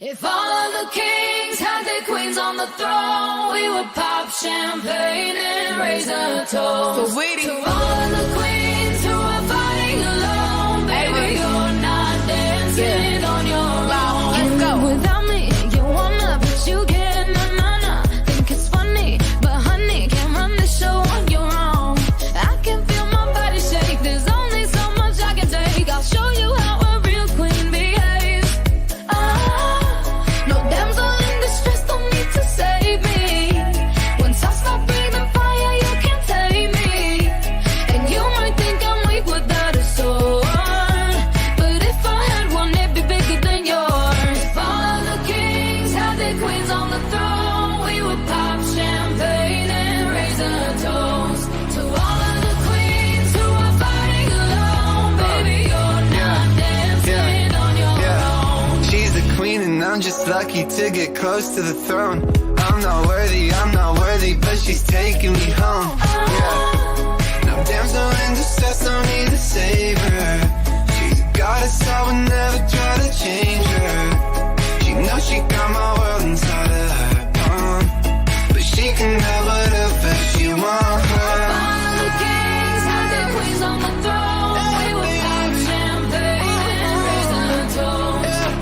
If all of the kings had their queens on the throne, we would pop champagne and raise a toast. To all of the queens who are fighting alone, baby, you're not dancing on your own. Let's go. Without me, you wanna, but you can't. Na-na-na. Think it's funny, but honey, can't run the show on your own. I can feel my body shake. There's only so much I can take. I'll show you how a real queen behaves. No damsel in distress, don't need to save me. Once I stop breathing fire, you can't tame me. And you might think I'm weak without a sword, but if I had one, it'd be bigger than yours. If all of the kings had their queens on the throne, we would pop champagne and raise a toast. To all of the queens who are fighting alone, baby, you're not dancing on your own. She's the queen and I'm just lucky to get close to the throne. I'm not worthy, but she's taking me home. Yeah. No damsel in distress, don't need to save her. She's a goddess, I would never try to change her. She knows she got my world inside of her palm, but she can have whatever she wants. All of the kings had their queens on the throne. We would pop champagne and raise a toast.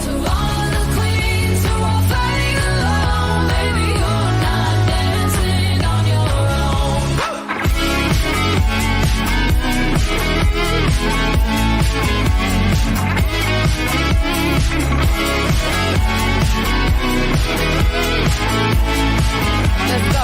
To all of the queens who are fighting alone, baby, you're not dancing on your own. Let's go.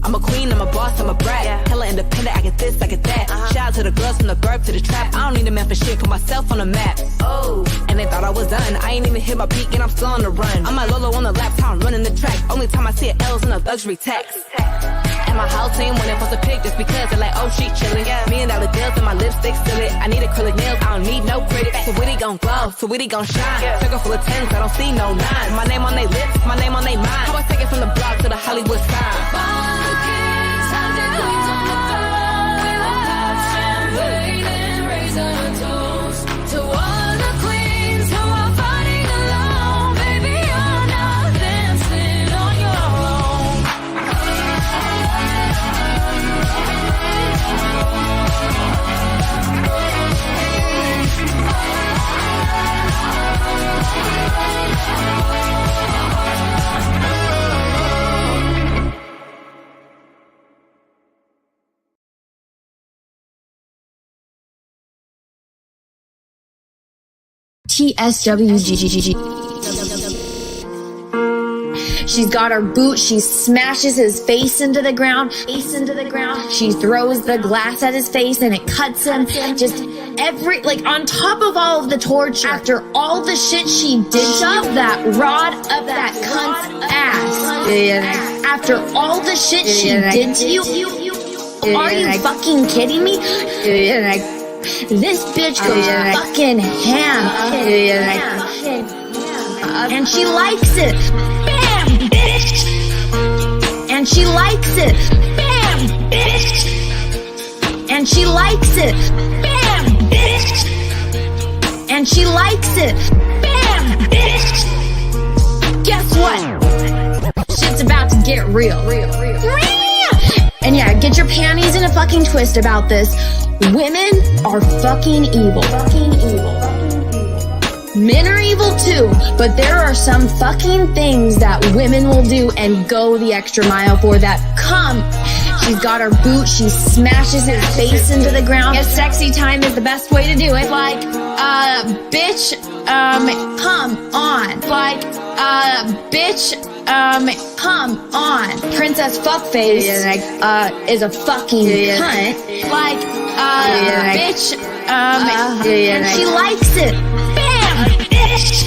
I'm a queen, I'm a boss, I'm a brat. Hella independent, I get this, I get that. Shout out to the girls from the burp to the trap. I don't need a man for shit, put myself on the map. Oh, and they thought I was done. I ain't even hit my peak and I'm still on the run. I'm like Lolo on the laptop, I'm running the track. Only time I see L's in a luxury tax. And my whole team when they post a pic just because they're like, oh, she chillin'. $1,000,000 deals and my lipstick still it. I need acrylic nails, I don't need no critics. So witty gon' glow, so witty gon' shine. Circle full of tens, I don't see no nines. My name on they lips, my name on they mind. How I take it from the block to the Hollywood sign. All of the kings had their queens on the throne. We would pop champagne and raise a toast. To all of the queens who are fighting alone, baby, you're not dancing on your own. TSWGGG. She's got her boot, she smashes his face into the ground, She throws the glass at his face and it cuts him. Just on top of all of the torture, after all the shit she did, shoved that rod up that cunt's ass. After all the shit she did to you, are you fucking kidding me? This bitch goes fucking ham. And she likes it. Bam, bitch. And she likes it. Bam, bitch. And she likes it. Bam, bitch. And she likes it. Bam, bitch. Guess what? Shit's about to get real. And yeah, get your panties in a fucking twist about this. Women are fucking evil. Men are evil too, but there are some fucking things that women will do and go the extra mile for that come. She's got her boot, she smashes his face into the ground. Yes, sexy time is the best way to do it. Like, bitch, come on. Like, bitch, come on. Princess Fuckface, is a fucking cunt. Like, bitch, and she likes it. Bam, bitch.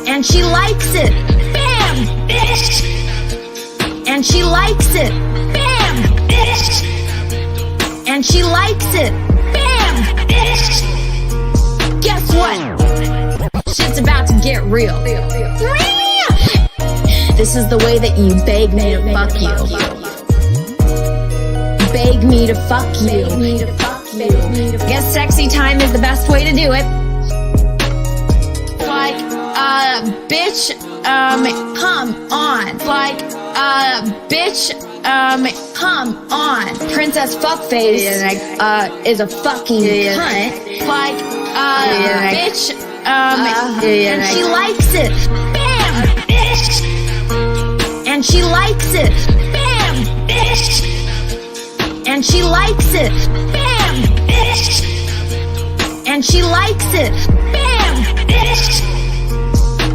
And she likes it. Bam, bitch. And she likes it. Bam, bitch. And she likes it. Bam, bitch. Guess what? Shit's about to get real. This is the way that you beg me to fuck you. Beg me to fuck you. Guess sexy time is the best way to do it. bitch, come on. Like, bitch, come on. Princess Fuckface, is a fucking cunt. Like, bitch, and she likes it. Bam, bitch. And she likes it. Bam, bitch. And she likes it. Bam, bitch. And she likes it. Bam, bitch.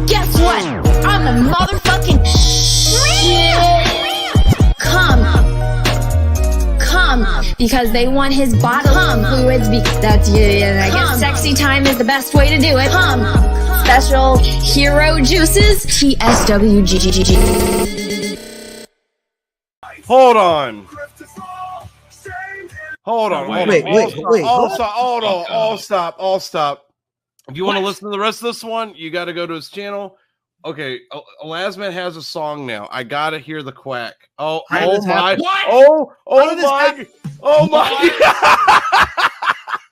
Guess what? I'm the motherfucking shit. Come. Because they want his bodily fluids. That's, I guess sexy time is the best way to do it. Special hero juices. TSWGGG. Hold on. Wait. All stop. If you want to listen to the rest of this one, you got to go to his channel. Okay, Lasman has a song now. I gotta hear the quack. Oh my!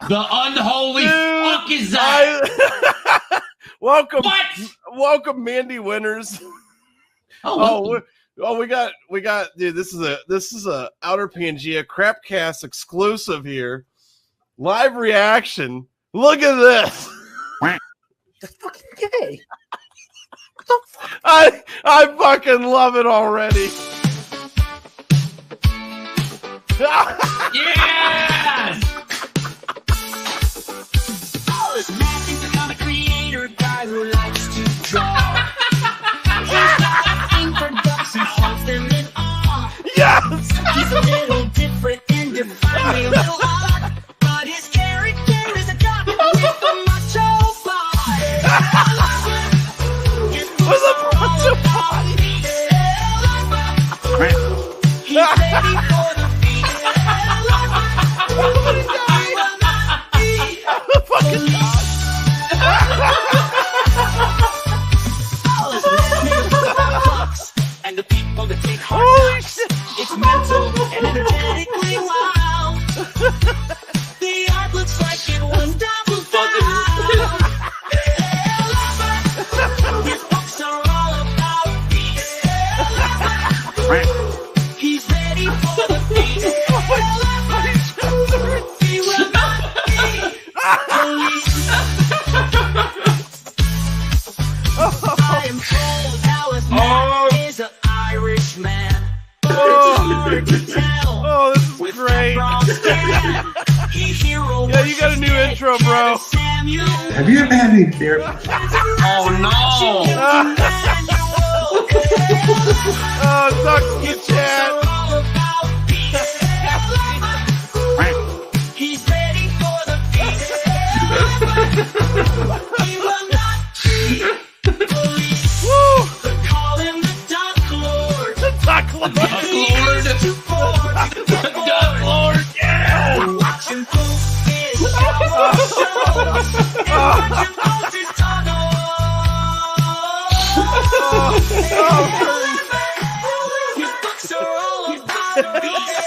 The unholy fuck is that? Welcome, Mandy Winters. We got, dude. This is a Outer Pangea Crapcast exclusive here. Live reaction. Look at this. Fucking gay. I fucking love it already. Yes! Matthew's the comic creator, guy who likes to draw. He's got production, holds them in awe. Yes! He's a little different and defining a little odd, but his character is a dog with a macho body. With a macho body. He's ready for the female. Fucking and the people that take hard knocks. It's mental and energetically wild. The art looks like it was double down. His books are all about peace. He's ready for the feast. He will not be police. I am told Alice is an Irish man. But it's hard to tell. Oh, this is great. Yeah, you got a new intro, bro. Have you ever had any beer? Oh no! Oh, suck you, chat. He's ready for the feast. He will not be police. They call him the Duck Lord. The Duck Lord. The Duck Lord, yeah! Watching folks is shows. And watching folks is tunnel. His books are all about peace.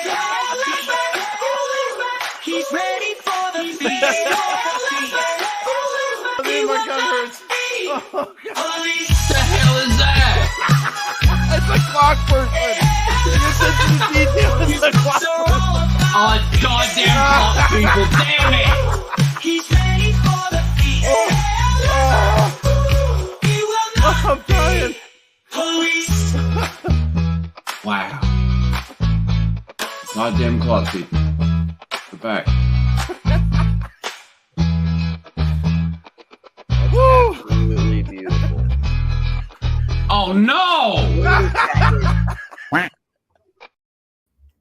He's ready for the feast. My gun hurts. Oh, God. Police. What the hell is that? It's a clock person. It's a detail. It's a clock person. Oh, goddamn clock people, damn it! He's ready for the feast. He will not I'm dying. police. Wow. Goddamn clock people. We're back. Absolutely beautiful. Oh no!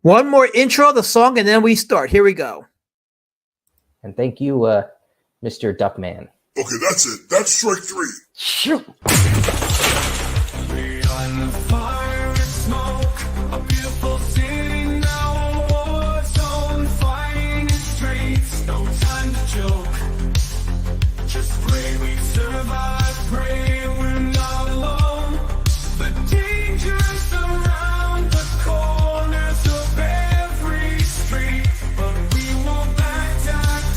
One more intro of the song and then we start. Here we go. And thank you, Mr. Duckman. Okay, that's it. That's strike three. Shoot. Behind the fire and smoke, a beautiful city now, a war zone, fighting in streets, no time to joke. Just pray we survive, pray we're not alone. The dangers around the corners of every street, but we won't back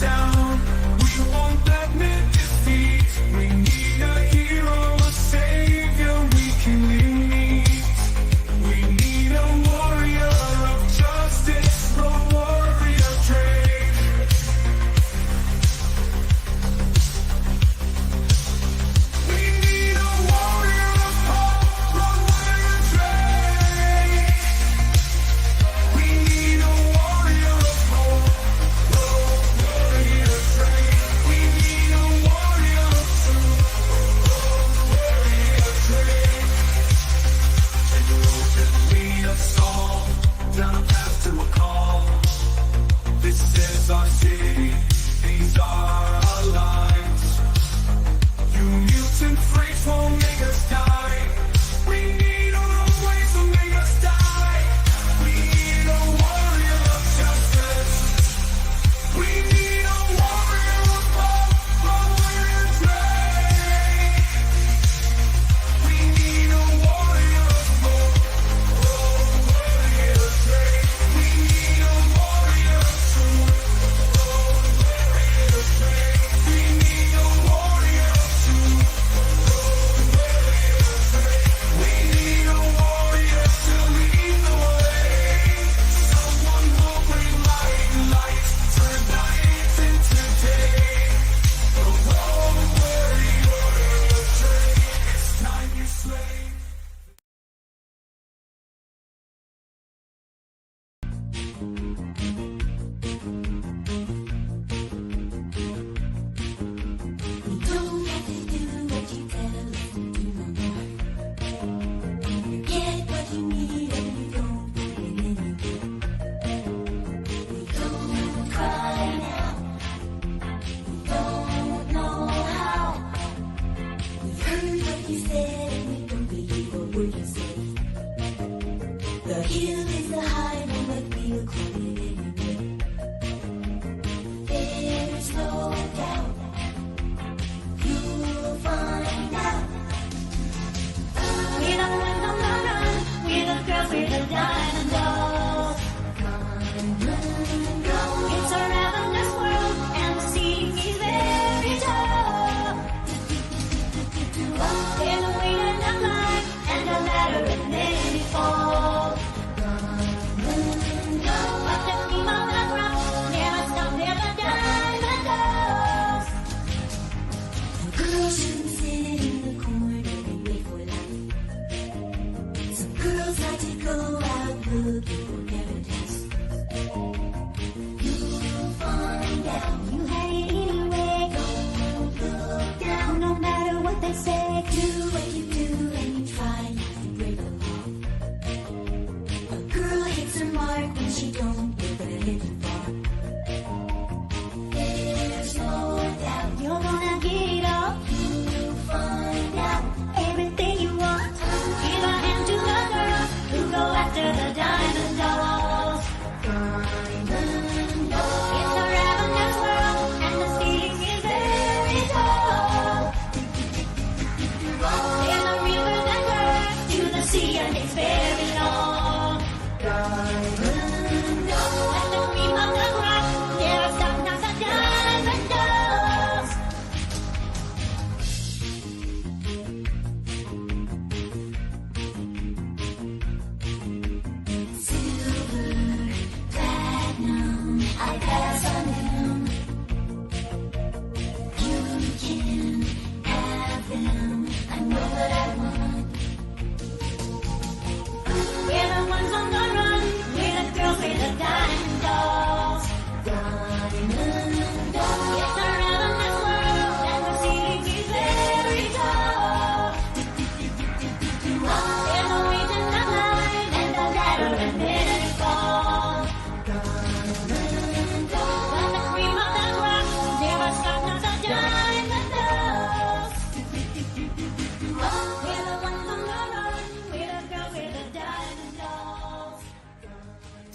down. We won't admit defeat. We need a hero.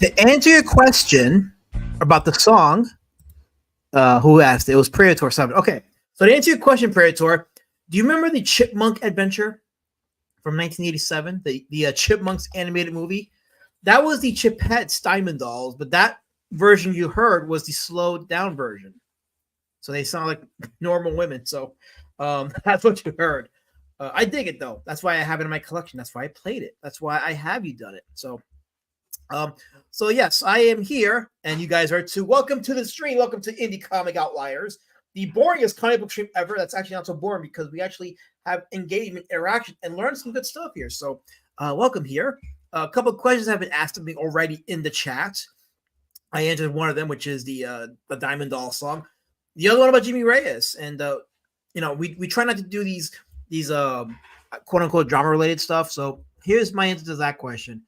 To answer your question about the song, who asked? It was Praetor 7. Okay, so to answer your question, Praetor, do you remember the Chipmunk Adventure from 1987? The Chipmunks animated movie? That was the Chipettes Diamond Dolls, but that version you heard was the slowed down version. So they sound like normal women. So that's what you heard. I dig it though. That's why I have it in my collection. That's why I played it. That's why I have you done it. So yes, I am here, and you guys are too. Welcome to the stream. Welcome to Indie Comic Outliers, the boringest comic book stream ever. That's actually not so boring because we actually have engagement, interaction, and learn some good stuff here. So welcome here. A couple of questions have been asked of me already in the chat. I answered one of them, which is the Diamond Doll song. The other one about Jimmy Reyes, and we try not to do these quote unquote drama related stuff. So here's my answer to that question.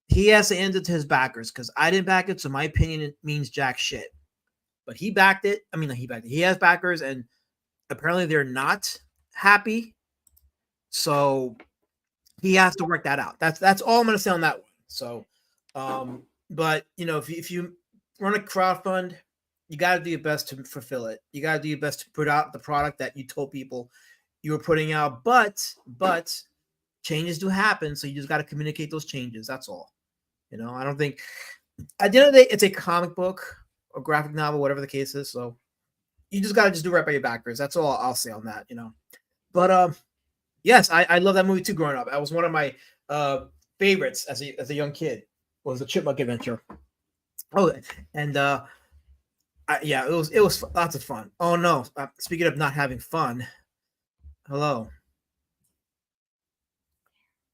He has to answer to his backers because I didn't back it, so my opinion it means jack shit. But he backed it. I mean, he backed it. He has backers, and apparently they're not happy. So he has to work that out. That's all I'm going to say on that one. So, but if you run a crowdfund, you got to do your best to fulfill it. You got to do your best to put out the product that you told people you were putting out. But changes do happen, so you just got to communicate those changes. That's all. I don't think at the end of the day, it's a comic book or graphic novel, whatever the case is. So you just got to do right by your backers. That's all I'll say on that, But yes, I love that movie too. Growing up, that was one of my favorites as a young kid. Was the Chipmunk Adventure. Oh, and yeah, it was lots of fun. Oh no, speaking of not having fun, hello.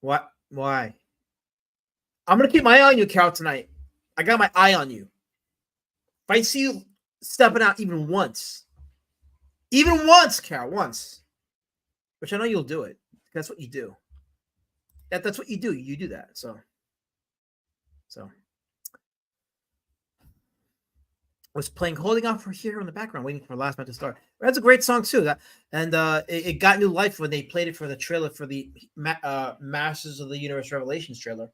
What? Why? I'm gonna keep my eye on you, Carol, tonight. I got my eye on you. If I see you stepping out even once, Carol, once, which I know you'll do it. That's what you do. That's what you do. You do that. So. I was playing Holding On for Here in the background, waiting for Last Man to start. That's a great song too. It got new life when they played it for the trailer for the Masters of the Universe Revelations trailer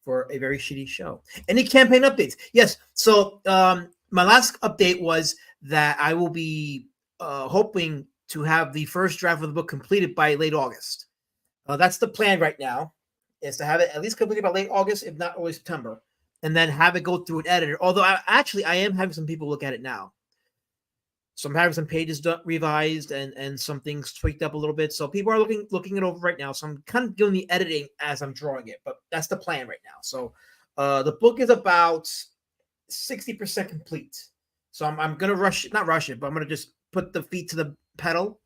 for a very shitty show. Any campaign updates? Yes. So my last update was that I will be hoping to have the first draft of the book completed by late August. That's the plan right now, is to have it at least completed by late August, if not early September, and then have it go through an editor. Although I am having some people look at it now. So I'm having some pages revised and some things tweaked up a little bit. So people are looking it over right now. So I'm kind of doing the editing as I'm drawing it, but that's the plan right now. So the book is about 60% complete. So I'm going to not rush it, but I'm going to just put the feet to the pedal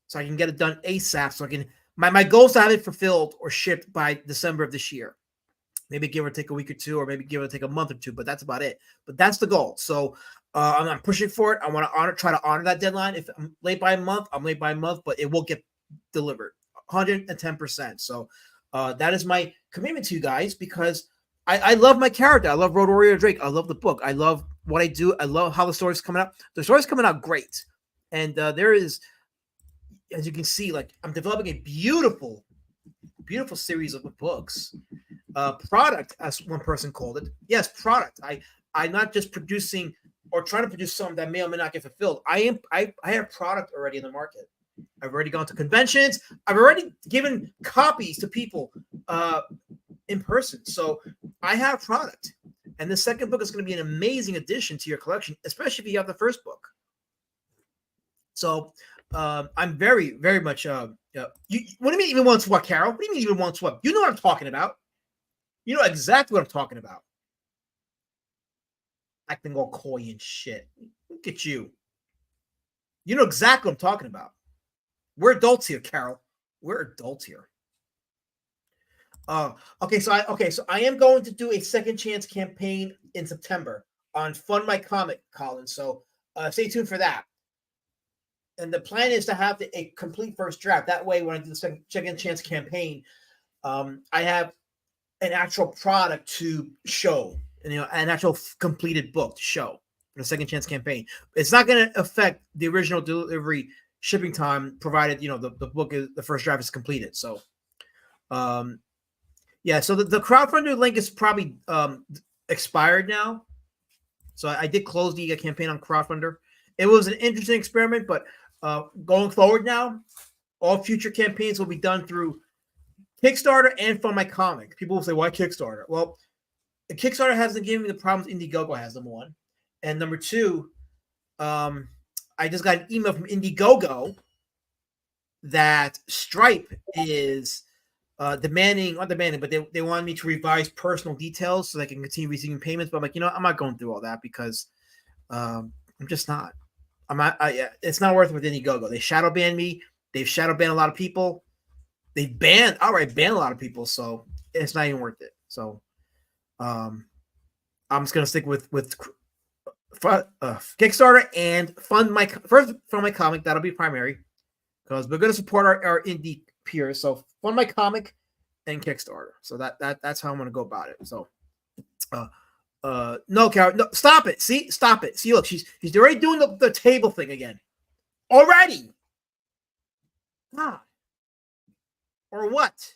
so I can get it done ASAP. So I can, my goal is to have it fulfilled or shipped by December of this year. Maybe give or take a week or two, or maybe give or take a month or two, but that's about it. But that's the goal. So I'm pushing for it. I want to try to honor that deadline. If I'm late by a month, I'm late by a month, but it will get delivered 110%. So that is my commitment to you guys, because I love my character. I love Road Warrior Drake. I love the book. I love what I do. I love how the story's coming out. The story's coming out great. And there is, as you can see, like I'm developing a beautiful series of books. Product, as one person called it. Yes, product. I'm not just producing or trying to produce something that may or may not get fulfilled. I have product already in the market. I've already gone to conventions. I've already given copies to people in person. So I have product. And the second book is going to be an amazing addition to your collection, especially if you have the first book. So I'm very, very much what do you mean even once what, Carol? What do you mean even once what? You know what I'm talking about. You know exactly what I'm talking about. Acting all coy and shit. Look at you. You know exactly what I'm talking about. We're adults here, Carol. We're adults here. Okay, so I am going to do a second chance campaign in September on Fund My Comic, Colin. So stay tuned for that. And the plan is to have a complete first draft. That way, when I do the second chance campaign, I have an actual product to show, an actual completed book to show for the second chance campaign. It's not going to affect the original delivery shipping time, provided the book is the first draft is completed. So, yeah. So the crowdfunding link is probably expired now. So I did close the campaign on crowdfunder. It was an interesting experiment, but going forward now, all future campaigns will be done through Kickstarter and Fund My Comic. People will say, why Kickstarter? Well, the Kickstarter hasn't given me the problems Indiegogo has, number one. And number two, I just got an email from Indiegogo that Stripe is not demanding, but they wanted me to revise personal details so they can continue receiving payments. But I'm like, I'm not going through all that because I'm just not. It's not worth it with Indiegogo. They shadow banned me. They've shadow banned a lot of people. They've banned a lot of people. So it's not even worth it. So I'm just gonna stick with Kickstarter and Fund My Comic. That'll be primary because we're gonna support our indie peers. So Fund My Comic and Kickstarter. So that's how I'm gonna go about it. So no, Carol, no, stop it. Stop it. See, look, she's already doing the table thing again. Already. God. Or what?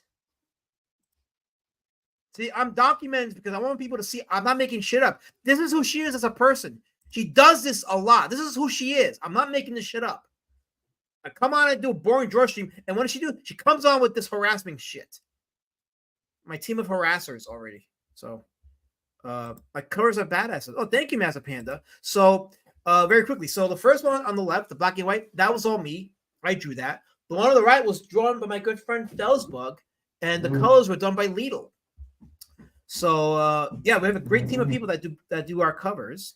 See, I'm documenting because I want people to see I'm not making shit up. This is who she is as a person. She does this a lot. This is who she is. I'm not making this shit up. I come on and do a boring draw stream, and what does she do? She comes on with this harassment shit. My team of harassers already. So my colors are badasses. Oh, thank you, Master Panda. So very quickly. So the first one on the left, the black and white, that was all me. I drew that. The one on the right was drawn by my good friend Felsbug, and the colors were done by Lidl. So yeah, we have a great team of people that do our covers,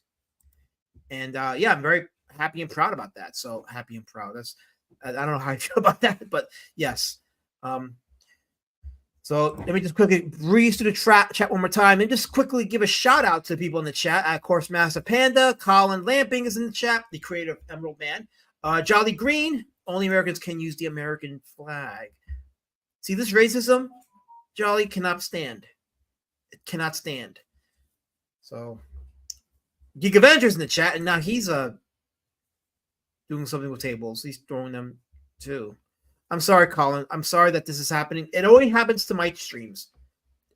and yeah, I'm very happy and proud about that. So happy and proud. I don't know how I feel about that, but yes. So let me just quickly breeze through the chat one more time and just quickly give a shout out to people in the chat. Of course, Master Panda, Colin Lamping is in the chat, the creator of Emerald Man. Jolly Green, only Americans can use the American flag. See this racism? Jolly cannot stand. It cannot stand. So Geek Avengers in the chat, and now he's doing something with tables. He's throwing them too. I'm sorry, Colin. I'm sorry that this is happening. It only happens to my streams.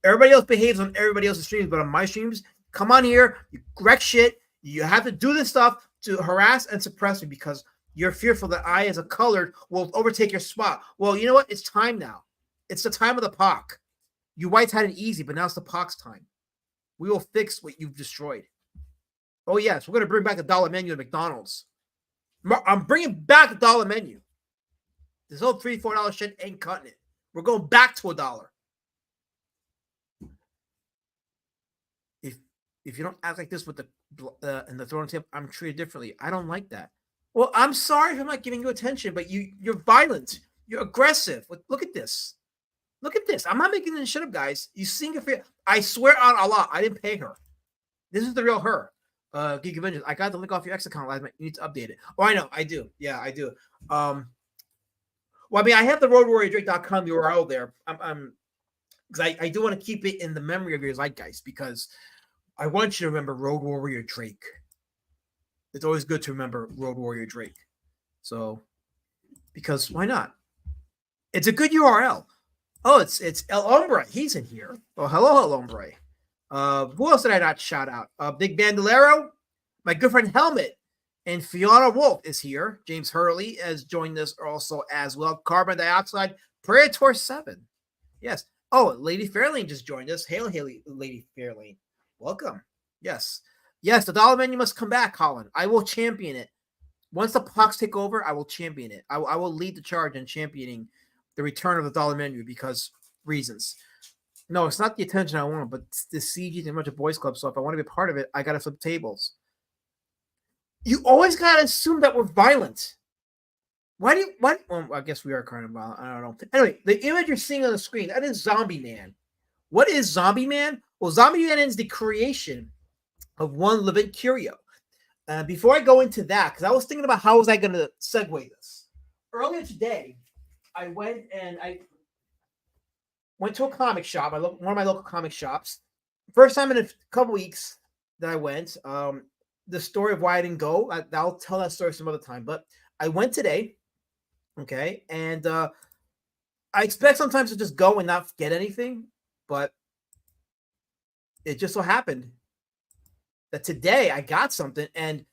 Everybody else behaves on everybody else's streams, but on my streams, come on here, you wreck shit. You have to do this stuff to harass and suppress me because you're fearful that I, as a colored, will overtake your spot. Well, you know what? It's time now. It's the time of the POC. You whites had it easy, but now it's the POC's time. We will fix what you've destroyed. Oh, yes. We're going to bring back the dollar menu at McDonald's. I'm bringing back the dollar menu. This whole $3, $4 shit ain't cutting it. We're going back to $1. If you don't act like this with the throwing tip, I'm treated differently. I don't like that. Well, I'm sorry if I'm not giving you attention, but you're violent. You're aggressive. Look at this. Look at this. I'm not making this shit up, guys. You sing it for I swear on Allah, I didn't pay her. This is the real her. Geek Avengers. I got the link off your X account last night. You need to update it. Oh, I know. I do. Yeah, I do. Well, I mean, I have the roadwarriordrake.com URL there. I'm because I do want to keep it in the memory of your zeitgeist because I want you to remember Road Warrior Drake. It's always good to remember Road Warrior Drake. So, because why not? It's a good URL. Oh, it's El Hombre. He's in here. Oh, hello, El Hombre. Who else did I not shout out? Big Bandolero, my good friend Helmet, and Fiona Wolf is here. James Hurley has joined us also as well. Carbon Dioxide, Praetor 7. Yes. Oh, Lady Fairlane just joined us. Hail, Lady Fairlane. Welcome. Yes. Yes, the dollar menu must come back, Colin. I will champion it. Once the POCs take over, I will champion it. I will lead the charge in championing the return of the dollar menu because reasons. No, it's not the attention I want, but the CG is a bunch of boys club. So if I want to be a part of it, I got to flip tables. You always got to assume that we're violent. Why? Well, I guess we are kind of violent. I don't know. Anyway, the image you're seeing on the screen, that is Zombieman. What is Zombieman? Well, Zombieman is the creation of one Levin Kurio. Before I go into that, because I was thinking about how was I going to segue this. Earlier today, I went to a comic shop. One of my local comic shops. First time in a couple weeks that I went. The story of why I didn't go, I'll tell that story some other time. But I went today, okay, and I expect sometimes to just go and not get anything, but it just so happened that today I got something and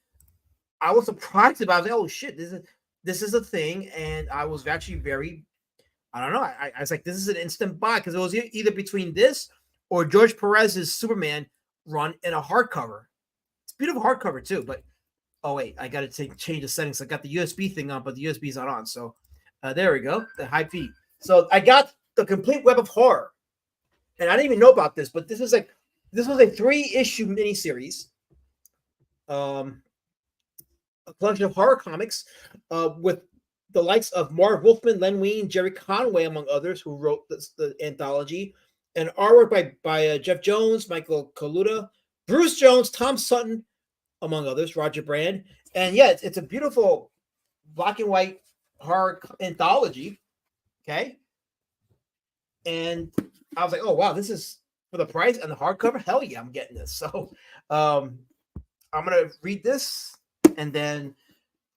I was surprised about it. I was like, oh shit, this is a thing, and I was actually very, I don't know. I was like, this is an instant buy because it was either between this or George Perez's Superman run in a hardcover. It's a beautiful hardcover too, but oh wait, I got to change the settings. I got the USB thing on, but the USB is not on. So there we go, the high feed. So I got the complete Web of Horror, and I didn't even know about this, but this was a 3-issue miniseries. A collection of horror comics with the likes of Marv Wolfman, Len Wein, Jerry Conway, among others, who wrote the anthology, and artwork by Jeff Jones, Michael Kaluta, Bruce Jones, Tom Sutton, among others, Roger Brand. And yeah, it's a beautiful black and white horror anthology. Okay. And I was like, oh, wow, this is for the price and the hardcover. Hell yeah, I'm getting this. So I'm going to read this and then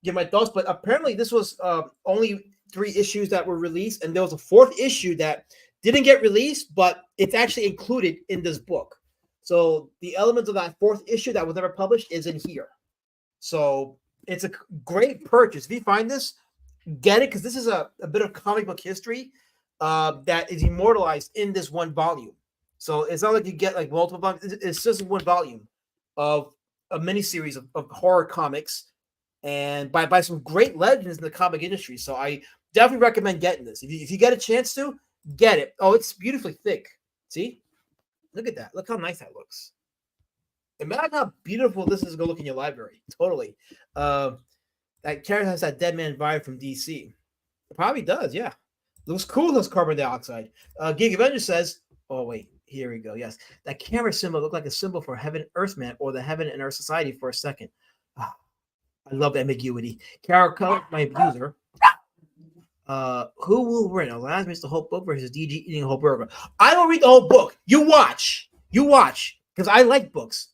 give my thoughts. But apparently this was only 3 issues that were released, and there was a 4th issue that didn't get released, but it's actually included in this book. So the elements of that 4th issue that was never published is in here. So it's a great purchase. If you find this, get it, because this is a bit of comic book history that is immortalized in this one volume. So it's not like you get like multiple volumes. It's just one volume of a miniseries of horror comics, and by some great legends in the comic industry. So I definitely recommend getting this. If you get a chance to, get it. Oh, it's beautifully thick. See? Look at that. Look how nice that looks. Imagine how beautiful this is going to look in your library. Totally. That character has that Dead Man vibe from DC. It probably does, yeah. Looks cool, those carbon dioxide. Gig Avenger says, oh, wait. Here we go. Yes. That camera symbol looked like a symbol for Heaven Earthman or the Heaven and Earth Society for a second. I love ambiguity. Carol Cull, my abuser. Who will win? Last Mr. Hope book versus DG eating a whole burger. I don't read the whole book. You watch. Because I like books.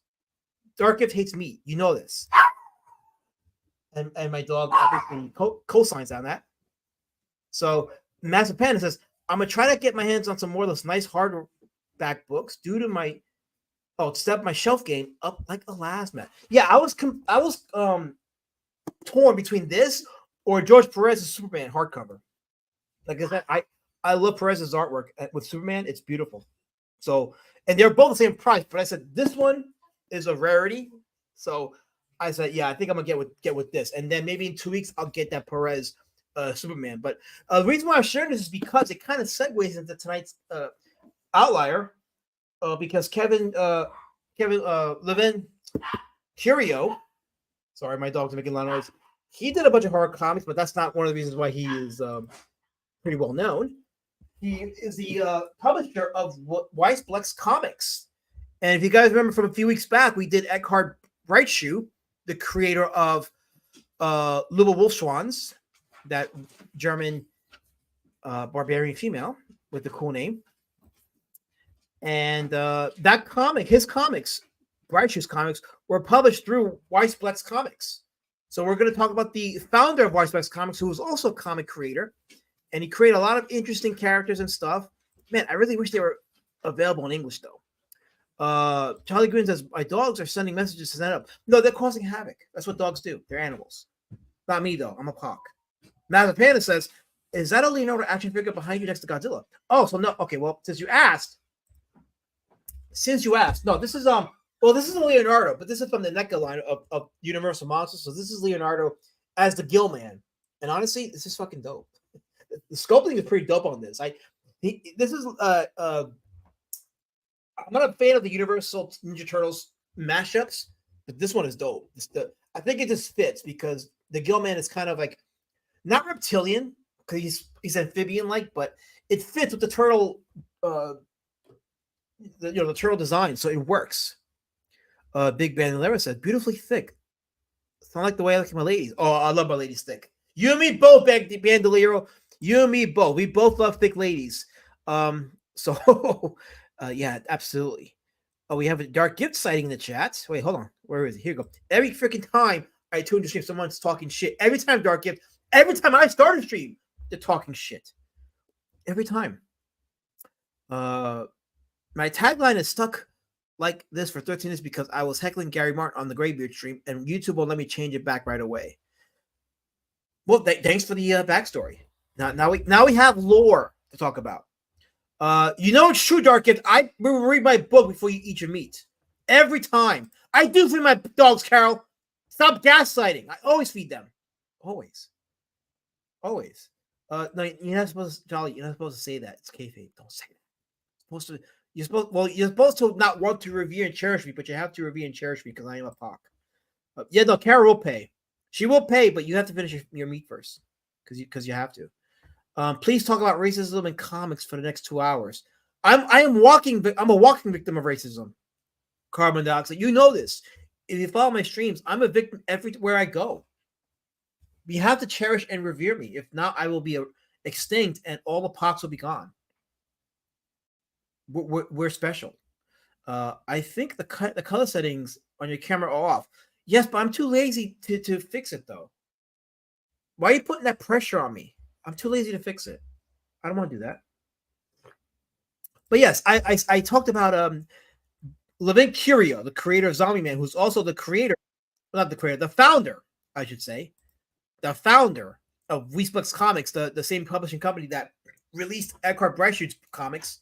Dark Gift hates meat. You know this. And my dog obviously co-signs on that. So Massive Panda says, I'm going to try to get my hands on some more of those nice hardback books due to my step my shelf game up like a last man. Yeah, I was torn between this or George Perez's Superman hardcover. Like I said, I love Perez's artwork with Superman. It's beautiful. So, and they're both the same price, but I said this one is a rarity. So I said, yeah, I think I'm gonna get with this, and then maybe in 2 weeks I'll get that Perez Superman. But the reason why I'm sharing this is because it kind of segues into tonight's outlier, because Kevin Levin Kurio, sorry, my dog's making a lot of noise. He did a bunch of horror comics, but that's not one of the reasons why he is pretty well known. He is the publisher of Weissblechs Comics. And if you guys remember from a few weeks back, we did Eckhard Breitschuh, the creator of Liebe Wolfschwanz, that German barbarian female with the cool name. And that comic, his comics, Breitschuh's comics, were published through Weissblechs Comics. So we're going to talk about the founder of Weissblechs Comics, who was also a comic creator. And he created a lot of interesting characters and stuff. Man, I really wish they were available in English, though. Charlie Green says, my dogs are sending messages to send up. No, they're causing havoc. That's what dogs do. They're animals. Not me, though. I'm a cock. Now, the Panda says, is that a Leonardo action figure behind you next to Godzilla? Oh, so no. Okay, well, since you asked, no, this is this is a Leonardo, but this is from the NECA line of Universal Monsters. So this is Leonardo as the Gill Man. And honestly, this is fucking dope. The sculpting is pretty dope on this. This is I'm not a fan of the Universal Ninja Turtles mashups, but this one is dope. I think it just fits because the Gill Man is kind of like not reptilian because he's amphibian like, but it fits with the turtle the turtle design, so it works. Big Bandolero said, beautifully thick. It's not like the way I look at my ladies. Oh, I love my ladies thick. You and me both, Bandolero. You and me both. We both love thick ladies. So yeah, absolutely. Oh, we have a Dark Gift sighting in the chat. Wait, hold on. Where is it? Here we go. Every freaking time I tune to stream, someone's talking shit. Every time Dark Gift, every time I start a stream, they're talking shit. Every time. My tagline is stuck like this for 13 minutes because I was heckling Gary Martin on the Graybeard stream, and YouTube won't let me change it back right away. Well, thanks for the backstory. Now we have lore to talk about. It's true, Dark Gift. I will read my book before you eat your meat. Every time. I do feed my dogs, Carol. Stop gaslighting. I always feed them. Always. No, you're not supposed to, Jolly, you're not supposed to say that. It's kayfabe. Don't say that. You're supposed to not want to revere and cherish me, but you have to revere and cherish me because I am a Pac. Carol will pay. She will pay, but you have to finish your meat first because you have to. Please talk about racism in comics for the next 2 hours. I'm a walking victim of racism. Carbon dioxide. You know this. If you follow my streams, I'm a victim everywhere I go. You have to cherish and revere me. If not, I will be extinct and all the pox will be gone. We're special. I think the color settings on your camera are off. Yes, but I'm too lazy to fix it though. Why are you putting that pressure on me? I'm too lazy to fix it. I don't want to do that. But yes, I talked about Levin Kurio, the creator of Zombieman, who's also the founder, I should say, the founder of Weissblechs Comics, the same publishing company that released Eckhart Breitscheid's comics,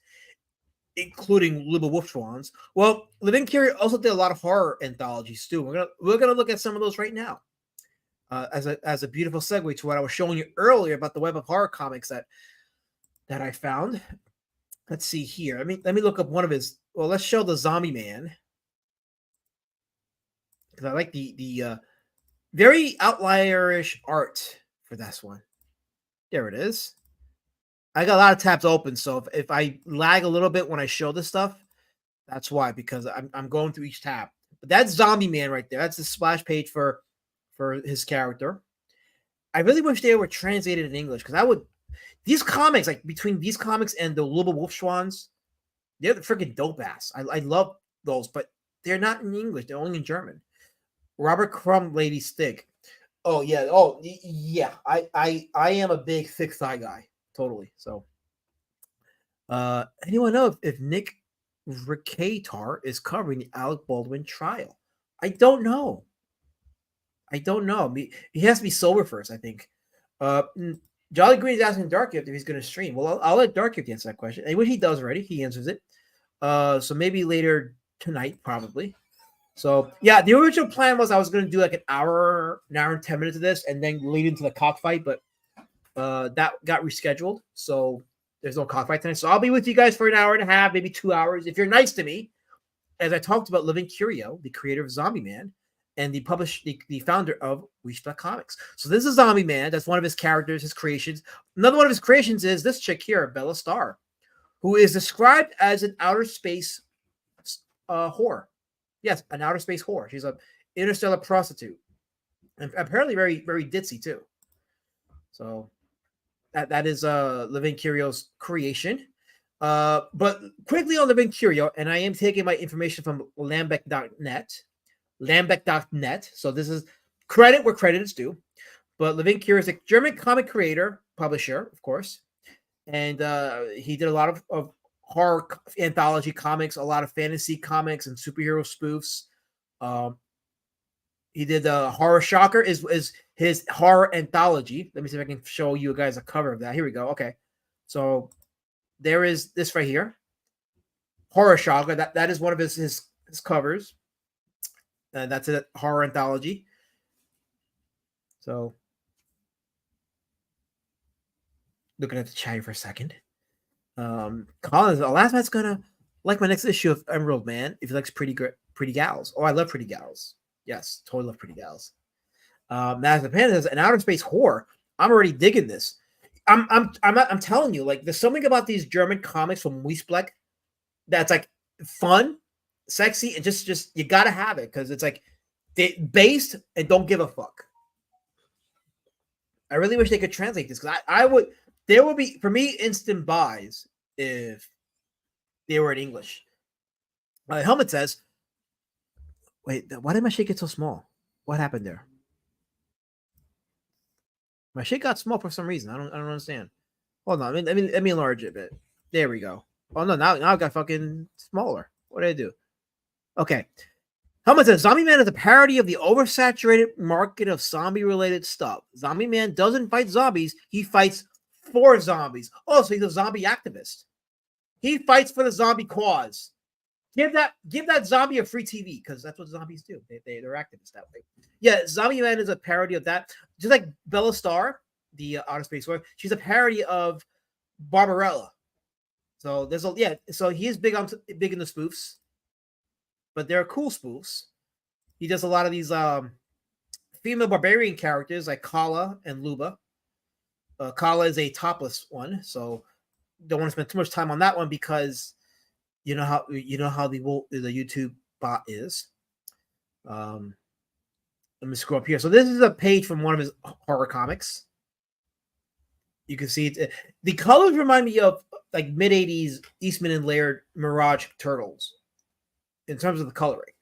including Little Wolf Swans. Well, Levin Kurio also did a lot of horror anthologies too. We're gonna look at some of those right now. As a beautiful segue to what I was showing you earlier about the web of horror comics that I found. Let's see here. Let me look up one of his. Well, let's show the Zombieman because I like the very outlierish art for this one. There it is. I got a lot of tabs open, so if I lag a little bit when I show this stuff, that's why, because I'm going through each tab. But that's Zombieman right there. That's the splash page for his character. I really wish they were translated in English because these comics, like between these comics and the Little Wolf Swans, they're the freaking dope ass. I love those, but they're not in English. They're only in German. Robert Crumb, Lady Stick. Oh yeah. I am a big thick thigh guy. Totally. So, anyone know if Nick Ricatar is covering the Alec Baldwin trial? I don't know. He has to be sober first, I think. Jolly Green is asking Dark Gift if he's going to stream. Well, I'll let Dark Gift answer that question. And when he does already, he answers it. So maybe later tonight, probably. So yeah, the original plan was I was going to do like an hour and 10 minutes of this, and then lead into the cockfight, but that got rescheduled. So there's no cockfight tonight. So I'll be with you guys for an hour and a half, maybe 2 hours, if you're nice to me. As I talked about Levin Kurio, the creator of Zombieman, and the founder of Weissblechs Comics. So this is Zombieman. That's one of his characters, his creations. Another one of his creations is this chick here, Bella Starr, who is described as an outer space whore. Yes, an outer space whore. She's an interstellar prostitute, and apparently very, very ditzy too. So that is Levin Kurio's creation. But quickly on Levin Kurio, and I am taking my information from Lambeck.net. So this is credit where credit is due. But Levin Kurio is a German comic creator, publisher, of course. And he did a lot of horror anthology comics, a lot of fantasy comics and superhero spoofs. He did Horror Shocker is his horror anthology. Let me see if I can show you guys a cover of that. Here we go. Okay. So there is this right here. Horror Shocker. That is one of his covers. And that's a horror anthology. So looking at the chat for a second. Collins, last man's gonna like my next issue of Emerald Man if he likes pretty gals. Oh, I love pretty gals. Yes, totally love pretty gals. Master Panda says an outer space whore. I'm already digging this. I'm telling you, like, there's something about these German comics from Weissblechs that's like fun, sexy, and just you gotta have it because it's like they based and don't give a fuck. I really wish they could translate this because I would. There would be, for me, instant buys if they were in English. Helmet says, wait, why did my shit get so small? What happened there? My shit got small for some reason. I don't understand. Hold on. Let me enlarge it a bit. There we go. Oh, no, now it got fucking smaller. What did I do? Okay. Helmet says Zombieman is a parody of the oversaturated market of zombie-related stuff. Zombieman doesn't fight zombies; he fights for zombies. Oh, so he's a zombie activist. He fights for the zombie cause. Give that zombie a free TV because that's what zombies do. They're activists that way. Yeah, Zombieman is a parody of that. Just like Bella Starr, the outer space war, she's a parody of Barbarella. So there's a so he is big in the spoofs, but they're cool spoofs. He does a lot of these female barbarian characters like Kala and Luba. Kala is a topless one, so don't want to spend too much time on that one because you know how the YouTube bot is. Let me scroll up here. So this is a page from one of his horror comics. You can see it. The colors remind me of like mid-'80s Eastman and Laird Mirage Turtles in terms of the coloring.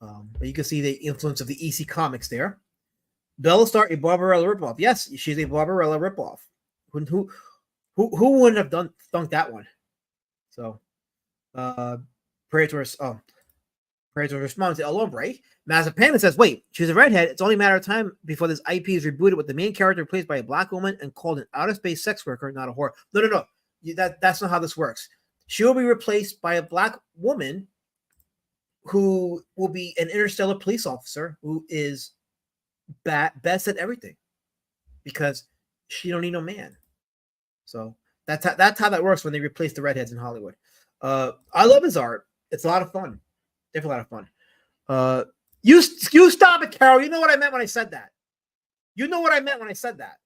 But you can see the influence of the EC Comics there. Bella Starr, a Barbarella ripoff. Yes, she's a Barbarella ripoff. Who wouldn't have thunk that one? So, Predator's response to Alombre. Massive Panda says, "Wait, she's a redhead. It's only a matter of time before this IP is rebooted with the main character replaced by a black woman and called an outer space sex worker, not a whore." No. That's not how this works. She will be replaced by a black woman who will be an interstellar police officer who is best at everything because she don't need no man. So that's how that works when they replace the redheads in Hollywood. I love his art. It's a lot of fun. Definitely a lot of fun. You stop it, Carol. You know what I meant when I said that. You know what I meant when I said that.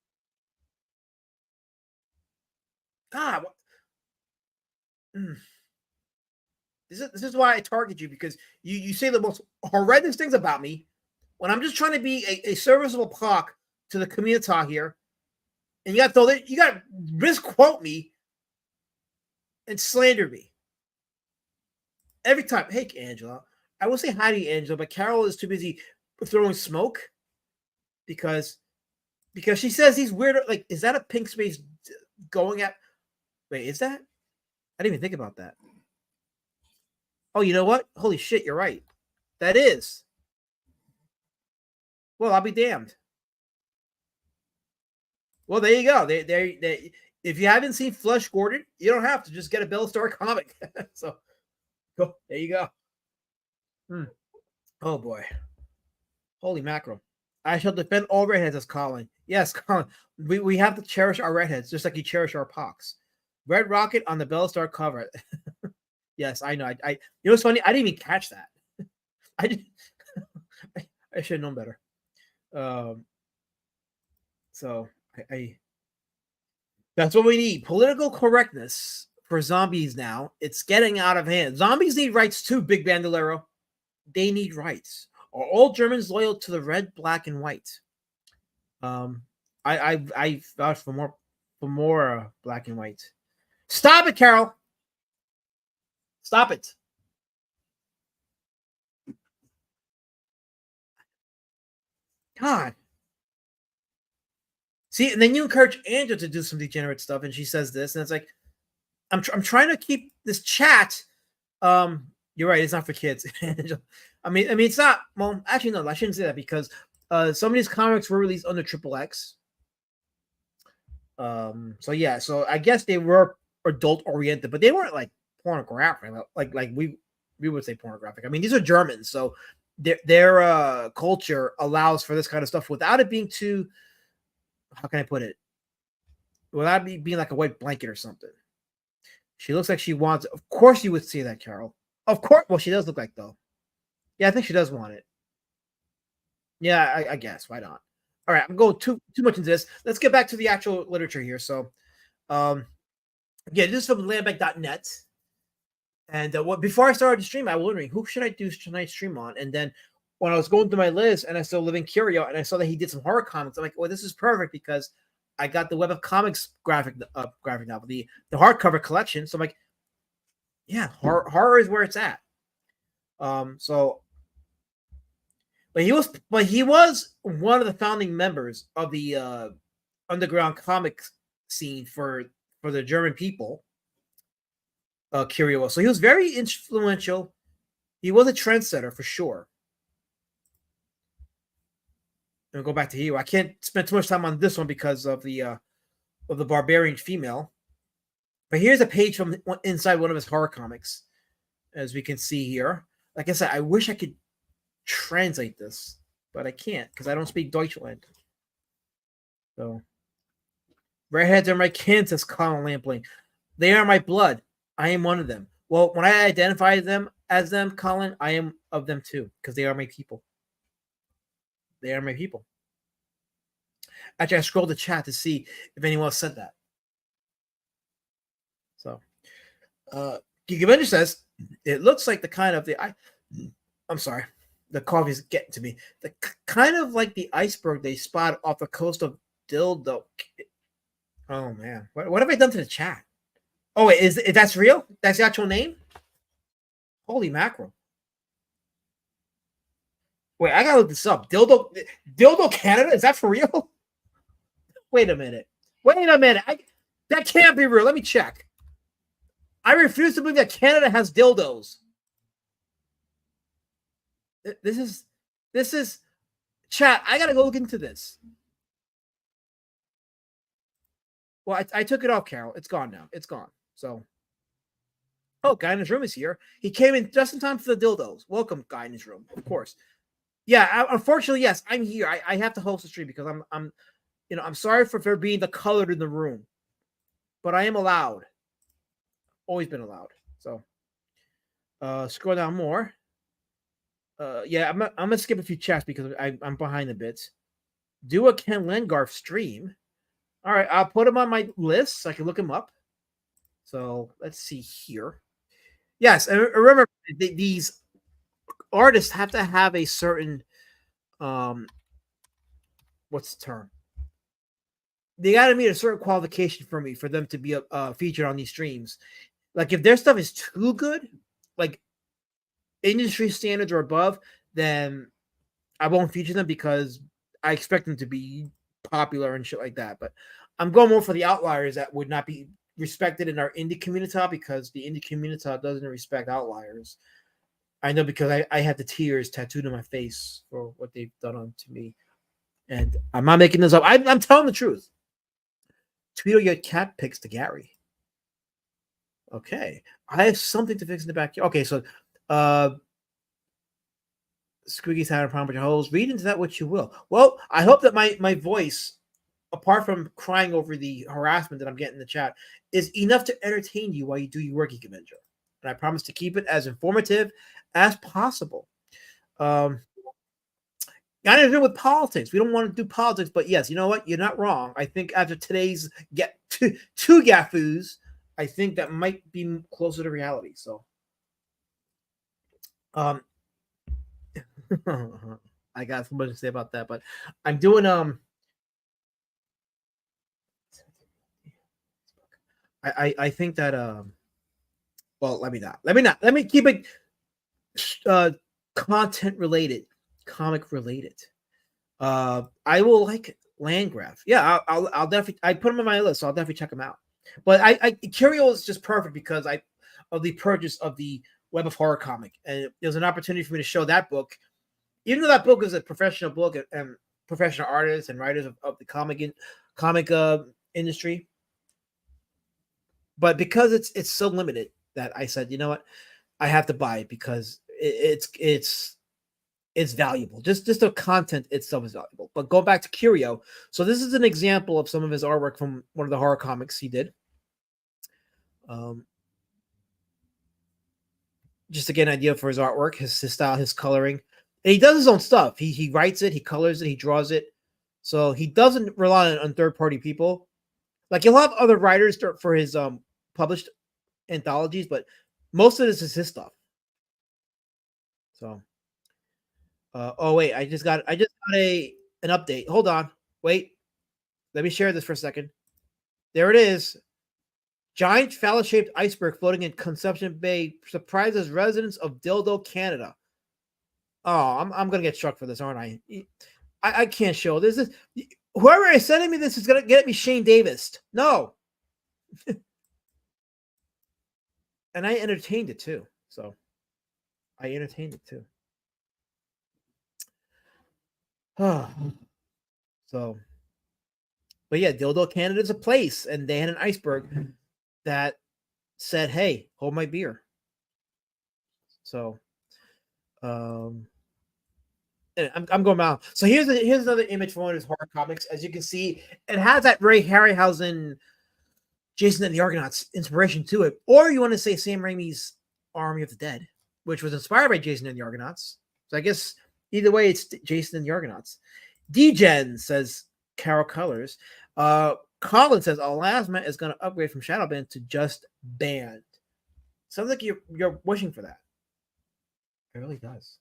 God. This is why I target you because you say the most horrendous things about me when I'm just trying to be a serviceable clock to the community here. And you got to misquote me and slander me every time. Hey, Angela, I will say hi to you, Angela, but Carol is too busy throwing smoke because she says these weird. Like, is that a pink space going at? Wait, is that? I didn't even think about that. Oh, you know what? Holy shit, you're right. That is. Well, I'll be damned. Well, there you go. They if you haven't seen Flesh Gordon, you don't have to just get a Bella Starr comic. So, go there you go. Oh boy, holy mackerel! I shall defend all redheads as Colin. Yes, Colin. We have to cherish our redheads just like you cherish our pox. Red Rocket on the Bella Starr cover. Yes, I know. I you know what's funny? I didn't even catch that. I didn't. I should have known better. So I that's what we need. Political correctness for zombies now. It's getting out of hand. Zombies need rights too, Big Bandolero. They need rights. Are all Germans loyal to the red, black, and white? I vouch for more black and white. Stop it, Carol. Stop it. God. See, and then you encourage Angela to do some degenerate stuff, and she says this, and it's like, I'm trying to keep this chat. You're right, it's not for kids. I mean, it's not. Well, actually, no, I shouldn't say that because some of these comics were released under XXX. So yeah, so I guess they were adult oriented, but they weren't like pornographic, like we would say pornographic. I mean, these are Germans, so their culture allows for this kind of stuff without it being too. How can I put it? Without being like a white blanket or something. She looks like she wants it. Of course you would see that, Carol. Of course. Well, she does look like though. Yeah, I think she does want it. Yeah, I guess. Why not? All right, I'm going too much into this. Let's get back to the actual literature here. So, yeah, this is from landbank.net. And before I started the stream, I was wondering who should I do tonight's stream on? And then when I was going through my list and I saw Levin Kurio and I saw that he did some horror comics, I'm like, well, this is perfect because I got the Web of Comics graphic novel, the hardcover collection. So I'm like, yeah, horror is where it's at. So, but he was one of the founding members of the underground comic scene for the German people. Kurio was. So he was very influential. He was a trendsetter for sure. And we'll go back to Hero. I can't spend too much time on this one because of the barbarian female. But here's a page from inside one of his horror comics, as we can see here. Like I said, I wish I could translate this, but I can't because I don't speak Deutschland. So, redheads are my kin, says Colin Lampling. They are my blood. I am one of them. Well, when I identify them as them, Colin, I am of them too because they are my people. They are my people. Actually, I scrolled the chat to see if anyone else said that. So, Gigabenja says, it looks like the kind of I'm sorry, the coffee's getting to me. The kind of like the iceberg they spot off the coast of Dildo. Oh man, what have I done to the chat? Oh wait, is that's real? That's the actual name? Holy mackerel! Wait, I gotta look this up. Dildo Canada, is that for real? Wait a minute. That can't be real. Let me check. I refuse to believe that Canada has dildos. This is chat. I gotta go look into this. Well, I took it off, Carol. It's gone now. It's gone. So, Guy in his room is here. He came in just in time for the dildos. Welcome, Guy in his room, of course. Yeah, unfortunately, yes, I'm here. I have to host the stream because I'm sorry for there being the colored in the room, but I am allowed. Always been allowed. So, scroll down more. Yeah, I'm gonna skip a few chats because I'm behind a bit. Do a Ken Lengarf stream. All right, I'll put him on my list so I can look him up. So let's see here. Yes, and remember these artists have to have a certain what's the term? They got to meet a certain qualification for them to be featured on these streams. Like if their stuff is too good, like industry standards or above, then I won't feature them because I expect them to be popular and shit like that. But I'm going more for the outliers that would not be respected in our indie community because the indie community doesn't respect outliers. I know because I had the tears tattooed on my face for what they've done to me. And I'm not making this up. I'm telling the truth. Tweeto your cat pics to Gary. Okay. I have something to fix in the back. Okay, so Squiggy's having a problem with your holes. Read into that what you will. Well, I hope that my voice, apart from crying over the harassment that I'm getting in the chat, is enough to entertain you while you do your work, Ikabenja. And I promise to keep it as informative as possible. I didn't agree with politics. We don't want to do politics, but yes, you know what? You're not wrong. I think after today's two gafus, I think that might be closer to reality. So, I got so much to say about that, but I'm doing I think that well, let me keep it content related, comic related. I will like Landgraf. Yeah, I'll definitely I put him on my list, so I'll definitely check him out. But Kurio is just perfect because of the purchase of the Web of Horror comic, and there's an opportunity for me to show that book. Even though that book is a professional book and professional artists and writers of the comic industry, but because it's so limited that I said, you know what, I have to buy it because it's valuable. Just the content itself is valuable. But go back to Kurio. So this is an example of some of his artwork from one of the horror comics he did. Just to get an idea for his artwork, his style, his coloring. And he does his own stuff. He writes it, he colors it, he draws it. So he doesn't rely on third-party people. Like he'll have other writers for his published anthologies, but most of this is his stuff. So oh wait, I just got an update. Hold on. Wait. Let me share this for a second. There it is. Giant phallus-shaped iceberg floating in Conception Bay surprises residents of Dildo, Canada. Oh, I'm gonna get struck for this, aren't I? I can't show this. Whoever is sending me this is gonna get me Shane Davis. No. And I entertained it too. So I entertained it too. So, but yeah, Dildo Canada's a place, and they had an iceberg that said, "Hey, hold my beer." So, and I'm going out. So here's another image from one of his horror comics. As you can see, it has that Ray Harryhausen, Jason and the Argonauts inspiration to it, or you want to say Sam Raimi's Army of the Dead, which was inspired by Jason and the Argonauts. So I guess either way, it's Jason and the Argonauts. DGen says Carol Colors. Colin says Alasma is going to upgrade from Shadow Band to just Band. Sounds like you're wishing for that. It really does.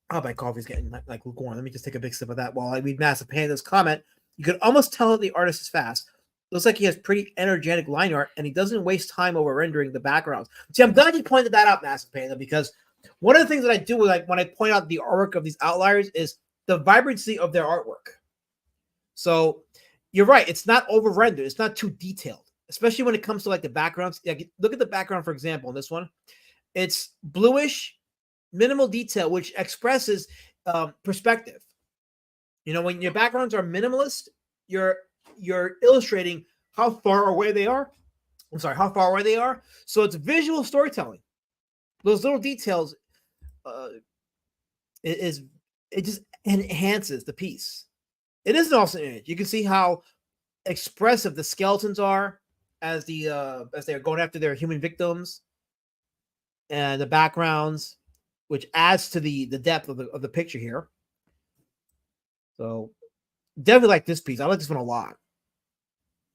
Oh, my coffee's getting like lukewarm. Let me just take a big sip of that while I read Massive Panda's comment. You could almost tell that the artist is fast. Looks like he has pretty energetic line art, and he doesn't waste time over rendering the backgrounds. See, I'm glad you pointed that out, Massive Panda, because one of the things that I do when I point out the artwork of these outliers is the vibrancy of their artwork. So you're right; it's not over rendered. It's not too detailed, especially when it comes to like the backgrounds. Like, look at the background, for example, in this one. It's bluish, minimal detail, which expresses perspective. You know, when your backgrounds are minimalist, you're illustrating how far away they are. I'm sorry, how far away they are. So it's visual storytelling. Those little details, it just enhances the piece. It is an awesome image. You can see how expressive the skeletons are as they're going after their human victims, and the backgrounds, which adds to the depth of the picture here. So definitely like this piece. I like this one a lot.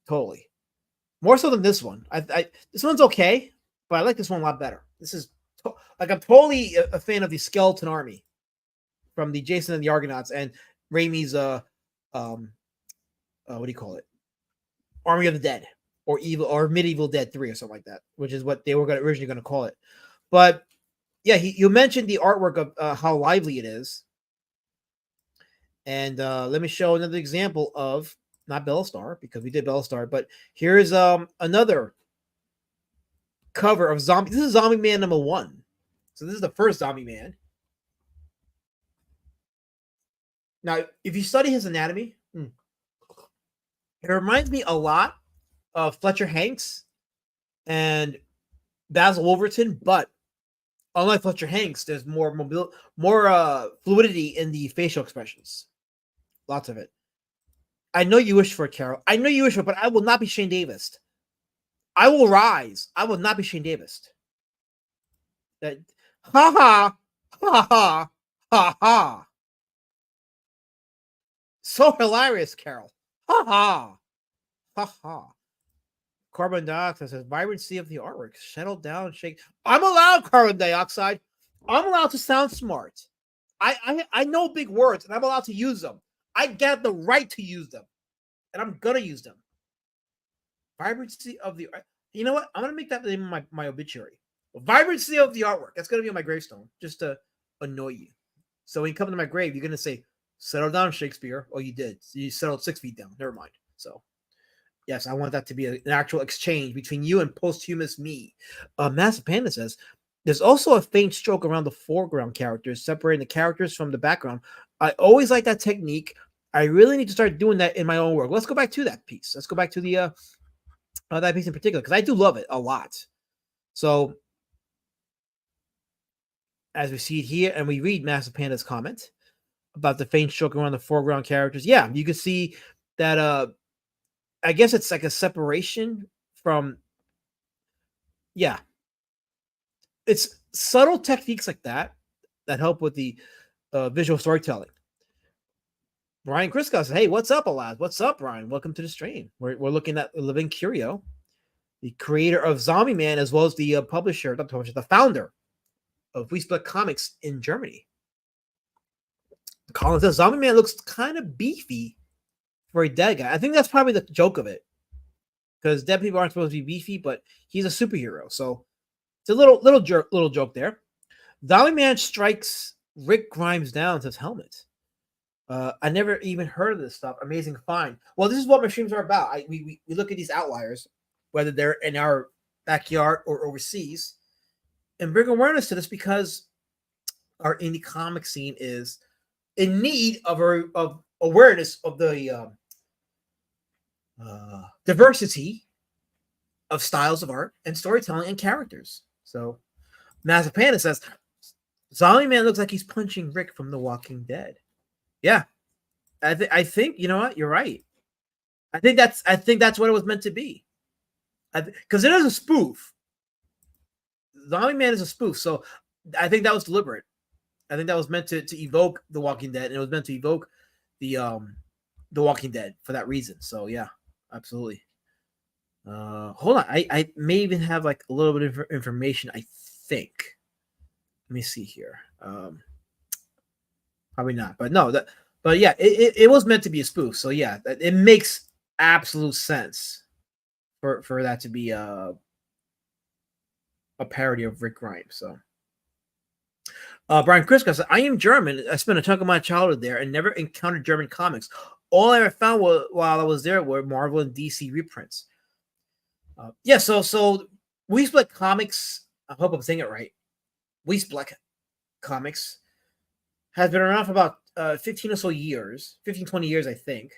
Totally. More so than this one. This one's okay, but I like this one a lot better. This is like, I'm totally a fan of the Skeleton Army from the Jason and the Argonauts and Raimi's what do you call it? Army of the Dead or Medieval Dead 3 or something like that, which is what they were originally going to call it. But yeah, you mentioned the artwork of how lively it is. And let me show another example of, not Bellstar, because we did Bellstar, but here's another cover of Zombie. This is Zombieman #1. So this is the first Zombieman. Now, if you study his anatomy, it reminds me a lot of Fletcher Hanks and Basil Wolverton, but unlike Fletcher Hanks, there's more fluidity in the facial expressions. Lots of it. I know you wish for it, Carol. I know you wish for it, but I will not be Shane Davis. I will rise. I will not be Shane Davis. Ha ha ha ha ha ha. So hilarious, Carol. Ha ha ha ha. Carbon dioxide says vibrancy of the artwork. Settle down, shake. I'm allowed carbon dioxide. I'm allowed to sound smart. I know big words, and I'm allowed to use them. I get the right to use them, and I'm gonna use them. Vibrancy of the art. You know what? I'm gonna make that the name of my obituary. Vibrancy of the artwork. That's gonna be on my gravestone, just to annoy you. So when you come to my grave, you're gonna say, "Settle down, Shakespeare." Oh, you did. You settled 6 feet down. Never mind. So, yes, I want that to be an actual exchange between you and posthumous me. Massive Panda says, there's also a faint stroke around the foreground characters, separating the characters from the background. I always like that technique. I really need to start doing that in my own work. Let's go back to that piece. Let's go back to the that piece in particular, because I do love it a lot. So, as we see it here, and we read Massive Panda's comment about the faint stroke around the foreground characters. Yeah, you can see that I guess it's like a separation from, yeah. It's subtle techniques like that help with the visual storytelling. Brian Crisco says, "Hey, what's up, Alaz? What's up, Brian? Welcome to the stream." We're looking at Levin Kurio, the creator of Zombieman, as well as the publisher, not publisher, the founder of Weissblechs Comics in Germany. Colin says, "Zombieman looks kind of beefy for a dead guy." I think that's probably the joke of it, because dead people aren't supposed to be beefy, but he's a superhero, so it's a little joke there. Zombieman strikes Rick Grimes down, says Helmet. I never even heard of this stuff. Amazing find. Well, this is what my streams are about. We look at these outliers, whether they're in our backyard or overseas, and bring awareness to this because our indie comic scene is in need of awareness of the diversity of styles of art and storytelling and characters. So, Massive Panda says, Zombie Man looks like he's punching Rick from The Walking Dead. Yeah, I think you know what, you're right. I think that's what it was meant to be. Because it is a spoof. Zombie Man is a spoof, so I think that was deliberate. I think that was meant to evoke The Walking Dead, and it was meant to evoke the Walking Dead for that reason. So yeah, absolutely. Hold on, I may even have like a little bit of information. I think. Let me see here. Probably not, but no. But yeah, it was meant to be a spoof. So yeah, it makes absolute sense for that to be a parody of Rick Grimes. So. Brian Kriska said, I am German. I spent a chunk of my childhood there and never encountered German comics. All I ever found while I was there were Marvel and DC reprints. Yeah, so Weissblechs Comics, I hope I'm saying it right. Weissblechs Comics has been around for about 15 or so years, 15, 20 years, I think.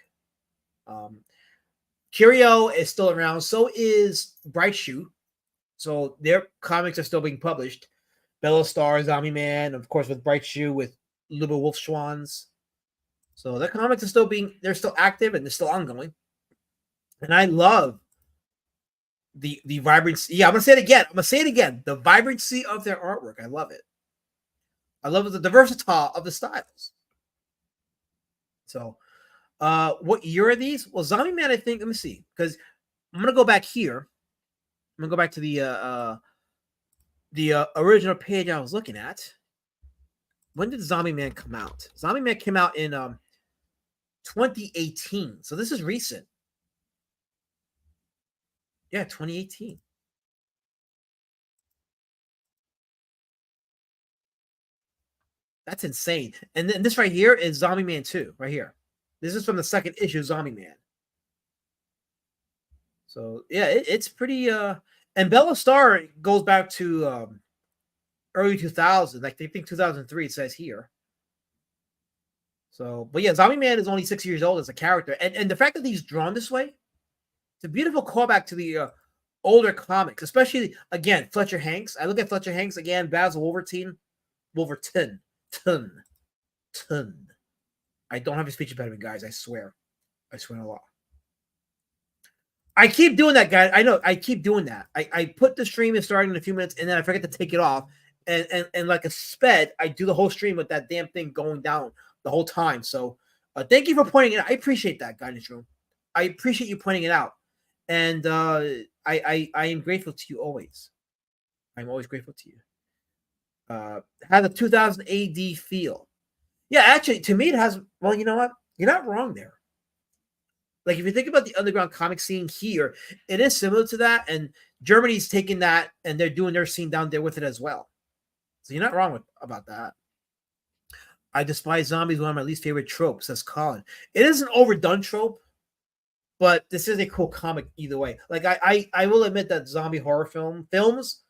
Kurio is still around. So is Bright Shoe. So their comics are still being published. Bella Star, Zombie Man, of course, with Bright Shoe, with Little Wolf Schwans. So the comics are they're still active and they're still ongoing. And I love the vibrancy. Yeah, I'm gonna say it again. The vibrancy of their artwork. I love it. I love the diversity of the styles. So what year are these? Well, Zombie Man, I think, let me see, because I'm gonna go back here. I'm gonna go back to the original page I was looking at. When did Zombie Man come out? Zombie Man came out in 2018. So this is recent. Yeah, 2018. That's insane. And then this right here is Zombie Man 2, right here. This is from the second issue of Zombie Man. So yeah, it's pretty and Bella Star goes back to early 2000, like they think 2003, it says here. So, but yeah, Zombie Man is only 6 years old as a character. And the fact that he's drawn this way, it's a beautiful callback to the older comics, especially, again, Fletcher Hanks. I look at Fletcher Hanks again, Basil Wolverton. I don't have a speech impediment, guys. I swear a lot. I keep doing that, guys. I know. I keep doing that. I put the stream is starting in a few minutes, and then I forget to take it off. And like a sped, I do the whole stream with that damn thing going down the whole time. So thank you for pointing it out. I appreciate that, Guidance Room. I appreciate you pointing it out. And I am grateful to you always. I'm always grateful to you. Has a 2000 AD feel. Yeah, actually, to me, it has. Well, you know what? You're not wrong there. Like, if you think about the underground comic scene here, it is similar to that. And Germany's taking that and they're doing their scene down there with it as well. So you're not wrong about that. I despise zombies, one of my least favorite tropes, says Colin. It is an overdone trope, but this is a cool comic either way. Like, I will admit that zombie horror films,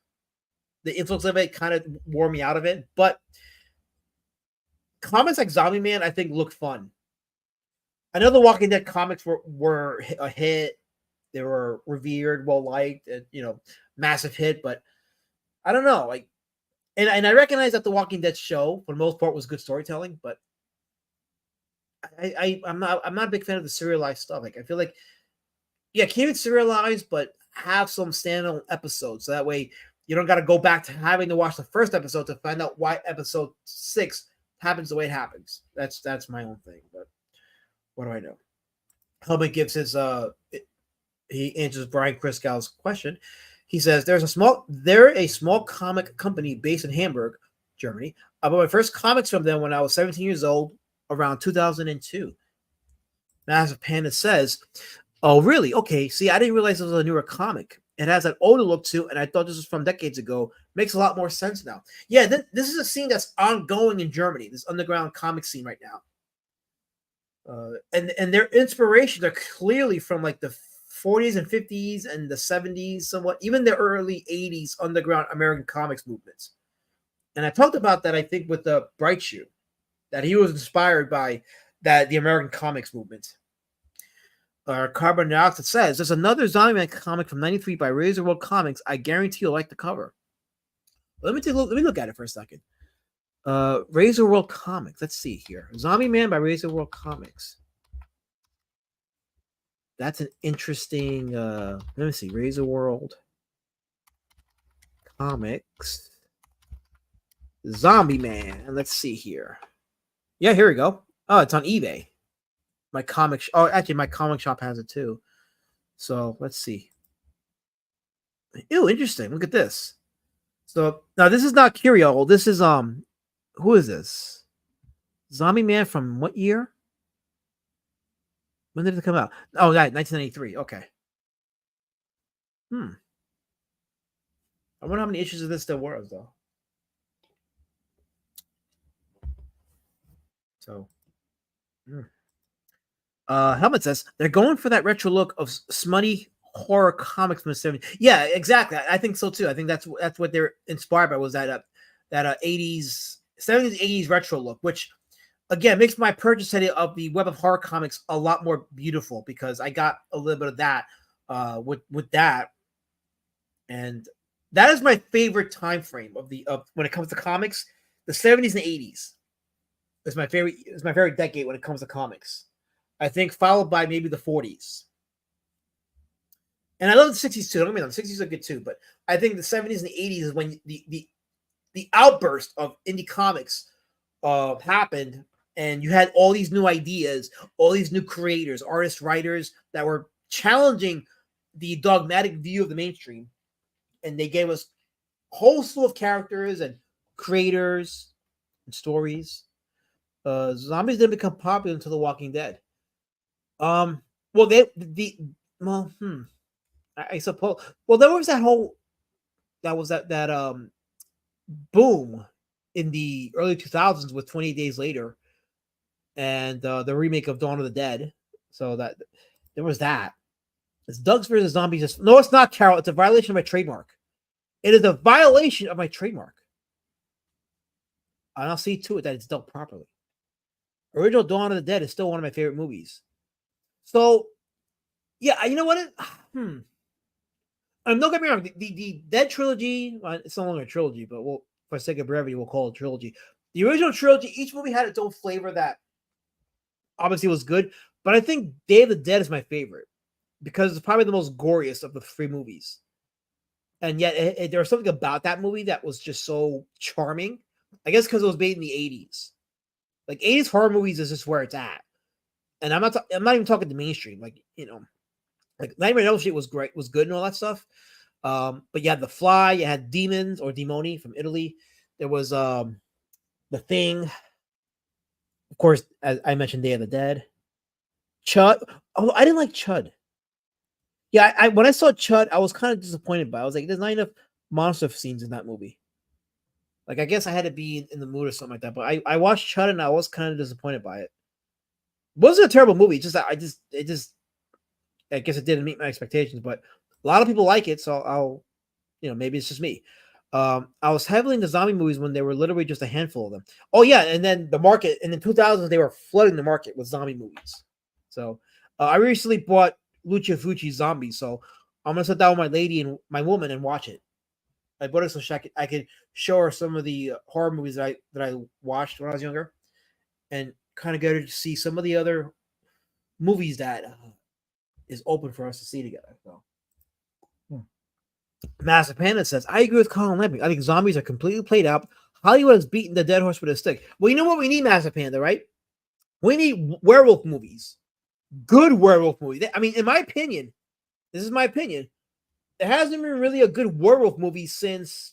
the influence of it kind of wore me out of it. But comics like Zombie Man, I think, look fun. I know the Walking Dead comics were a hit. They were revered, well-liked, and, massive hit. But I don't know. Like, and I recognize that the Walking Dead show, for the most part, was good storytelling. But I'm not a big fan of the serialized stuff. Like, I feel like, yeah, keep it serialized, but have some standalone episodes. So that way you don't got to go back to having to watch the first episode to find out why episode 6 happens the way it happens. That's my own thing. But what do I know? Helmet gives his he answers Brian Kriskow's question. He says they're a small comic company based in Hamburg, Germany. I bought my first comics from them when I was 17 years old, around 2002. Massive Panda says, "Oh, really? Okay. See, I didn't realize it was a newer comic. It has an older look too, and I thought this was from decades ago. Makes a lot more sense now. Yeah, this is a scene that's ongoing in Germany. This underground comic scene right now." And their inspirations are clearly from like the 40s and 50s and the 70s, somewhat, even the early 80s underground American comics movements. And I talked about that, I think, with the Bright Shoe, that he was inspired by the American comics movement. Carbon Dioxide says, there's another Zombieman comic from 93 by Razor World Comics. I guarantee you'll like the cover. Let me take a look. Let me look at it for a second. Razor World Comics. Let's see here. Zombieman by Razor World Comics. That's an interesting. Let me see. Razor World Comics. Zombieman. Let's see here. Yeah, here we go. Oh, it's on eBay. My comic. Actually, my comic shop has it too. So let's see. Ew, interesting. Look at this. So now this is not Kurio. This is who is this? Zombieman from what year? When did it come out? Oh, yeah, 1993. Okay. I wonder how many issues of this there was, though. So, Helmet says they're going for that retro look of smutty horror comics from the 70s. Yeah, exactly. I think so too. I think that's what they're inspired by, was that 80s, 70s, 80s retro look, which again makes my purchase of the Web of Horror comics a lot more beautiful, because I got a little bit of that with that, and that is my favorite time frame of when it comes to comics. The 70s and 80s is my favorite decade when it comes to comics. I think followed by maybe the 40s. And I love the 60s too. Don't get me wrong, the 60s are good too, but I think the 70s and the 80s is when the outburst of indie comics happened, and you had all these new ideas, all these new creators, artists, writers that were challenging the dogmatic view of the mainstream, and they gave us a whole slew of characters and creators and stories. Zombies didn't become popular until The Walking Dead. I suppose. Well, there was that boom in the early 2000s with 28 Days Later and the remake of Dawn of the Dead. So that there was that. It's Doug's versus Zombies. No, it's not, Carol. It's a violation of my trademark. It is a violation of my trademark. And I'll see to it that it's dealt properly. Original Dawn of the Dead is still one of my favorite movies. So, yeah, you know what? Don't get me wrong. The Dead trilogy, well, it's no longer a trilogy, but for sake of brevity, we'll call it a trilogy. The original trilogy, each movie had its own flavor that obviously was good, but I think Day of the Dead is my favorite because it's probably the most goriest of the three movies. And yet, there was something about that movie that was just so charming. I guess because it was made in the 80s. Like 80s horror movies is just where it's at. And I'm not even talking the mainstream. Like, like Nightmare on Elm Street was great, was good and all that stuff. But you had The Fly, you had Demons or Demoni from Italy. There was The Thing. Of course, as I mentioned, Day of the Dead. Chud. Oh, I didn't like Chud. Yeah, when I saw Chud, I was kind of disappointed by it. I was like, there's not enough monster scenes in that movie. Like, I guess I had to be in the mood or something like that. But I watched Chud and I was kind of disappointed by it. It wasn't a terrible movie. Just I guess it didn't meet my expectations. But a lot of people like it, so I'll, maybe it's just me. I was heavily into zombie movies when there were literally just a handful of them. Oh yeah, and then the market in the 2000s they were flooding the market with zombie movies. So I recently bought Lucio Fucci's Zombies, so I'm gonna sit down with my lady and my woman and watch it. I bought it so I could show her some of the horror movies that I watched when I was younger, and kind of get her to see some of the other movies that is open for us to see together. So. Massive Panda says, I agree with Colin Levin. I think zombies are completely played out. Hollywood has beaten the dead horse with a stick. Well, you know what we need, Massive Panda, right? We need werewolf movies. Good werewolf movies. I mean, in my opinion, this is my opinion, there hasn't been really a good werewolf movie since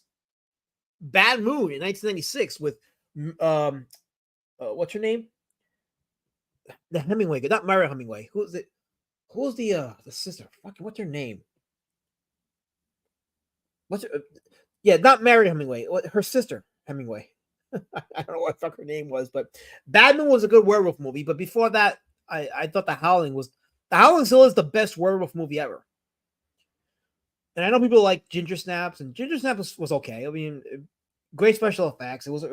Bad Moon in 1996 with what's her name? The Hemingway, not Mara Hemingway. Who's the sister? Fucking what's her name? Not Mary Hemingway. Her sister Hemingway. I don't know what the fuck her name was, but Bad Moon was a good werewolf movie. But before that, I thought The Howling was The Howling still is the best werewolf movie ever. And I know people like Ginger Snaps, and Ginger Snaps was okay. I mean, great special effects. It's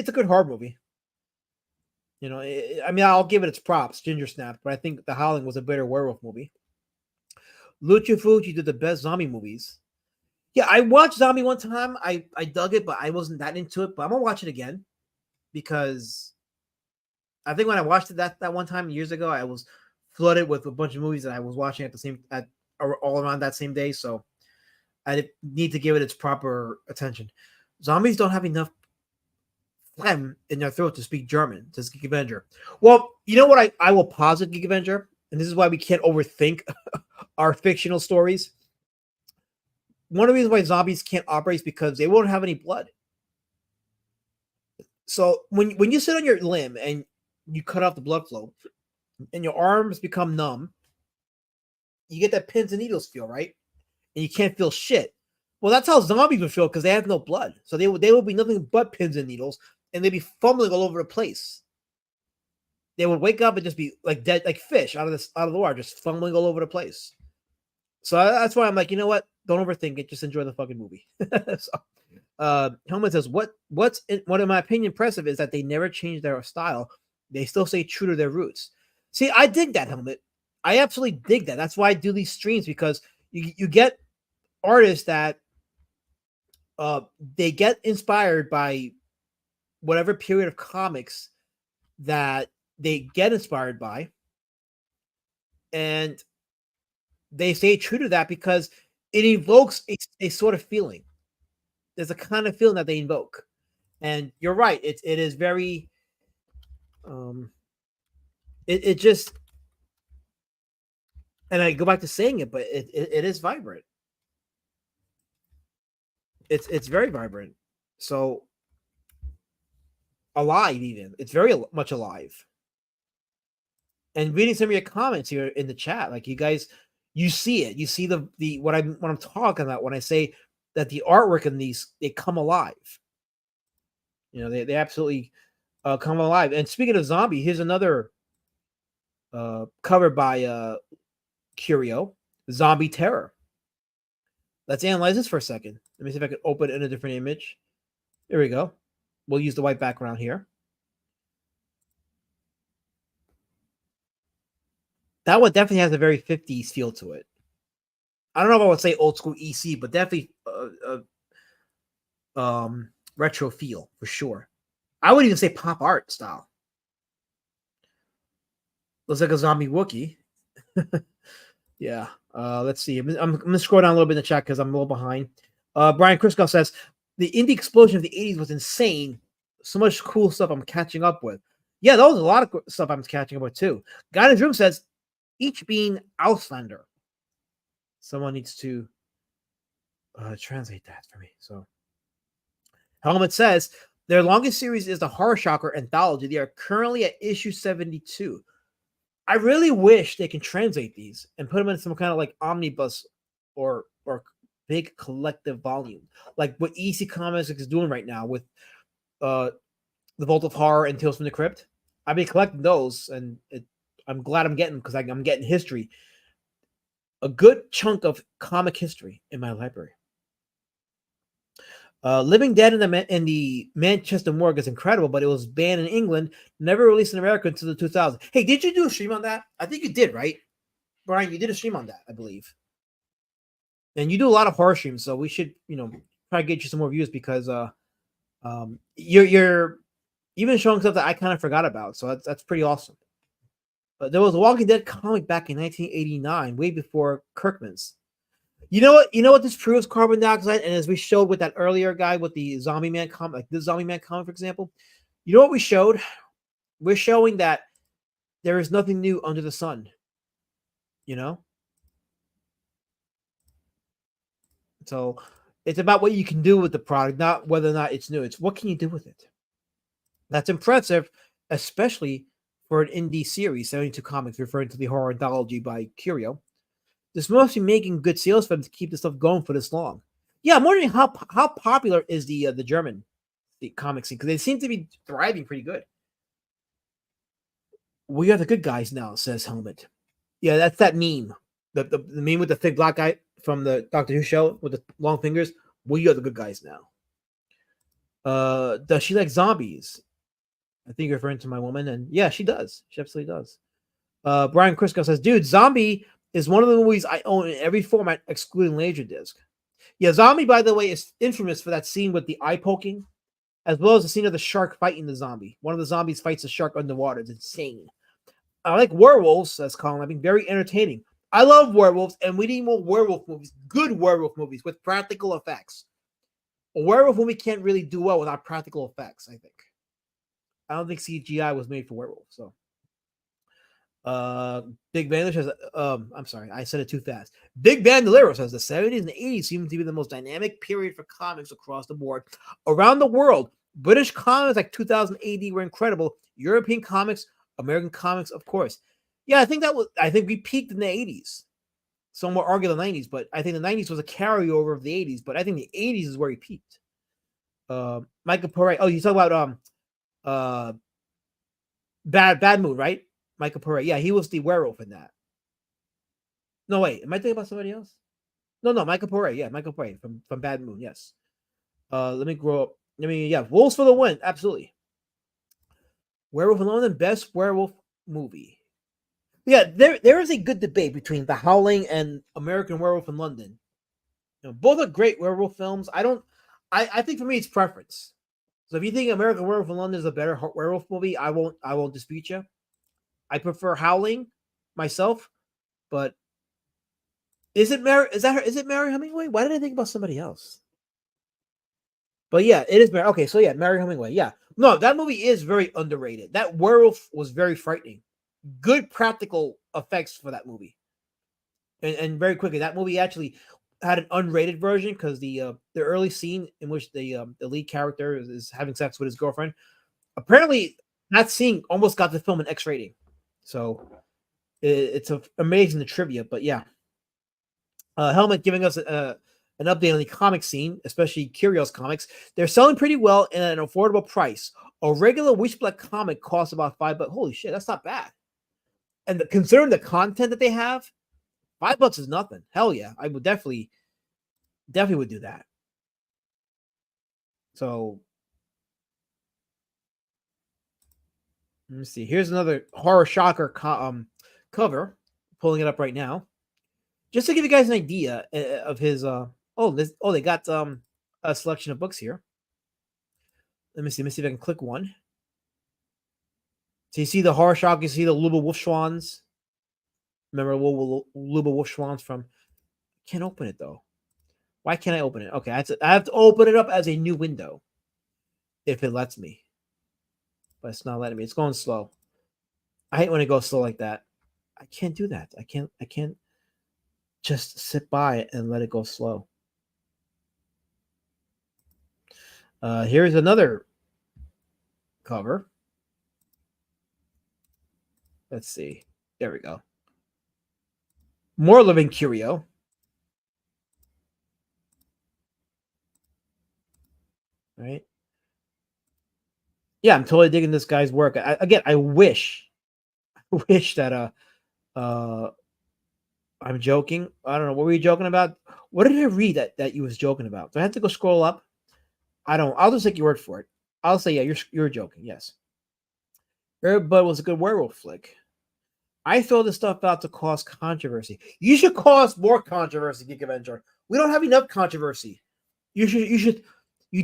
a good horror movie. You know, I mean, I'll give it its props, Ginger Snap, but I think The Howling was a better werewolf movie. Lucio Fuji did the best zombie movies. Yeah, I watched Zombie one time. I dug it, but I wasn't that into it. But I'm gonna watch it again because I think when I watched it that one time years ago, I was flooded with a bunch of movies that I was watching all around that same day. So I need to give it its proper attention. Zombies don't have enough phlegm in their throat to speak German, says Geek Avenger. Well, you know what I will posit, Geek Avenger, and this is why we can't overthink our fictional stories. One of the reasons why zombies can't operate is because they won't have any blood. So when you sit on your limb and you cut off the blood flow and your arms become numb, you get that pins and needles feel, right? And you can't feel shit. Well, that's how zombies would feel because they have no blood. So they would be nothing but pins and needles, and they'd be fumbling all over the place. They would wake up and just be like dead, like fish out of the water, just fumbling all over the place. So that's why I'm like, you know what? Don't overthink it. Just enjoy the fucking movie. Helmet says, what in my opinion impressive is that they never changed their style. They still stay true to their roots. See, I dig that, Helmet. I absolutely dig that. That's why I do these streams, because you get artists that they get inspired by whatever period of comics that they get inspired by, and they stay true to that because it evokes a sort of feeling. There's a kind of feeling that they invoke, and you're right. It is very, it just, and I go back to saying it, but it is vibrant. It's very vibrant. So alive, even. It's very much alive. And reading some of your comments here in the chat, like you guys, you see it. You see the what I'm talking about when I say that the artwork in these, they come alive. You know, they absolutely come alive. And speaking of zombie, here's another cover by Kurio, Zombie Terror. Let's analyze this for a second. Let me see if I can open it in a different image. There we go. We'll use the white background here. That one definitely has a very 50s feel to it. I don't know if I would say old school EC, but definitely retro feel for sure. I would even say pop art style. Looks like a zombie Wookiee. Yeah. Let's see. I'm going to scroll down a little bit in the chat because I'm a little behind. Brian Kriskoff says, the indie explosion of the 80s was insane. So much cool stuff I'm catching up with. Yeah, that was a lot of stuff I'm catching up with too. Guy in his room says, each being Auslander. Someone needs to translate that for me. So, Helmet says, their longest series is the Horror Shocker Anthology. They are currently at issue 72. I really wish they can translate these and put them in some kind of like omnibus or big collective volume, like what EC Comics is doing right now with the Vault of Horror and Tales from the Crypt. I've been collecting those, and I'm glad I'm getting, because I'm getting history, a good chunk of comic history in my library. Living Dead in the Manchester morgue is incredible, but it was banned in England, never released in America until the 2000s. Hey, did you do a stream on that? I think you did, right? Brian, you did a stream on that, I believe. And you do a lot of horror streams, so we should, try to get you some more views, because you're even showing stuff that I kind of forgot about, so that's pretty awesome. But there was a Walking Dead comic back in 1989, way before Kirkman's. You know what this proves, carbon dioxide, and as we showed with that earlier guy with the Zombieman comic, like the Zombieman comic, for example, you know what we showed? We're showing that there is nothing new under the sun. So it's about what you can do with the product, not whether or not it's new. It's what can you do with it. That's impressive, especially for an indie series, 72 comics, referring to the horror anthology by Kurio. This must be making good sales for them to keep this stuff going for this long. Yeah, I'm wondering how popular is the German comic scene, because they seem to be thriving pretty good. We are the good guys now, says Helmet. Yeah, that's that meme. The meme with the thick black guy from the Doctor Who show with the long fingers. We are the good guys now. Does she like zombies? I think you're referring to my woman, and yeah, she does. She absolutely does. Brian Crisco says, dude, Zombie is one of the movies I own in every format, excluding Laserdisc. Yeah, Zombie, by the way, is infamous for that scene with the eye poking, as well as the scene of the shark fighting the zombie. One of the zombies fights the shark underwater. It's insane. I like werewolves, says Colin. I mean, very entertaining. I love werewolves, and we need more werewolf movies, good werewolf movies with practical effects. A werewolf movie can't really do well without practical effects, I think. I don't think CGI was made for werewolves. So, Big Bandolero says, I'm sorry, I said it too fast. Big Bandolero says the 70s and the 80s seem to be the most dynamic period for comics across the board. Around the world, British comics like 2000 AD were incredible. European comics, American comics, of course. Yeah, I think we peaked in the 80s. Some will argue the 90s, but I think the 90s was a carryover of the 80s, but I think the 80s is where he peaked. Michael Pare. Oh, you talk about Bad Moon, right? Michael Pare. Yeah, he was the werewolf in that. No, wait, am I thinking about somebody else? No, Michael Pare. Yeah, Michael Pare from Bad Moon. Yes. Let me grow up. Wolves for the win. Absolutely. Werewolf in London, best werewolf movie. Yeah, there is a good debate between The Howling and American Werewolf in London. Both are great werewolf films. I think for me it's preference. So if you think American Werewolf in London is a better werewolf movie, I won't dispute you. I prefer Howling myself, but is it Mary Hemingway? Why did I think about somebody else? But yeah, it is Mary. Okay, so yeah, Mary Hemingway. Yeah, no, that movie is very underrated. That werewolf was very frightening. Good practical effects for that movie, and very quickly, that movie actually had an unrated version because the early scene in which the lead character is having sex with his girlfriend, apparently that scene almost got the film an X rating. So it's amazing the trivia, but yeah. Helmet giving us an update on the comic scene, especially Kurio's comics. They're selling pretty well at an affordable price. A regular Weissblechs comic costs about $5. Holy shit, that's not bad. And considering the content that they have, $5 is nothing. Hell yeah, I would definitely would do that. So let me see. Here's another horror shocker cover. Pulling it up right now, just to give you guys an idea of his. They got a selection of books here. Let me see if I can click one. So you see the horror shock. You see the Luba Wolfschwanz. Remember Luba Wolfschwanz from? Can't open it though. Why can't I open it? Okay, I have to open it up as a new window, if it lets me. But it's not letting me. It's going slow. I hate when it goes slow like that. I can't do that. I can't just sit by it and let it go slow. Here's another cover. Let's see. There we go. More Living Kurio. Right? Yeah, I'm totally digging this guy's work. I wish that I'm joking. I don't know. What were you joking about? What did I read that you was joking about? Do I have to go scroll up? I'll just take your word for it. I'll say, yeah, you're joking. Yes. Airbud was a good werewolf flick. I throw this stuff out to cause controversy. You should cause more controversy, Geek Avenger. We don't have enough controversy. You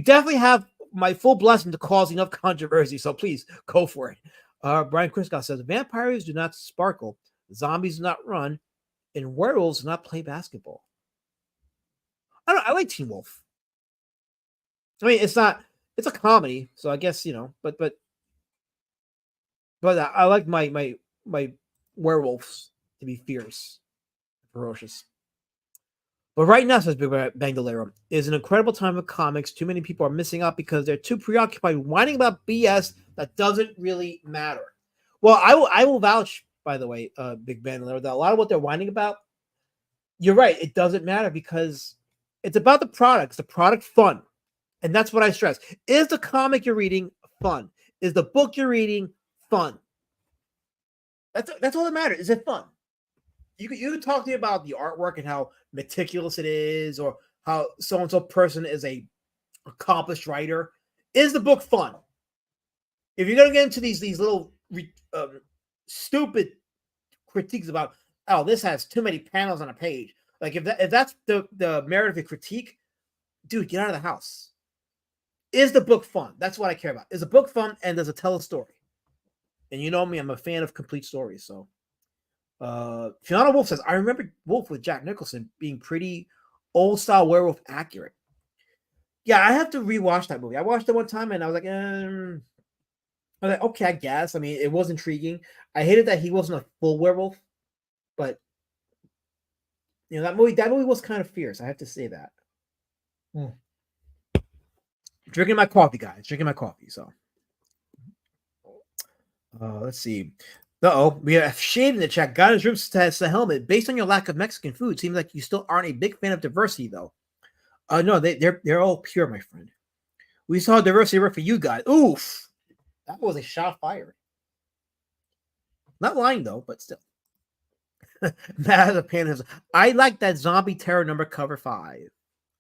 definitely have my full blessing to cause enough controversy. So please go for it. Brian Criscott says vampires do not sparkle, zombies do not run, and werewolves do not play basketball. I like Teen Wolf. I mean, it's a comedy, so I guess, but I like my werewolves to be fierce, ferocious. But right now, says Big Bandolero, is an incredible time of comics. Too many people are missing out because they're too preoccupied whining about BS that doesn't really matter. Well, I will vouch, by the way, Big Bandolero, that a lot of what they're whining about, you're right, it doesn't matter because it's about the product. Is the product fun? And that's what I stress. Is the comic you're reading fun? Is the book you're reading fun? That's all that matters. Is it fun? You can talk to me about the artwork and how meticulous it is, or how so and so person is a accomplished writer. Is the book fun? If you're gonna get into these little stupid critiques about, oh, this has too many panels on a page, like if that's the merit of a critique, dude, get out of the house. Is the book fun? That's what I care about. Is the book fun, and does it tell a story? And you know me, I'm a fan of complete stories. So Fiona Wolf says, I remember Wolf with Jack Nicholson being pretty old style werewolf accurate. Yeah, I have to rewatch that movie. I watched it one time and I was like, okay, I guess. I mean, it was intriguing. I hated that he wasn't a full werewolf, but you know, that movie was kind of fierce. I have to say that. Drinking my coffee, guys. Drinking my coffee. So let's see. We have Shade in the chat. God in his room says the helmet. Based on your lack of Mexican food, seems like you still aren't a big fan of diversity, though. No, they're all pure, my friend. We saw diversity work for you guys. Oof, that was a shot fired. Not lying though, but still. Matt has a pan. I like that Zombie Terror number cover 5.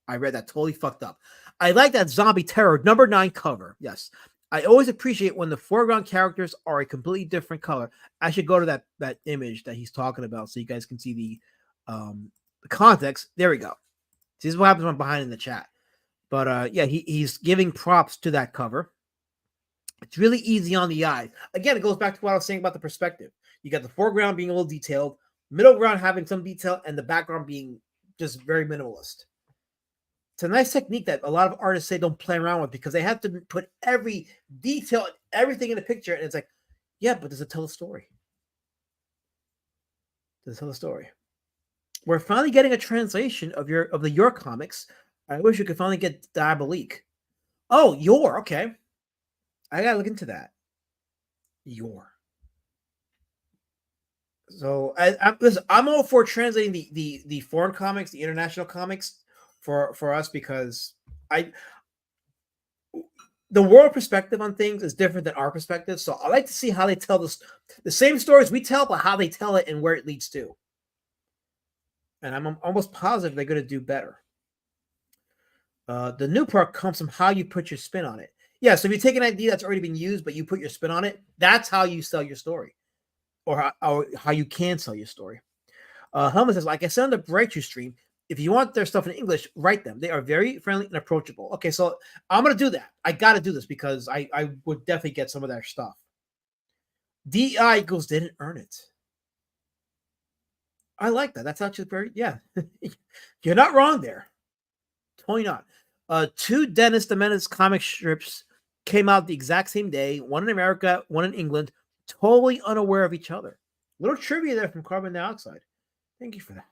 I read that, totally fucked up. I like that Zombie Terror number 9 cover. Yes. I always appreciate when the foreground characters are a completely different color. I should go to that image that he's talking about so you guys can see the context. There we go. This is what happens when I'm behind in the chat. But yeah, he's giving props to that cover. It's really easy on the eye. Again, it goes back to what I was saying about the perspective. You got the foreground being a little detailed, middle ground having some detail, and the background being just very minimalist. It's a nice technique that a lot of artists say don't play around with because they have to put every detail, everything in the picture, and it's like, yeah, but does it tell a story? Does it tell a story? We're finally getting a translation of the Your comics. I wish we could finally get Diabolique. Oh, Your, okay. I gotta look into that. Your. So I'm all for translating the foreign comics, the international comics for us, because the world perspective on things is different than our perspective. So I like to see how they tell the same stories we tell, but how they tell it and where it leads to. And I'm almost positive they're going to do better. The new part comes from how you put your spin on it. Yeah, so if you take an idea that's already been used, but you put your spin on it, that's how you sell your story, or how you can sell your story. Helmut says, like I said on the Breakthrough stream, if you want their stuff in English, write them. They are very friendly and approachable. Okay, so I'm going to do that. I got to do this because I would definitely get some of their stuff. DI equals didn't earn it. I like that. That's actually very, yeah. You're not wrong there. Totally not. 2 Dennis the Menace comic strips came out the exact same day. One in America, one in England. Totally unaware of each other. Little trivia there from Carbon Dioxide. Thank you for that.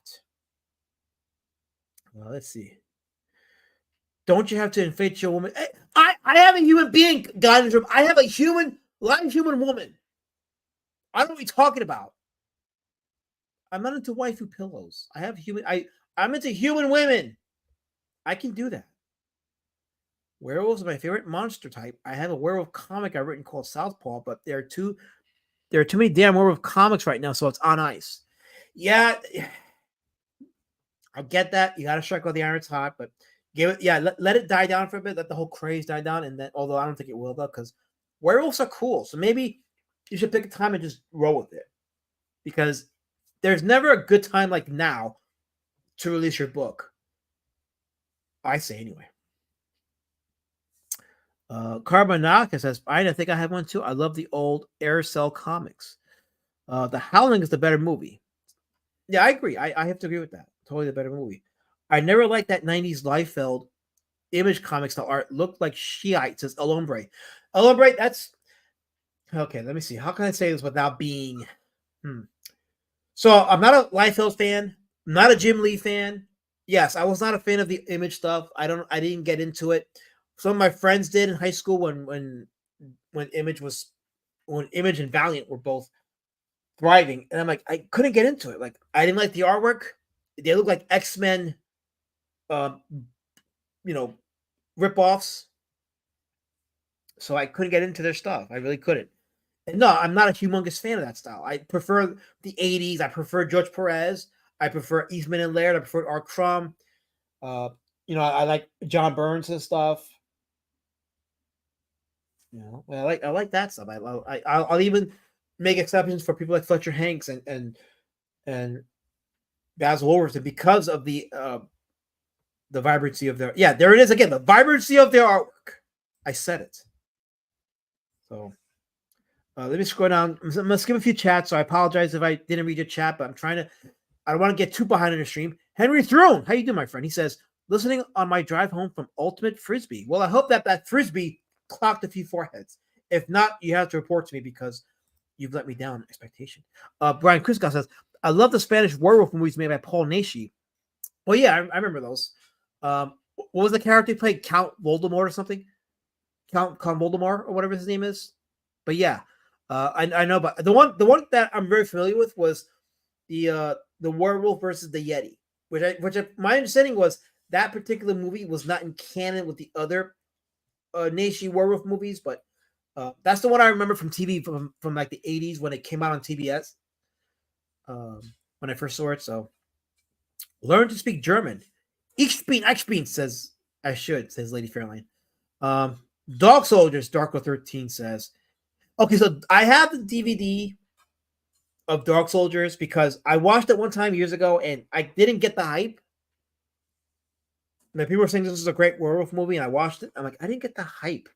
Let's see. Don't you have to inflate your woman? I have a human being, God in the room. I have a live human woman. I don't know what you're talking about. I'm not into waifu pillows. I'm into human women. I can do that. Werewolves are my favorite monster type. I have a werewolf comic I've written called Southpaw, but there are too many damn werewolf comics right now, so it's on ice. Yeah, I get that. You got to strike while the iron's hot, but let it die down for a bit. Let the whole craze die down, and then, although I don't think it will, though, because werewolves are cool. So maybe you should pick a time and just roll with it, because there's never a good time like now to release your book. I say anyway. Carbonaka says, I think I have one too. I love the old Aircell comics. The Howling is the better movie. Yeah, I agree. I have to agree with that. Totally the better movie. I never liked that 90s Liefeld Image comic style art. Looked like Shiite, says El Hombre. El Hombre, that's... Okay, let me see. How can I say this without being... So, I'm not a Liefeld fan. I'm not a Jim Lee fan. Yes, I was not a fan of the Image stuff. I didn't get into it. Some of my friends did in high school when Image and Valiant were both thriving, and I'm like, I couldn't get into it. Like, I didn't like the artwork. They look like X-Men, rip-offs. So I couldn't get into their stuff. I really couldn't. And no, I'm not a humongous fan of that style. I prefer the 80s. I prefer George Perez. I prefer Eastman and Laird. I prefer Art Crumb. I like John Burns and stuff. I like that stuff. I'll even make exceptions for people like Fletcher Hanks and Basil Wolverton because of the vibrancy of their there it is again, the vibrancy of their artwork. I said it. So let me scroll down. I'm gonna skip a few chats, so I apologize if I didn't read your chat, but I don't want to get too behind on the stream. Henry Throne, how you doing, my friend? He says, listening on my drive home from Ultimate Frisbee. Well, I hope that Frisbee clocked a few foreheads. If not, you have to report to me because you've let me down expectation. Brian Crisco says, I love the Spanish werewolf movies made by Paul Naschy. Well, yeah, I remember those. What was the character he played? Count Voldemort or something? Count Voldemort or whatever his name is. But yeah, I know. But the one that I'm very familiar with was the werewolf versus the Yeti, which my understanding was that particular movie was not in canon with the other Naschy werewolf movies, but that's the one I remember from TV from like the 80s when it came out on TBS. When I first saw it, so learn to speak German. Ich bin, says I should, says Lady Fairlane. Dog Soldiers, Darko 13 says. Okay, so I have the DVD of Dark Soldiers because I watched it one time years ago and I didn't get the hype. Now, people were saying this is a great werewolf movie, and I watched it. I'm like, I didn't get the hype.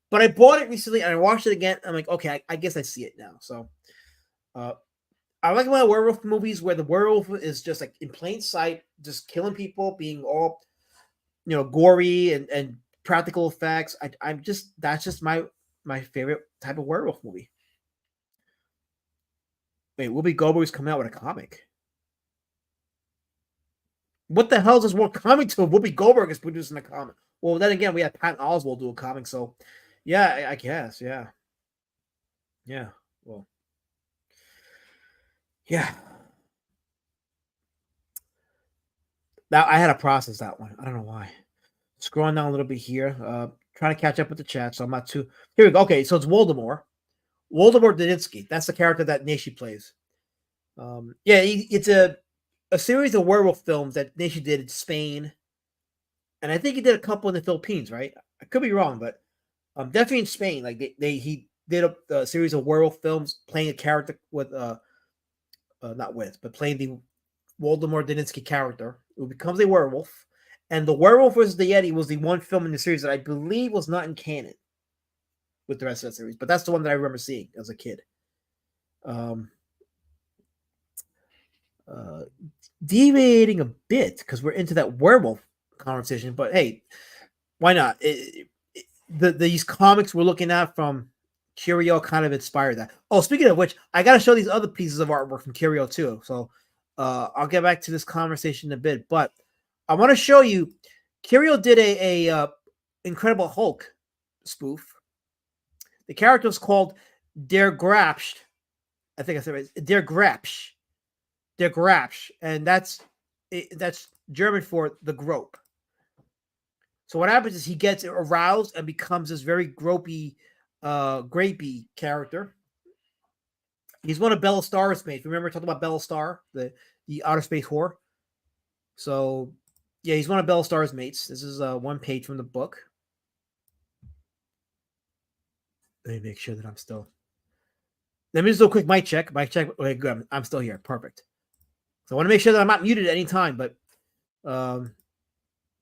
But I bought it recently and I watched it again. I'm like, okay, I guess I see it now. So I like my werewolf movies where the werewolf is just like in plain sight, just killing people, being all gory and practical effects. That's just my favorite type of werewolf movie. Wait, Whoopi Goldberg's coming out with a comic. What the hell is this world coming to? Whoopi Goldberg is producing a comic. Well, then again, we had Patton Oswalt do a comic, so yeah, I guess, yeah. Well, yeah. Now I had to process that one. I don't know why. Scrolling down a little bit here, trying to catch up with the chat, so I'm not too. Here we go. Okay, so it's Voldemort. Voldemort Daninsky. That's the character that Naschy plays. It's a series of werewolf films that Naschy did in Spain, and I think he did a couple in the Philippines. Right? I could be wrong, but definitely in Spain. Like he did a series of werewolf films playing a character with playing the Voldemort Daninsky character who becomes a werewolf. And the Werewolf vs. the Yeti was the one film in the series that I believe was not in canon with the rest of the series, but that's the one that I remember seeing as a kid. Deviating a bit because we're into that werewolf conversation, but hey, why not? These comics we're looking at from Kurio kind of inspired that. Oh, speaking of which, I got to show these other pieces of artwork from Kurio too. So I'll get back to this conversation in a bit, but I want to show you. Kurio did a Incredible Hulk spoof. The character is called Der Grapsch. I think I said it right. Der Grapsch. Der Grapsch, and that's German for the grope. So what happens is he gets aroused and becomes this very grapey character. He's one of Bella Star's mates. Remember talking about Bella Star, the outer space whore. So yeah, he's one of Bella Star's mates. This is one page from the book. Let me make sure that I'm still. Let me just do a quick mic check. Okay, good. I'm still here. Perfect. So I want to make sure that I'm not muted at any time, but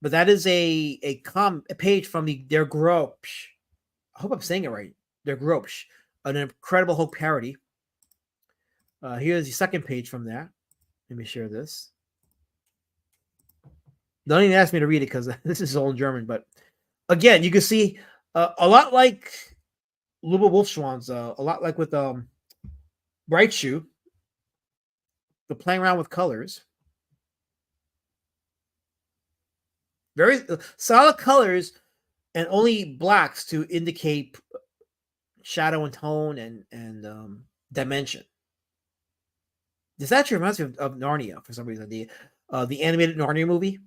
that is a page from the Der Grapsch. I hope I'm saying it right. Der Grapsch, an Incredible Hulk parody. Here's the second page from that. Let me share this. Don't even ask me to read it because this is all in German. But again, you can see a lot like Lube Wolfschwanz, a lot like with Bright Shoe. The playing around with colors. Very solid colors and only blacks to indicate shadow and tone and dimension. This actually reminds me of Narnia for some reason. The animated Narnia movie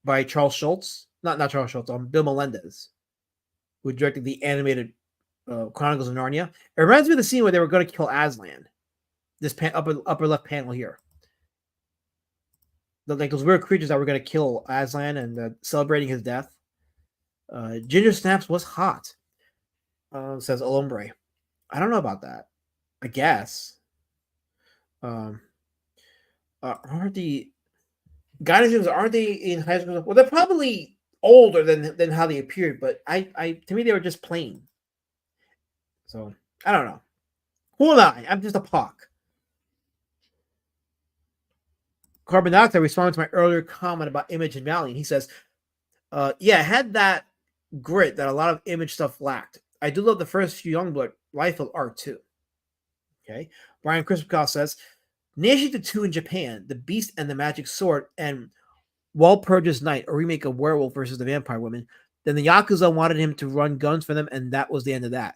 by Charles Schultz. Not Charles Schultz, Bill Melendez, who directed the animated Chronicles of Narnia. It reminds me of the scene where they were going to kill Aslan. This upper left panel here. Like those weird creatures that were going to kill Aslan and celebrating his death. Ginger Snaps was hot, says Alombre. I don't know about that. I guess. Aren't the Gynogens, aren't they in high school? Well, they're probably older than how they appeared, but to me they were just plain. So I don't know. Who am I? I'm just a pock. Carbon Dioxide responded to my earlier comment about Image and Valiant. He says, yeah, it had that grit that a lot of Image stuff lacked. I do love the first few Youngblood Liefeld art too. Okay. Brian Crispcow says, Nation to 2 in Japan, The Beast and the Magic Sword, and Walpurgis Night, a remake of Werewolf versus the Vampire Woman. Then the Yakuza wanted him to run guns for them, and that was the end of that.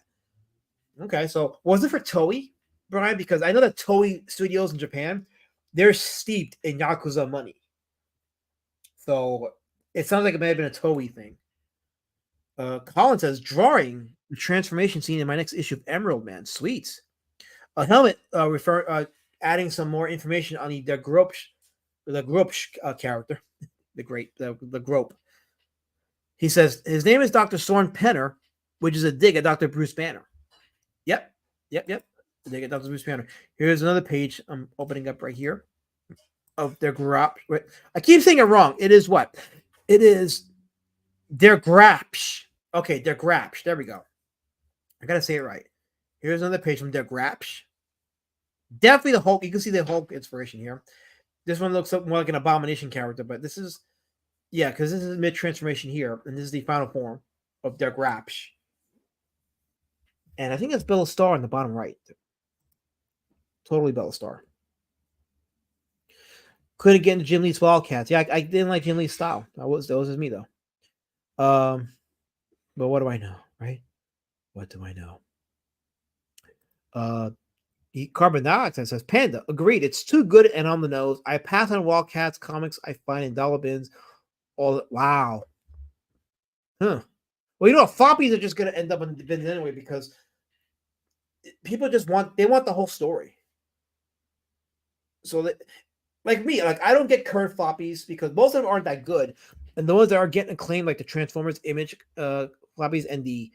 Okay, so was it for Toei, Brian? Because I know that Toei Studios in Japan, they're steeped in Yakuza money. So it sounds like it may have been a Toei thing. Colin says, drawing the transformation scene in my next issue of Emerald Man. Sweet. A helmet adding some more information on the Gropsch character. the Grope. He says, his name is Dr. Soren Penner, which is a dig at Dr. Bruce Banner. Yep. A dig at Dr. Bruce Banner. Here's another page I'm opening up right here of their Grop. I keep saying it wrong. It is what? It is their Grapsh. Okay, their Grapsh. There we go. I gotta say it right. Here's another page from their Grapsh. Definitely the Hulk. You can see the Hulk inspiration here. This one looks more like an Abomination character, but this is, yeah, because this is mid-transformation here, and this is the final form of their Grapsh. And I think that's Bella Star in the bottom right. Totally Bella Star. Couldn't get into Jim Lee's Wildcats. Yeah, I didn't like Jim Lee's style. That was just me, though. But what do I know, right? What do I know? Carbon Dioxide says, Panda, agreed. It's too good and on the nose. I pass on Wildcats comics I find in dollar bins. Wow. Huh. Well, you know, floppies are just going to end up in the bins anyway because people just want the whole story. So that, like me, like I don't get current floppies because most of them aren't that good. And the ones that are getting acclaimed, like the Transformers Image floppies and the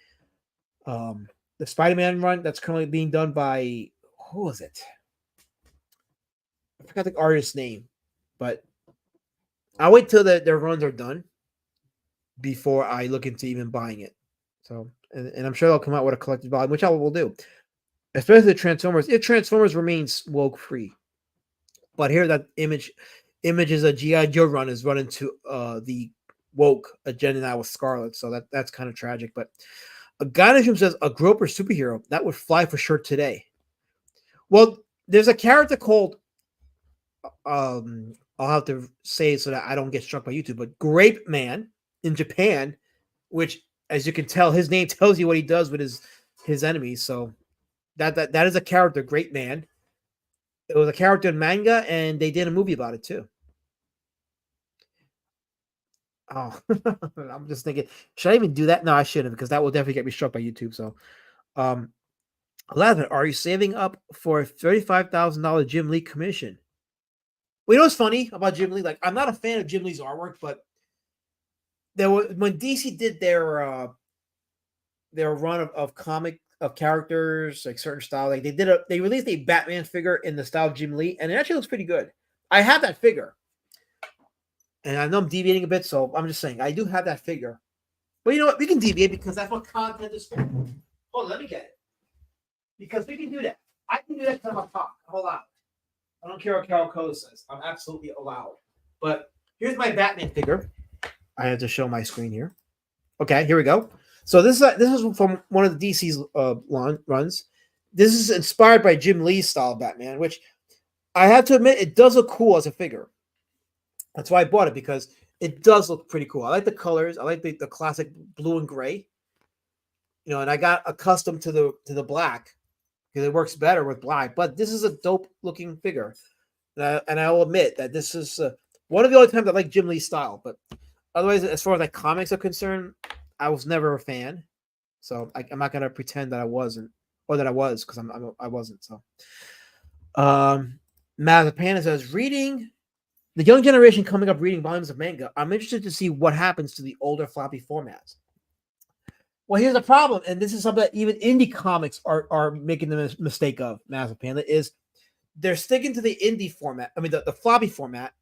Spider-Man run that's currently being done by, who was it? I forgot the artist's name, but I'll wait till their runs are done before I look into even buying it. So, and I'm sure they'll come out with a collected volume, which I will do, especially the Transformers. If Transformers remains woke free, but here that Image is a G.I. Joe run is running to the woke agenda now with Scarlet, so that's kind of tragic. But a guy who says a Groper superhero that would fly for sure today. Well, there's a character called I'll have to say it so that I don't get struck by YouTube, but Grape Man in Japan, which, as you can tell, his name tells you what he does with his enemies. So that is a character, Grape Man. It was a character in manga, and they did a movie about it too. Oh, I'm just thinking, should I even do that? No, I shouldn't, because that will definitely get me struck by YouTube. So, Levin, are you saving up for a $35,000 Jim Lee commission? Well, you know what's funny about Jim Lee? Like, I'm not a fan of Jim Lee's artwork, but there was when DC did their run of comic of characters, like certain style, like they released a Batman figure in the style of Jim Lee, and it actually looks pretty good. I have that figure. And I know I'm deviating a bit, so I'm just saying I do have that figure. But you know what? We can deviate because that's what content is for. Hold on, let me get it. Because we can do that. I can do that because I'm a talk. I'm allowed. I don't care what Carol Code says. I'm absolutely allowed. But here's my Batman figure. I have to show my screen here. Okay, here we go. So this is from one of the DC's runs. This is inspired by Jim Lee's style of Batman, which I have to admit it does look cool as a figure. That's why I bought it, because it does look pretty cool. I like the colors. I like the classic blue and gray. You know, and I got accustomed to the black because it works better with black. But this is a dope looking figure, and I will admit that this is one of the only times I like Jim Lee's style. But otherwise, as far as like comics are concerned, I was never a fan. So I'm not gonna pretend that I wasn't, or that I was, because I wasn't. So, Mazapana says, reading the young generation coming up reading volumes of manga. I'm interested to see what happens to the older floppy formats. Well, here's the problem, and this is something that even indie comics are making the mistake of. Mazapana is they're sticking to the indie format. I mean, the floppy format,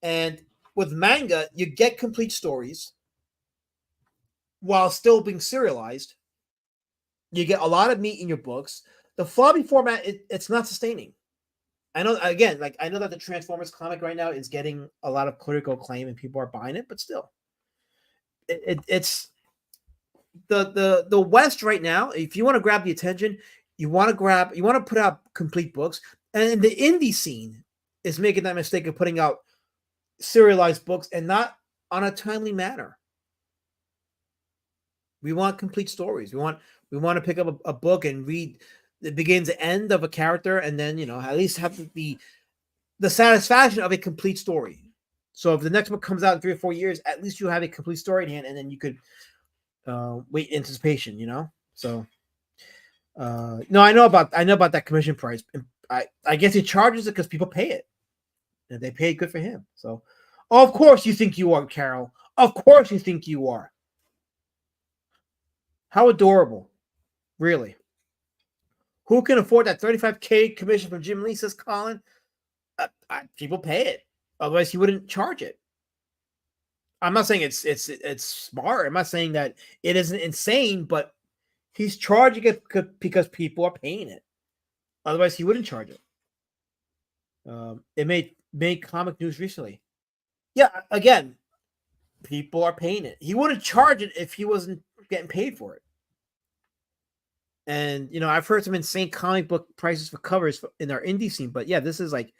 and with manga, you get complete stories while still being serialized. You get a lot of meat in your books. The floppy format, it's not sustaining. I know, again, like I know that the Transformers comic right now is getting a lot of critical acclaim and people are buying it, but still, it's the West right now. If you want to grab the attention, you want to put out complete books, and the indie scene is making that mistake of putting out serialized books and not on a timely manner. We want complete stories. We want to pick up a book and read the beginning to end of a character, and then at least have the satisfaction of a complete story. So if the next book comes out in 3 or 4 years, at least you have a complete story in hand, and then you could wait in anticipation. So no, I know about that commission price. I guess he charges it because people pay it, and they pay it good for him. So, of course you think you are, Carol. Of course you think you are. How adorable, really. Who can afford that $35K commission from Jim Lee, says Colin? People pay it. Otherwise, he wouldn't charge it. I'm not saying it's smart. I'm not saying that it isn't insane, but he's charging it because people are paying it. Otherwise, he wouldn't charge it. It made comic news recently. Yeah, again, people are paying it. He wouldn't charge it if he wasn't getting paid for it. And I've heard some insane comic book prices for covers in our indie scene, but yeah, this is like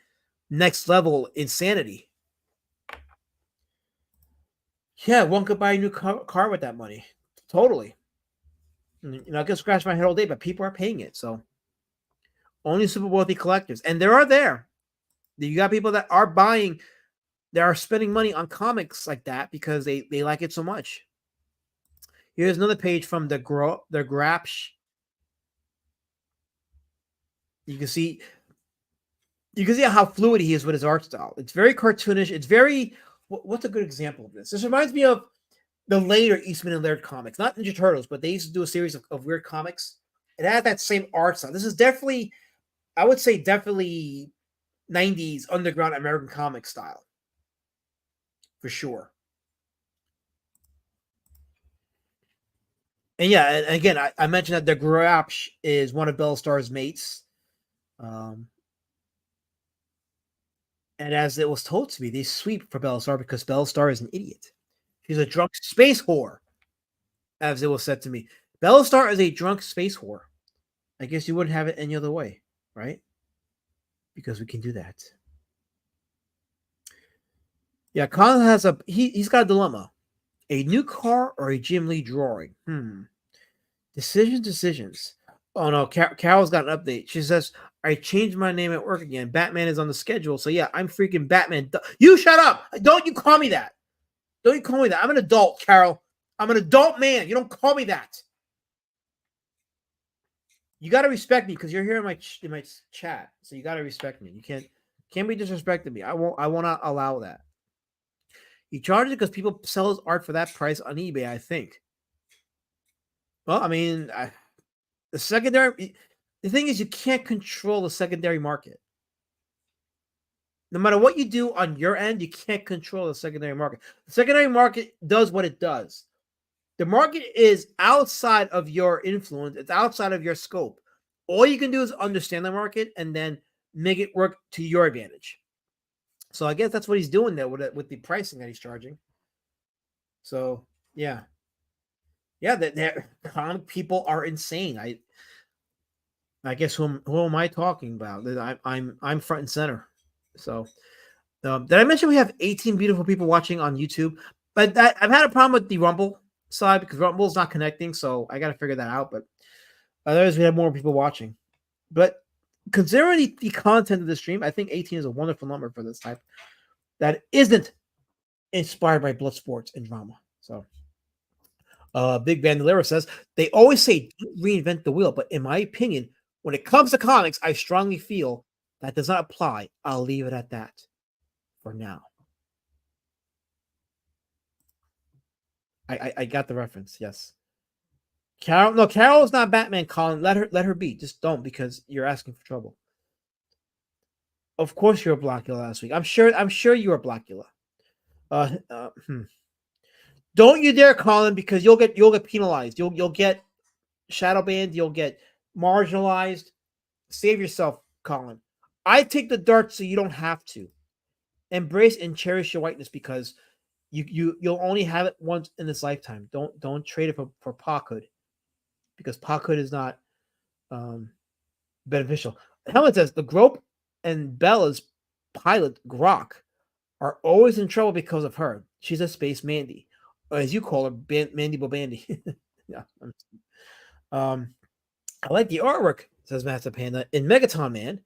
next level insanity. Yeah, one could buy a new car with that money. Totally. I can scratch my head all day, but people are paying it. So only super wealthy collectors, and there are there. You got people that are buying, that are spending money on comics like that because they like it so much. Here's another page from the Grapsh. You can see how fluid he is with his art style. It's very cartoonish. It's very, what's a good example of this? This reminds me of the later Eastman and Laird comics, not Ninja Turtles, but they used to do a series of weird comics. It had that same art style. This is definitely, I would say, definitely 90s underground American comic style, for sure. And yeah, and again, I mentioned that the Grapsh is one of Bellstar's mates. And as it was told to me, they sweep for Bellstar because Bellstar is an idiot. She's a drunk space whore, as it was said to me. Bellstar is a drunk space whore. I guess you wouldn't have it any other way, right? Because we can do that. Yeah, Colin has he's got a dilemma. A new car or a Jim Lee drawing? Decisions. Oh no, Carol's got an update. She says, I changed my name at work again. Batman is on the schedule. So yeah, I'm freaking Batman. You shut up. Don't you call me that. Don't you call me that. I'm an adult, Carol. I'm an adult man. You don't call me that. You got to respect me because you're here in my chat. So you got to respect me. You can't be disrespecting me. I won't not allow that. He charges it because people sell his art for that price on eBay, I think. Well, I mean, the secondary, the thing is, you can't control the secondary market. No matter what you do on your end, you can't control the secondary market. The secondary market does what it does. The market is outside of your influence. It's outside of your scope. All you can do is understand the market and then make it work to your advantage. So I guess that's what he's doing there with the pricing that he's charging. So yeah. That comic people are insane. I guess who am I talking about? I'm front and center. So did I mention we have 18 beautiful people watching on YouTube? But I've had a problem with the Rumble side because Rumble's not connecting, so I got to figure that out. But otherwise, we have more people watching. But considering the content of the stream, I think 18 is a wonderful number for this type that isn't inspired by blood sports and drama. So, Big Bandolero says they always say don't reinvent the wheel, but in my opinion, when it comes to comics, I strongly feel that does not apply. I'll leave it at that for now. I got the reference. Yes. Carol is not Batman, Colin. Let her be. Just don't, because you're asking for trouble. Of course you're a Blackula last week. I'm sure you were Blackula. Don't you dare, Colin, because you'll get penalized. You'll get shadow banned. You'll get marginalized. Save yourself, Colin. I take the dart so you don't have to. Embrace and cherish your whiteness, because you'll only have it once in this lifetime. Don't trade it for Pacood, because Pacood is not beneficial. Helen says the Grope and Bella's pilot Grok are always in trouble because of her. She's a space Mandy, or as you call her, Mandy Bobandy. Yeah. I like the artwork, says Master Panda, in Megaton Man.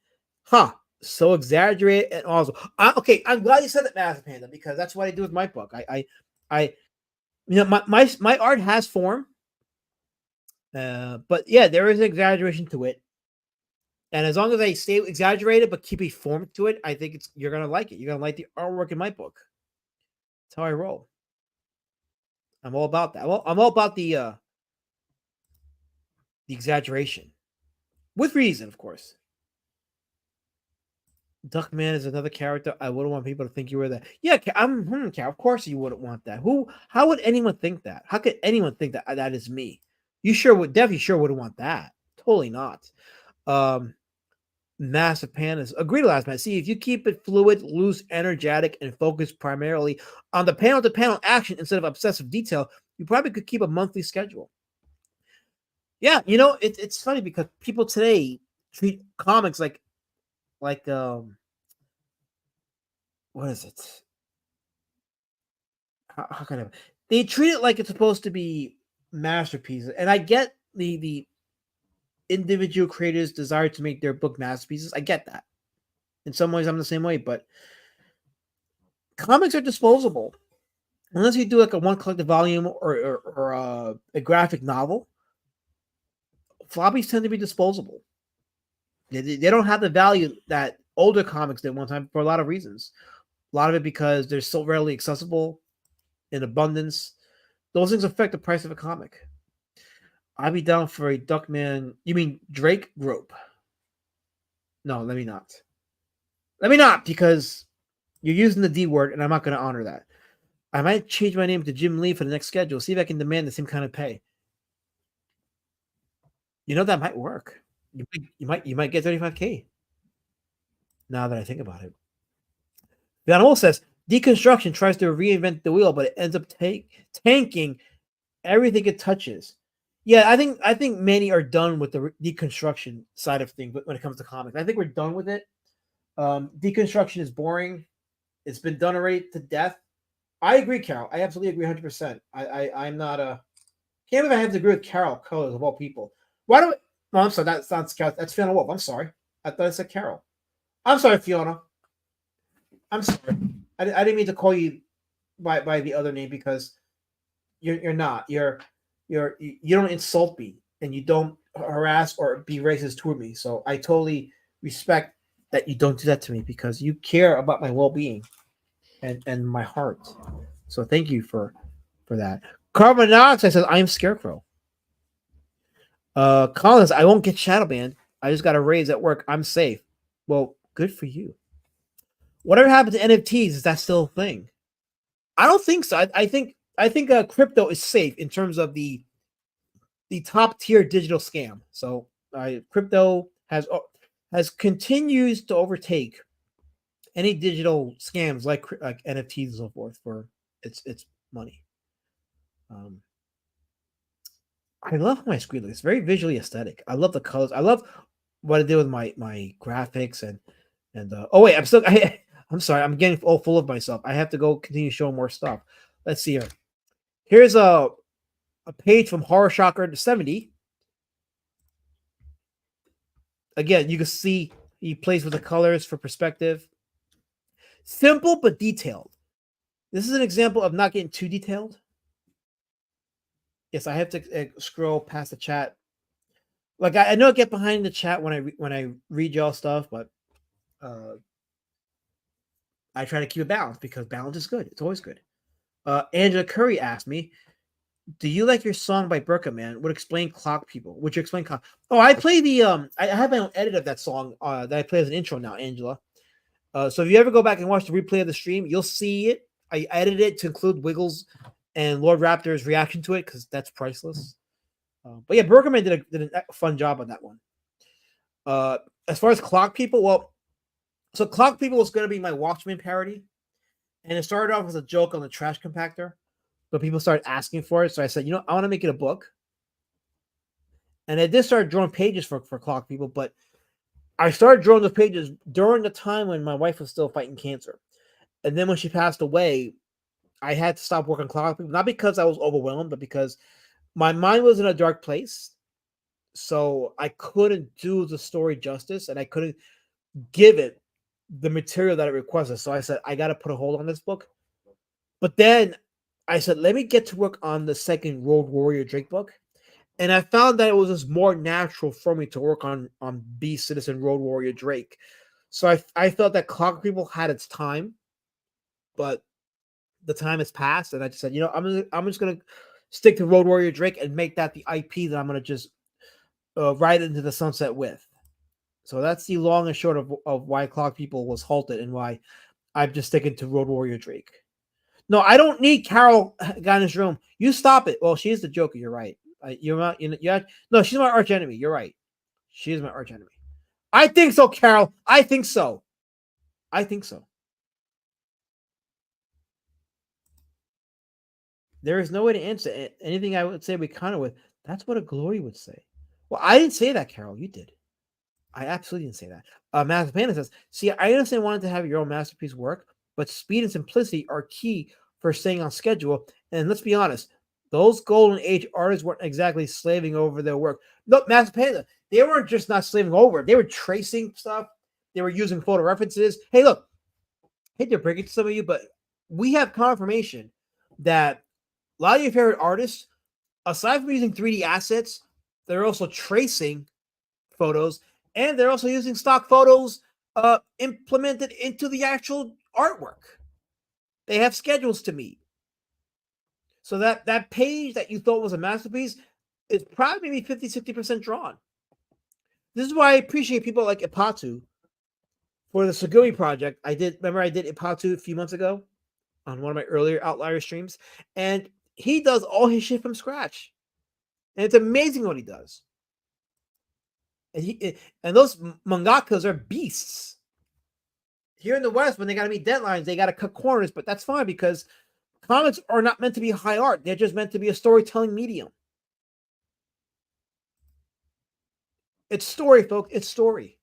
So exaggerated and awesome. Okay, I'm glad you said that, Master Panda, because that's what I do with my book. My art has form, but yeah, there is an exaggeration to it. And as long as I stay exaggerated but keep a form to it, I think you're gonna like it. You're gonna like the artwork in my book. That's how I roll. I'm all about that. I'm all about the exaggeration, with reason, of course. Duckman is another character. I wouldn't want people to think you were that. Yeah, of course you wouldn't want that. How would anyone think that? How could anyone think that that is me? You definitely wouldn't want that. Totally not. Massive Pandas. Agreed last man. See, if you keep it fluid, loose, energetic, and focus primarily on the panel-to-panel action instead of obsessive detail, you probably could keep a monthly schedule. Yeah, it's funny because people today treat comics like what is it? How can I? They treat it like it's supposed to be masterpieces, and I get the individual creators' desire to make their book masterpieces. I get that. In some ways, I'm the same way, but comics are disposable unless you do like a one collected volume or a graphic novel. Floppies tend to be disposable. They don't have the value that older comics did one time for a lot of reasons. A lot of it because they're so rarely accessible in abundance. Those things affect the price of a comic. I'd be down for a Duckman. You mean Drake Grope? No, let me not. Let me not, because you're using the D word, and I'm not going to honor that. I might change my name to Jim Lee for the next schedule. See if I can demand the same kind of pay. That might work. You might get 35K. Now that I think about it. Van Hol says deconstruction tries to reinvent the wheel, but it ends up tanking everything it touches. Yeah, I think many are done with the deconstruction side of things when it comes to comics. I think we're done with it. Deconstruction is boring. It's been done already to death. I agree, Carol. I absolutely agree 100%. I'm not a... Can't believe I have to agree with Carol Colors of all people. Why do we... No, I'm sorry. That's not Carol. That's Fiona Wolf. I'm sorry. I thought I said Carol. I'm sorry, Fiona. I'm sorry. I didn't mean to call you by the other name, because you're not. You don't insult me, and you don't harass or be racist toward me. So I totally respect that you don't do that to me, because you care about my well-being and my heart. So thank you for that. Carbon Dioxide says, I am Scarecrow. Collins, I won't get shadow banned. I just got a raise at work. I'm safe. Well, good for you. Whatever happened to NFTs? Is that still a thing? I don't think so. I think crypto is safe in terms of the top tier digital scam. So crypto has continues to overtake any digital scams like NFTs and so forth for its money. I love my screen. It's very visually aesthetic. I love the colors. I love what I did with my graphics and oh wait, I'm sorry. I'm getting all full of myself. I have to go continue showing more stuff. Let's see here. Here's a page from Horror Shocker 70. Again, you can see he plays with the colors for perspective. Simple but detailed. This is an example of not getting too detailed. Yes, I have to scroll past the chat. Like I know I get behind the chat when I read y'all stuff, but I try to keep it balanced because balance is good. It's always good. Angela Curry asked me, "Do you like your song by Burka Man? Would explain clock people? Would you explain clock?" Oh, I play the I have my own edit of that song that I play as an intro now, Angela. So if you ever go back and watch the replay of the stream, you'll see it. I edited it to include Wiggles and Lord Raptor's reaction to it because that's priceless. But yeah, Burka Man did a fun job on that one. As far as clock people, well, so clock people was going to be my Watchmen parody, and it started off as a joke on the trash compactor. But people started asking for it. So I said, I want to make it a book. And I did start drawing pages for clock people, but I started drawing those pages during the time when my wife was still fighting cancer. And then when she passed away, I had to stop working clock people, not because I was overwhelmed, but because my mind was in a dark place. So I couldn't do the story justice and I couldn't give it the material that it requested. So I said, I got to put a hold on this book. But then I said, let me get to work on the second Road Warrior Drake book. And I found that it was just more natural for me to work on Beast Citizen Road Warrior Drake. So I felt that Clock People had its time, but the time has passed. And I just said, I'm just going to stick to Road Warrior Drake and make that the IP that I'm going to just ride into the sunset with. So that's the long and short of why Clock People was halted and why I'm just sticking to Road Warrior Drake. No, I don't need Carol got in his room. You stop it. Well, she is the Joker. You're right. You're not. No, she's my arch enemy. You're right. She is my arch enemy. I think so, Carol. I think so. I think so. There is no way to answer anything I would say we counter with. That's what a glory would say. Well, I didn't say that, Carol. You did. I absolutely didn't say that. Master Panda says, "See, I understand wanting to have your own masterpiece work, but speed and simplicity are key for staying on schedule. And let's be honest, those golden age artists weren't exactly slaving over their work. Look, Master Panda, they weren't just not slaving over. They were tracing stuff. They were using photo references. Hey, look, I hate to break it to some of you, but we have confirmation that a lot of your favorite artists, aside from using 3D assets, they're also tracing photos, and they're also using stock photos implemented into the actual artwork. They have schedules to meet. So that page that you thought was a masterpiece is probably maybe 50-60% drawn. This is why I appreciate people like Ipatu for the Sugumi project. I did Ipatu a few months ago on one of my earlier Outlier streams, and he does all his shit from scratch. And it's amazing what he does. And those mangakas are beasts. Here in the West, when they got to meet deadlines, they got to cut corners, but that's fine because comics are not meant to be high art. They're just meant to be a storytelling medium. It's story, folks. It's story.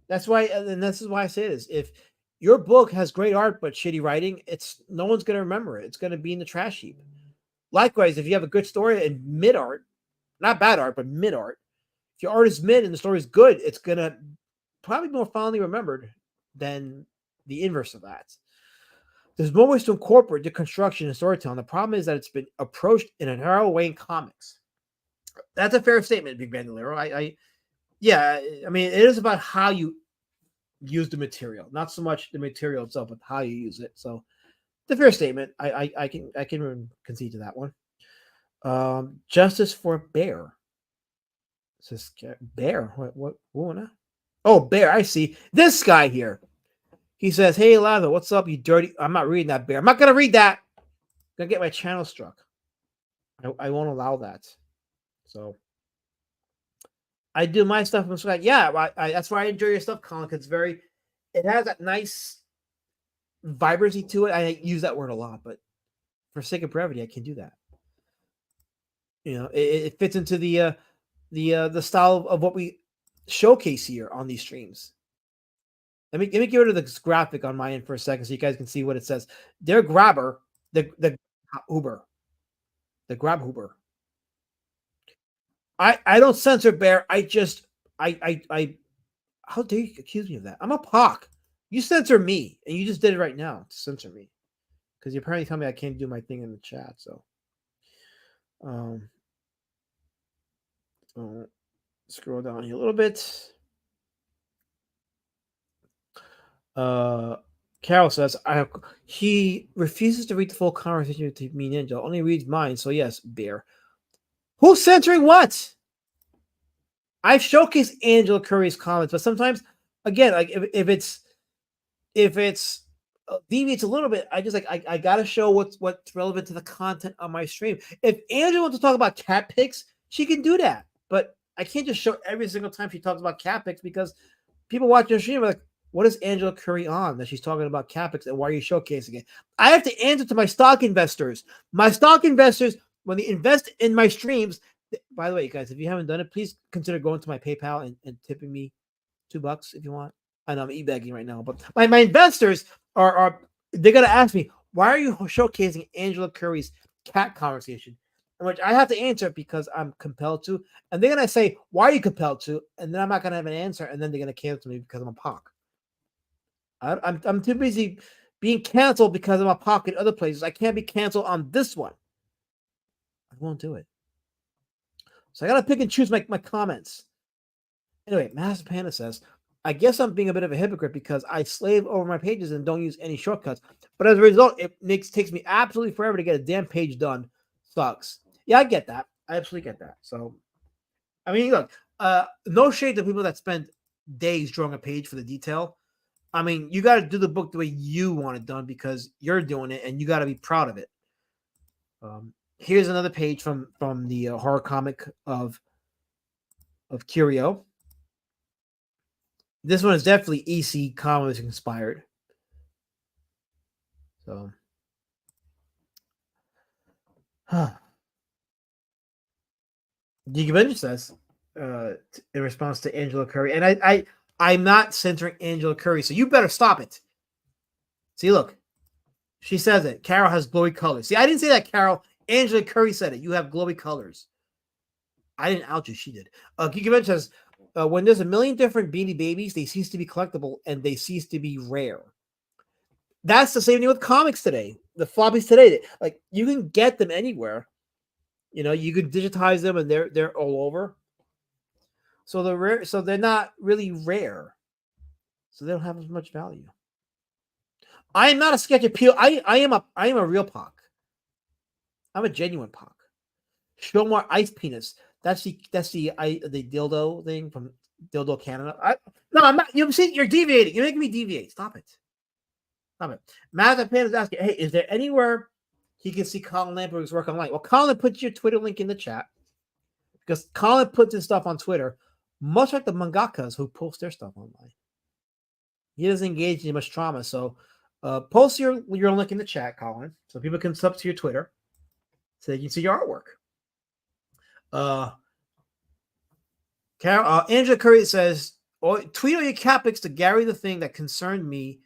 That's why, and this is why I say this. If your book has great art but shitty writing, no one's going to remember it. It's going to be in the trash heap. Likewise, if you have a good story and mid art, not bad art, but mid art, if your art is mid and the story is good, it's going to probably be more fondly remembered than the inverse of that. There's more ways to incorporate the construction and storytelling. The problem is that it's been approached in a narrow way in comics. That's a fair statement, Big Bandolero. I mean, it is about how you use the material, not so much the material itself, but how you use it. So, it's a fair statement. I can concede to that one. Justice for Bear. Says Bear. What? Oh, Bear. I see this guy here. He says, "Hey, Lava, what's up, you dirty?" I'm not reading that, Bear. I'm not gonna read that. I'm gonna get my channel struck. I won't allow that. So I do my stuff from scratch. Yeah, that's why I enjoy your stuff, Colin. Because it has that nice vibrancy to it. I use that word a lot, but for sake of brevity, I can do that. It fits into the style of what we showcase here on these streams. Let me get rid of this graphic on my end for a second so you guys can see what it says. Their grabber, the Uber, the grab Uber. I don't censor, Bear. I how dare you accuse me of that? I'm a POC. You censor me, and you just did it right now to censor me because you apparently tell me I can't do my thing in the chat. So So scroll down here a little bit. Carol says he refuses to read the full conversation with me Ninja. Only reads mine. So yes, Bear. Who's censoring what? I've showcased Angela Curry's comments, but sometimes, again, like if it's deviates a little bit, I gotta show what's relevant to the content on my stream. If Angela wants to talk about cat pics, she can do that, but I can't just show every single time she talks about cat pics because people watching the stream are like, what is Angela Curry on that she's talking about cat pics and why are you showcasing it? I have to answer to my stock investors. My stock investors, when they invest in my streams, by the way, guys, if you haven't done it, please consider going to my PayPal and tipping me $2 if you want. I know I'm e-bagging right now, but my investors are they're gonna ask me, why are you showcasing Angela Curry's cat conversation? In which I have to answer because I'm compelled to, and they're gonna say, why are you compelled to? And then I'm not gonna have an answer, and then they're gonna cancel me because I'm a POC. I'm too busy being canceled because I'm a POC in other places. I can't be canceled on this one. I won't do it. So I gotta pick and choose my comments. Anyway, Master Panda says, I guess I'm being a bit of a hypocrite because I slave over my pages and don't use any shortcuts. But as a result, it takes me absolutely forever to get a damn page done. Sucks. Yeah, I get that. I absolutely get that. So, I mean, look, no shade to people that spend days drawing a page for the detail. I mean, you got to do the book the way you want it done because you're doing it and you got to be proud of it. Here's another page from the horror comic of Kurio. This one is definitely EC Comics inspired. So, Geek Avenger says, in response to Angela Curry, and I'm not censoring Angela Curry, so you better stop it. See, look, she says it. Carol has glowy colors. See, I didn't say that, Carol. Angela Curry said it. You have glowy colors. I didn't out you. She did. Geek Avenger says, when there's a million different Beanie Babies, they cease to be collectible and they cease to be rare. That's the same thing with comics today. The floppies today, like you can get them anywhere. You know, you can digitize them and they're all over. So they're rare. So they're not really rare. So they don't have as much value. I am not a sketch appeal. I am a real POC. I'm a genuine POC. Show more ice penis. That's the dildo thing from Dildo Canada. No, I'm not. You see, you're deviating. You're making me deviate. Stop it. Stop it. Master Pan is asking, hey, is there anywhere he can see Colin Lambert's work online? Well, Colin, put your Twitter link in the chat because Colin puts his stuff on Twitter, much like the mangakas who post their stuff online. He doesn't engage in much trauma, so post your link in the chat, Colin, so people can sub to your Twitter so they can see your artwork. Angela Curry says, tweet all your cat pics to Gary. The thing that concerned me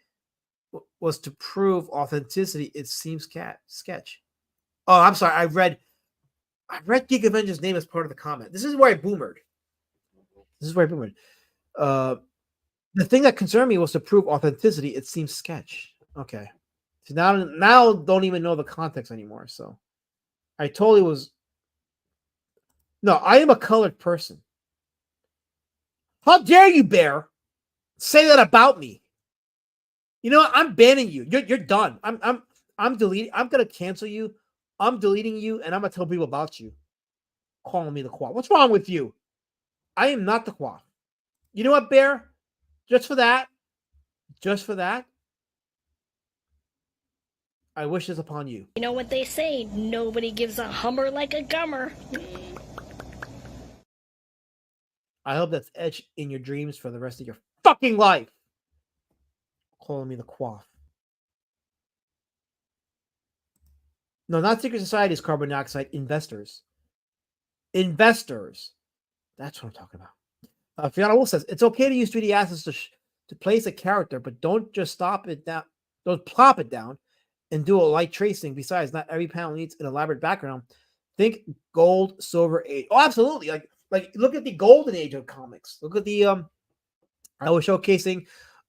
was to prove authenticity. It seems sketch. Oh, I'm sorry. I read Geek Avenger's name as part of the comment. This is where I boomered. The thing that concerned me was to prove authenticity. It seems sketch. Okay. So now don't even know the context anymore. So I totally was. No, I am a colored person. How dare you, Bear, say that about me? You know what? I'm banning you. You're done. I'm deleting. I'm gonna cancel you. I'm deleting you, and I'm gonna tell people about you. Calling me the Quaff. What's wrong with you? I am not the Quaff. You know what, Bear? Just for that, I wish this upon you. You know what they say? Nobody gives a hummer like a gummer. I hope that's etched in your dreams for the rest of your fucking life. Calling me the Quaff. No, not secret societies, carbon dioxide. Investors. That's what I'm talking about. Fiona Wolf says, it's okay to use 3D assets to place a character, but don't just stop it down. Don't plop it down and do a light tracing. Besides, not every panel needs an elaborate background. Think gold, silver age. Oh, absolutely. Like look at the golden age of comics. Look at the I was showcasing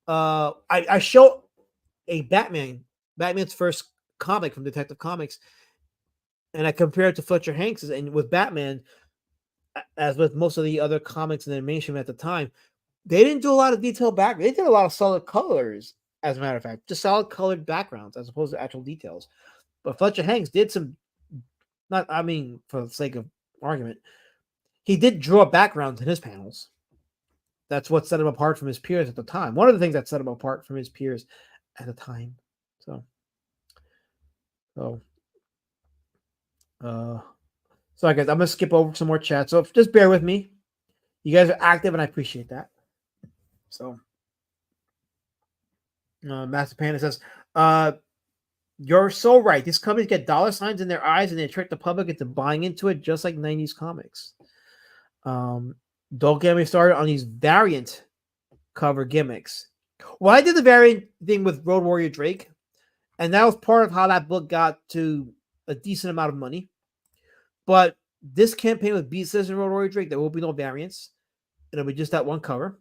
I show a Batman's first comic from Detective Comics, And I compare it to Fletcher Hanks and with Batman, as with most of the other comics in the mainstream at the time, they didn't do a lot of detailed back. They did a lot of solid colors, as a matter of fact, just solid colored backgrounds as opposed to actual details. But Fletcher Hanks did some, not, I mean, for the sake of argument, he did draw backgrounds in his panels. That's what set him apart from his peers at the time. One of the things that set him apart from his peers at the time. So I guess I'm gonna skip over some more chat. So just bear with me. You guys are active, and I appreciate that. So, Master Panda says, "You're so right. These companies get dollar signs in their eyes, and they trick the public into buying into it, just like '90s comics." Don't get me started on these variant cover gimmicks. Well, I did the variant thing with Road Warrior Drake, and that was part of how that book got to a decent amount of money. But this campaign with Beat Says and Road Warrior Drake, there will be no variants. It'll be just that one cover.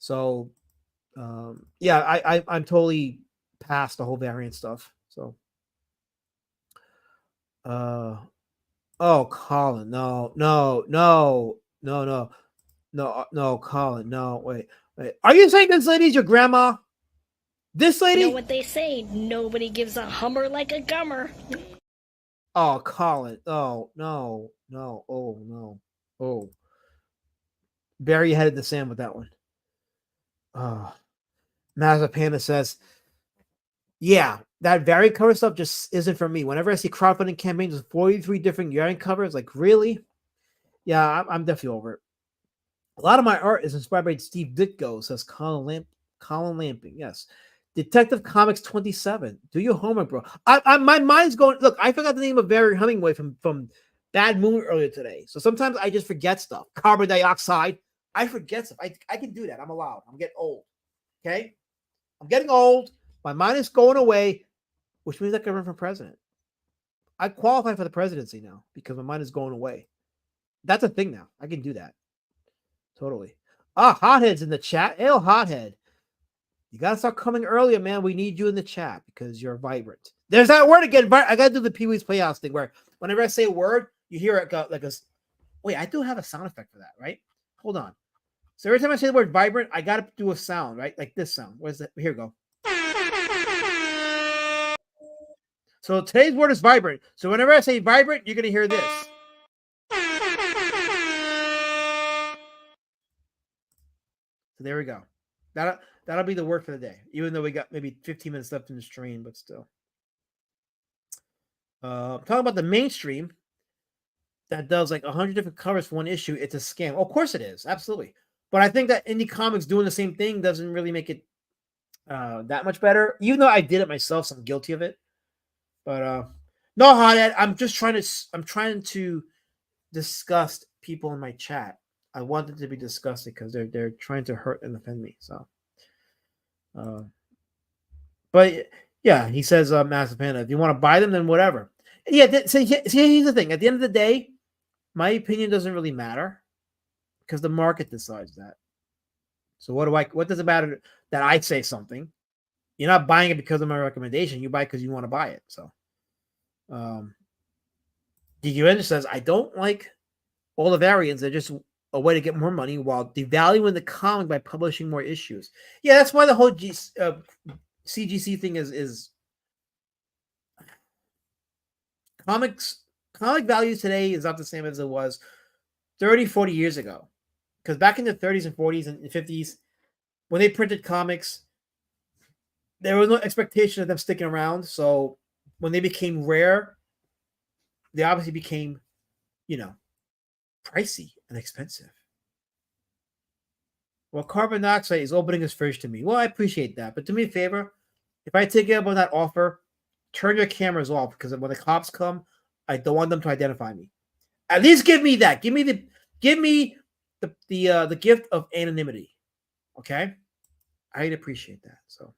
So, yeah, I'm totally past the whole variant stuff. So, oh, Colin, no, Colin, no, wait. Are you saying this lady's your grandma? This lady? You know what they say, nobody gives a hummer like a gummer. Oh, Colin. Oh, no. Oh, no. Oh. Bury your head in the sand with that one. Oh. Mazza Panda says, yeah, that variant cover stuff just isn't for me. Whenever I see crowdfunding campaigns with 43 different variant covers, like, really? Yeah, I'm definitely over it. A lot of my art is inspired by Steve Ditko, says Colin Lamping. Yes. Detective Comics 27. Do your homework, bro. My mind's going. Look, I forgot the name of Barry Hemingway from Bad Moon earlier today. So sometimes I just forget stuff. Carbon dioxide. I forget stuff. I can do that. I'm allowed. I'm getting old. Okay? I'm getting old. My mind is going away, which means I can run for president. I qualify for the presidency now because my mind is going away. That's a thing now. I can do that. Totally. Hothead's in the chat. Hail, Hothead. You got to start coming earlier, man. We need you in the chat because you're vibrant. There's that word again. I got to do the Pee Wee's Playhouse thing where whenever I say a word, you hear it go like a... Wait, I do have a sound effect for that, right? Hold on. So every time I say the word vibrant, I got to do a sound, right? Like this sound. Where's that? Here we go. So today's word is vibrant. So whenever I say vibrant, you're going to hear this. So there we go. That'll be the word for the day, even though we got maybe 15 minutes left in the stream, but still. Talking about the mainstream that does like 100 different covers for one issue, it's a scam. Of course it is, absolutely. But I think that indie comics doing the same thing doesn't really make it that much better, even though I did it myself, so I'm guilty of it. But no, Hothead, I'm trying to disgust people in my chat. I want them to be disgusted because they're trying to hurt and offend me. So, but yeah, he says, Massive Panda, if you want to buy them, then whatever. Yeah, see, here's the thing. At the end of the day, my opinion doesn't really matter because the market decides that. So what does it matter that I say something? You're not buying it because of my recommendation. You buy it because you want to buy it. So, DQ says, I don't like all the variants. They're just a way to get more money while devaluing the comic by publishing more issues. Yeah, that's why the whole CGC thing is comic value today is not the same as it was 30, 40 years ago. Because back in the 30s and 40s and 50s, when they printed comics, there was no expectation of them sticking around. So when they became rare, they obviously became, pricey and expensive. Well, carbon dioxide is opening his fridge to me. Well, I appreciate that. But do me a favor. If I take you up on that offer, turn your cameras off because when the cops come, I don't want them to identify me. At least give me that. Give me the gift of anonymity. Okay? I'd appreciate that. So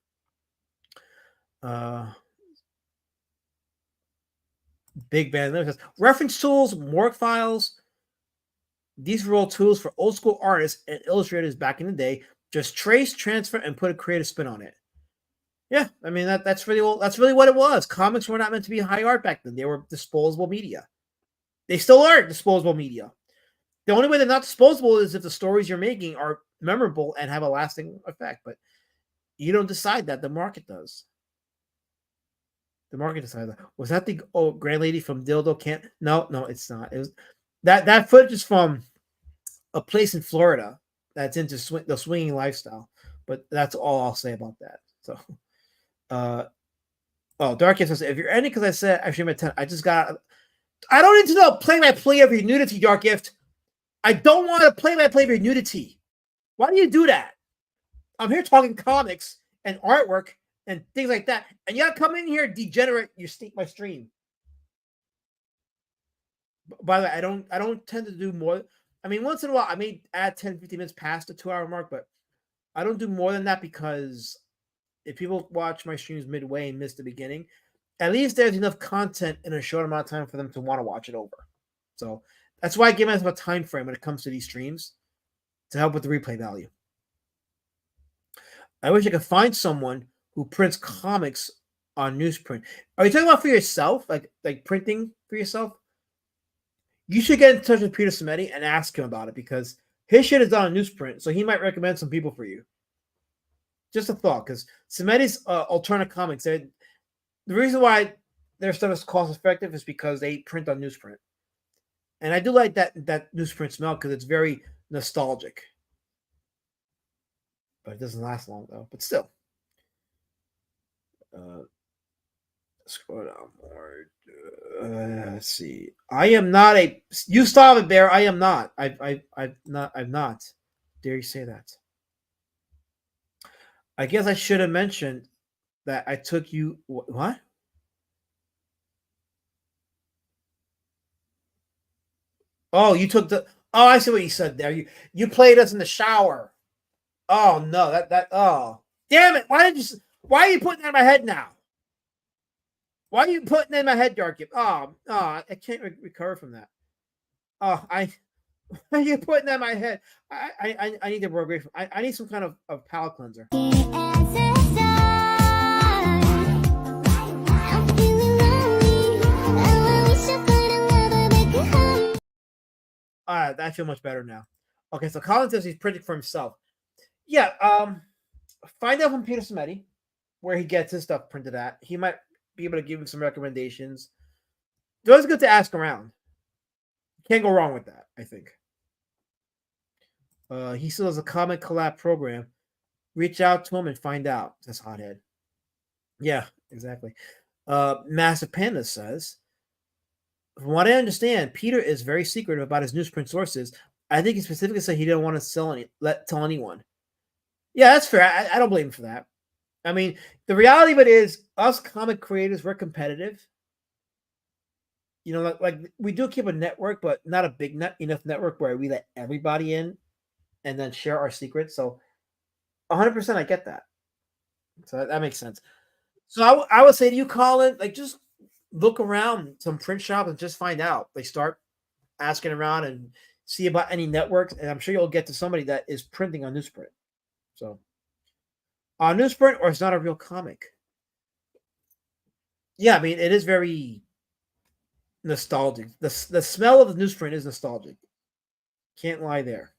Big Band says, reference tools, morgue files. These were all tools for old school artists and illustrators back in the day. Just trace, transfer, and put a creative spin on it. Yeah, I mean that's really what it was. Comics were not meant to be high art back then. They were disposable media. They still are disposable media. The only way they're not disposable is if the stories you're making are memorable and have a lasting effect. But you don't decide that. The market does. The market decides that. Was that the grand lady from Dildo Camp? No, it's not. It was that footage is from a place in Florida that's into the swinging lifestyle. But that's all I'll say about that. So, Dark Gift says, if you're ending because I said I should have 10, I don't need to know play-by-play of your nudity, Dark Gift. I don't want to play-by-play of your nudity. Why do you do that? I'm here talking comics and artwork and things like that, and you gotta come in here and degenerate my stream. By the way, I don't tend to do more. I mean, once in a while, I may add 10, 15 minutes past the 2-hour mark, but I don't do more than that because if people watch my streams midway and miss the beginning, at least there's enough content in a short amount of time for them to want to watch it over. So that's why I give myself a time frame when it comes to these streams to help with the replay value. I wish I could find someone who prints comics on newsprint. Are you talking about for yourself, like printing for yourself? You should get in touch with Peter Simeti and ask him about it because his shit is done on newsprint, so he might recommend some people for you. Just a thought, because Simeti's alternative comics, the reason why their stuff is cost effective is because they print on newsprint, and I do like that newsprint smell because it's very nostalgic. But it doesn't last long though. But still, scroll down more. Let's see. I am not a. You stop it, Bear. I am not. I've not. Dare you say that? I guess I should have mentioned that I took you. What? Oh, you took the. Oh, I see what you said there. You played us in the shower. Oh no, oh damn it! Why are you putting that in my head now? Why are you putting that in my head, Dark? I can't recover from that. Oh, why are you putting that in my head? I need to work away from. I need some kind of palate cleanser. All right, I feel much better now. Okay, so Colin says he's printing for himself. Yeah, find out from Peter Simeti where he gets his stuff printed at. He might be able to give him some recommendations. It's always good to ask around. Can't go wrong with that, I think. He still has a comic collab program. Reach out to him and find out. That's Hothead. Yeah, exactly. Massive Panda says, from what I understand, Peter is very secretive about his newsprint sources. I think he specifically said he didn't want to tell anyone. Yeah, that's fair. I don't blame him for that. I mean, the reality of it is, us comic creators, we're competitive. You know, like we do keep a network, but not a big enough network where we let everybody in and then share our secrets. So 100% I get that. So that makes sense. So I would say to you, Colin, like just look around some print shops and just find out. Like start asking around and see about any networks, and I'm sure you'll get to somebody that is printing on newsprint. So on newsprint, or it's not a real comic. Yeah, I mean it is very nostalgic. The smell of the newsprint is nostalgic. Can't lie there.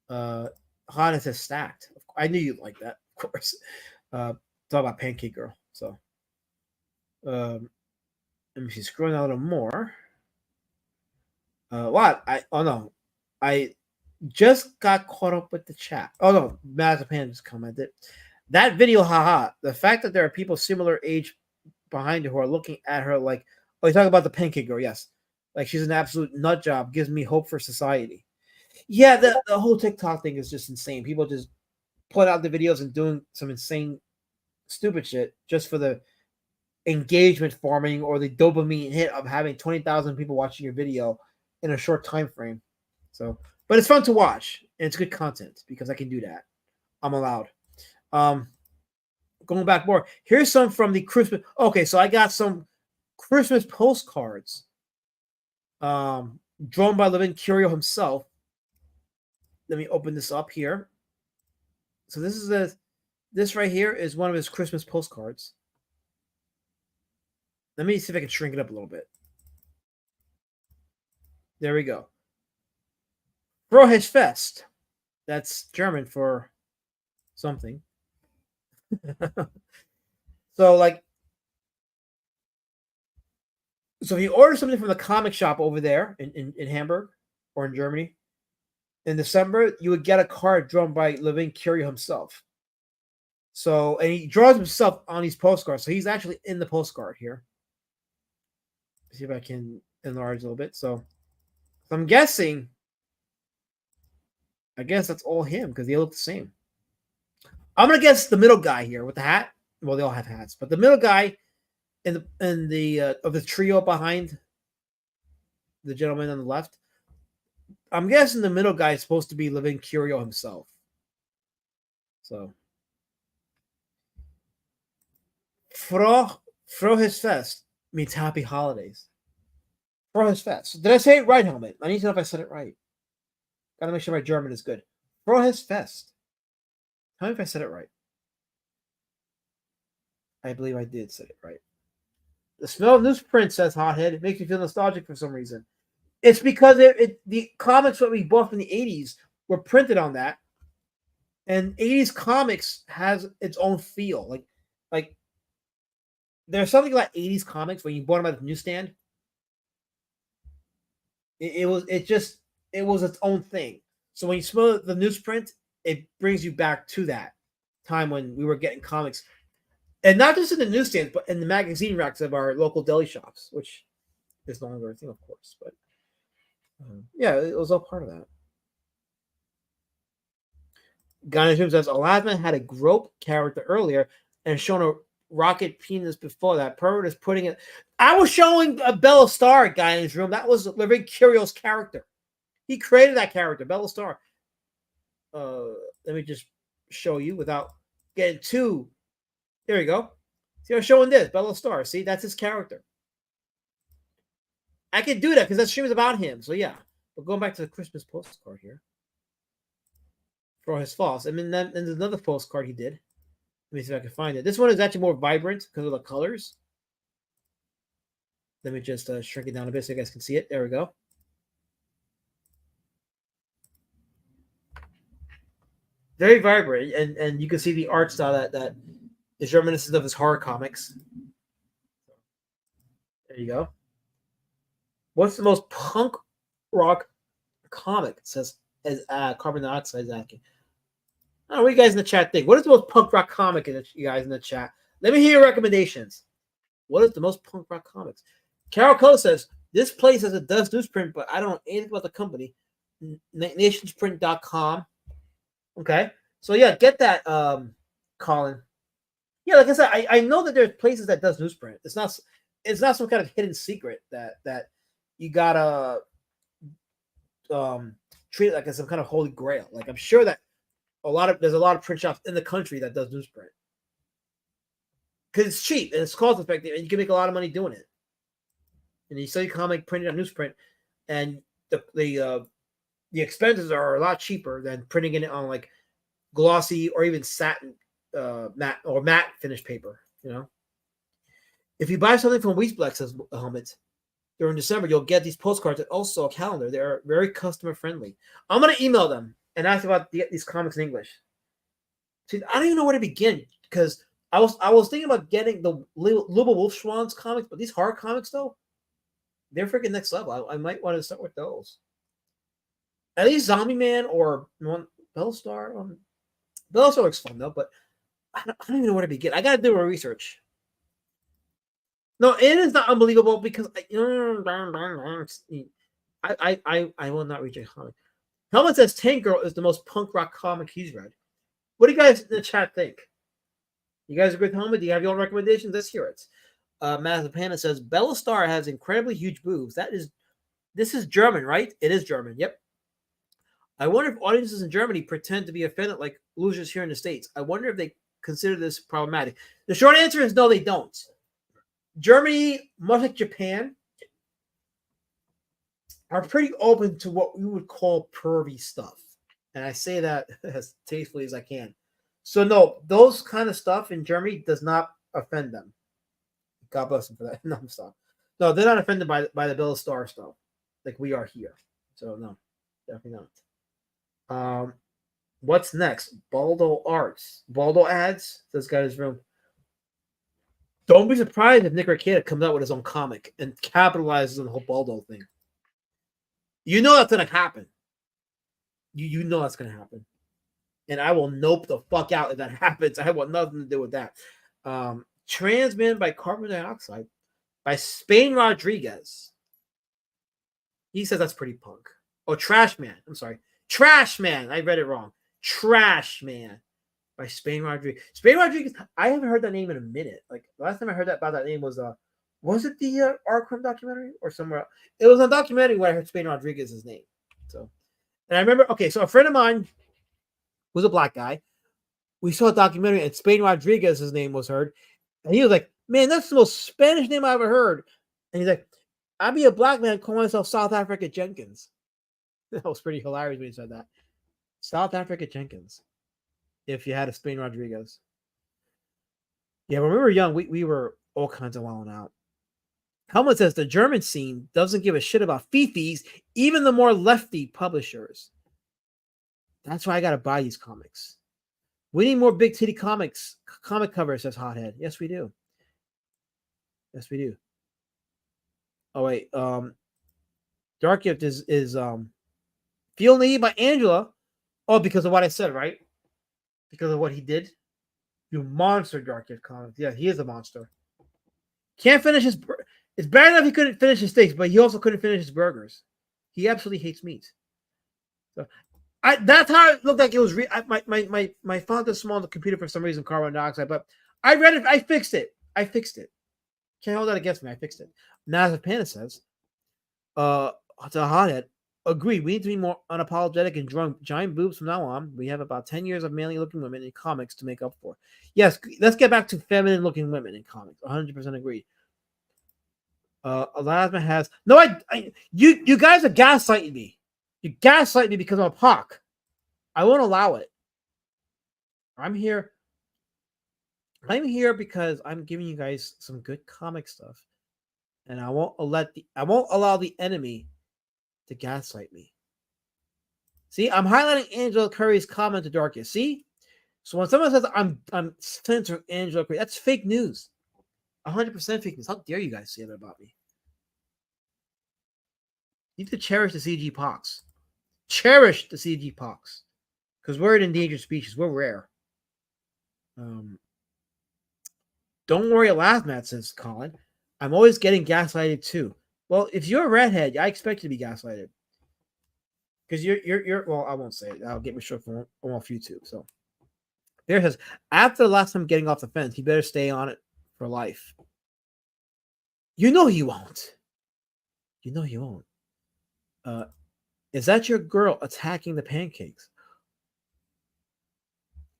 Hannes is stacked. I knew you'd like that, of course. Talk about Pancake Girl. So let me see, scrolling down a little more. What? I just got caught up with the chat. Oh no, Mazapan just commented. That video, haha. The fact that there are people similar age behind her who are looking at her like, oh, you talking about the Pancake Girl? Yes, like she's an absolute nut job. Gives me hope for society. Yeah, the whole TikTok thing is just insane. People just put out the videos and doing some insane, stupid shit just for the engagement forming or the dopamine hit of having 20,000 people watching your video in a short time frame. So, but it's fun to watch and it's good content because I can do that. I'm allowed. Going back more, here's some from the Christmas. Okay, so I got some Christmas postcards drawn by Levin Kurio himself. Let me open this up here. So this is This right here is one of his Christmas postcards. Let me see if I can shrink it up a little bit. There we go. Frohes Fest. That's German for something. So if you order something from the comic shop over there in Hamburg or in Germany in December, you would get a card drawn by Levin Kurio himself. So, and he draws himself on these postcards. So he's actually in the postcard here. Let's see if I can enlarge a little bit. So I'm guessing, I guess that's all him because they look the same. I'm gonna guess the middle guy here with the hat. Well, they all have hats, but the middle guy in the of the trio behind the gentleman on the left. I'm guessing the middle guy is supposed to be Levin Kurio himself. So, Frohes Fest means happy holidays. Frohes Fest. Did I say it right, Helmet? I need to know if I said it right. Gotta make sure my German is good. Frohes Fest. Tell me if I said it right. I believe I did say it right. The smell of newsprint, says Hothead. It makes me feel nostalgic for some reason. It's because the comics that we bought from the 80s were printed on that. And 80s comics has its own feel. Like there's something about 80s comics when you bought them at the newsstand. It was its own thing. So when you smell the newsprint, it brings you back to that time when we were getting comics. And not just in the newsstands, but in the magazine racks of our local deli shops, which is no longer a thing, of course. But yeah, it was all part of that. Guy says Alasman had a grope character earlier and shown a rocket penis before that. Pervert is putting it. I was showing a Bella Star guy in his room. That was Levin Kurio's character. He created that character, Bella Star. Let me just show you without getting too. There you go. See, I'm showing this Bella Star. See, that's his character. I can do that because that stream is about him. So yeah, but going back to the Christmas postcard here for his false. I mean, then there's another postcard he did. Let me see if I can find it. This one is actually more vibrant because of the colors. Let me just shrink it down a bit so you guys can see it. There we go. Very vibrant, and you can see the art style that is reminiscent of his horror comics. There you go. What's the most punk rock comic? It says as carbon dioxide is asking. I don't know what you guys in the chat think. What is the most punk rock comic you guys in the chat? Let me hear your recommendations. What is the most punk rock comics? Carol Cole says, this place has a Does newsprint, but I don't know anything about the company. Nationsprint.com. Okay. So yeah, get that, Colin. Yeah, like I said, I know that there's places that does newsprint. It's not some kind of hidden secret that you gotta treat it like it's some kind of holy grail. Like I'm sure that there's a lot of print shops in the country that does newsprint. Because it's cheap and it's cost effective and you can make a lot of money doing it. And you sell your comic printed on newsprint, and the expenses are a lot cheaper than printing it on like glossy or even satin matte finished paper. You know, if you buy something from Weissblechs, says Helmet, during December, you'll get these postcards and also a calendar. They're very customer friendly. I'm gonna email them and ask about these comics in English. See, I don't even know where to begin because I was thinking about getting the Luba Wolfschwanz comics, but these horror comics though, they're freaking next level. I might want to start with those. At least Zombieman or Bellstar. Bellstar looks fun though, but I don't even know where to begin. I gotta do more research. No, it is not unbelievable because I will not read your comic. Helmet says Tank Girl is the most punk rock comic he's read. What do you guys in the chat think? You guys agree with Helmet? Do you have your own recommendations? Let's hear it. Mazapana says Bella Star has incredibly huge boobs. This is German, right? It is German. Yep. I wonder if audiences in Germany pretend to be offended like losers here in the States. I wonder if they consider this problematic. The short answer is no, they don't. Germany, much like Japan, are pretty open to what we would call pervy stuff. And I say that as tastefully as I can. So no, those kind of stuff in Germany does not offend them. God bless them for that. No, stop. No, they're not offended by the Bill Star stuff, like we are here. So no, definitely not. What's next? Baldo Arts. Baldo ads. This guy's room. Don't be surprised if Nick Arcada comes out with his own comic and capitalizes on the whole Baldo thing. You know that's gonna happen. You know that's gonna happen. And I will nope the fuck out if that happens. I want nothing to do with that. Trans Man by Carbon Dioxide by Spain Rodriguez. He says that's pretty punk. Oh, Trash Man. I'm sorry. Trash Man. I read it wrong. Trash Man by Spain Rodriguez. Spain Rodriguez. I haven't heard that name in a minute. Like the last time I heard about that name was it the Arkham documentary or somewhere else? It was a documentary where I heard Spain Rodriguez's name. So, and I remember. Okay, so a friend of mine was a black guy. We saw a documentary and Spain Rodriguez's name was heard. And he was like, man, that's the most Spanish name I ever heard. And he's like, I'd be a black man calling myself South Africa Jenkins. That was pretty hilarious when he said that. South Africa Jenkins. If you had a Spain Rodriguez. Yeah, when we were young, we were all kinds of wilding out. Helmut says the German scene doesn't give a shit about fifis, even the more lefty publishers. That's why I gotta buy these comics. We need more big titty comic covers, says Hothead. Yes, we do. Yes, we do. Oh wait, Dark Gift is Feel Need by Angela. Oh, because of what I said, right? Because of what he did. You monster, Dark Gift comics. Yeah, he is a monster. Can't finish his. It's bad enough he couldn't finish his steaks, but he also couldn't finish his burgers. He absolutely hates meat. So, that's how it looked like it was. My father smelled the computer for some reason, carbon dioxide. But I read it. I fixed it. Can't hold that against me. I fixed it. Nazif Panda says, to Hothead, agreed. We need to be more unapologetic and drawing giant boobs from now on. We have about 10 years of manly looking women in comics to make up for. Yes, let's get back to feminine looking women in comics. 100% agreed. Elasma has no. You guys are gaslighting me. You gaslight me because I'm a POC. I won't allow it. I'm here because I'm giving you guys some good comic stuff, and I won't allow the enemy to gaslight me. See, I'm highlighting Angela Curry's comment to Darkest. See, so when someone says I'm censoring Angela Curry, that's fake news. 100% fake news. How dare you guys say that about me? You need to cherish the CG pox. Cherish the CG pox. Because we're an endangered species. We're rare. Don't worry, Lasmat, says Colin. I'm always getting gaslighted too. Well, if you're a redhead, I expect you to be gaslighted. Because you're well, I won't say it. I'll get me short from off YouTube. So Bear says, after the last time getting off the fence, he better stay on it for life. You know he won't. You know he won't. Is that your girl attacking the pancakes?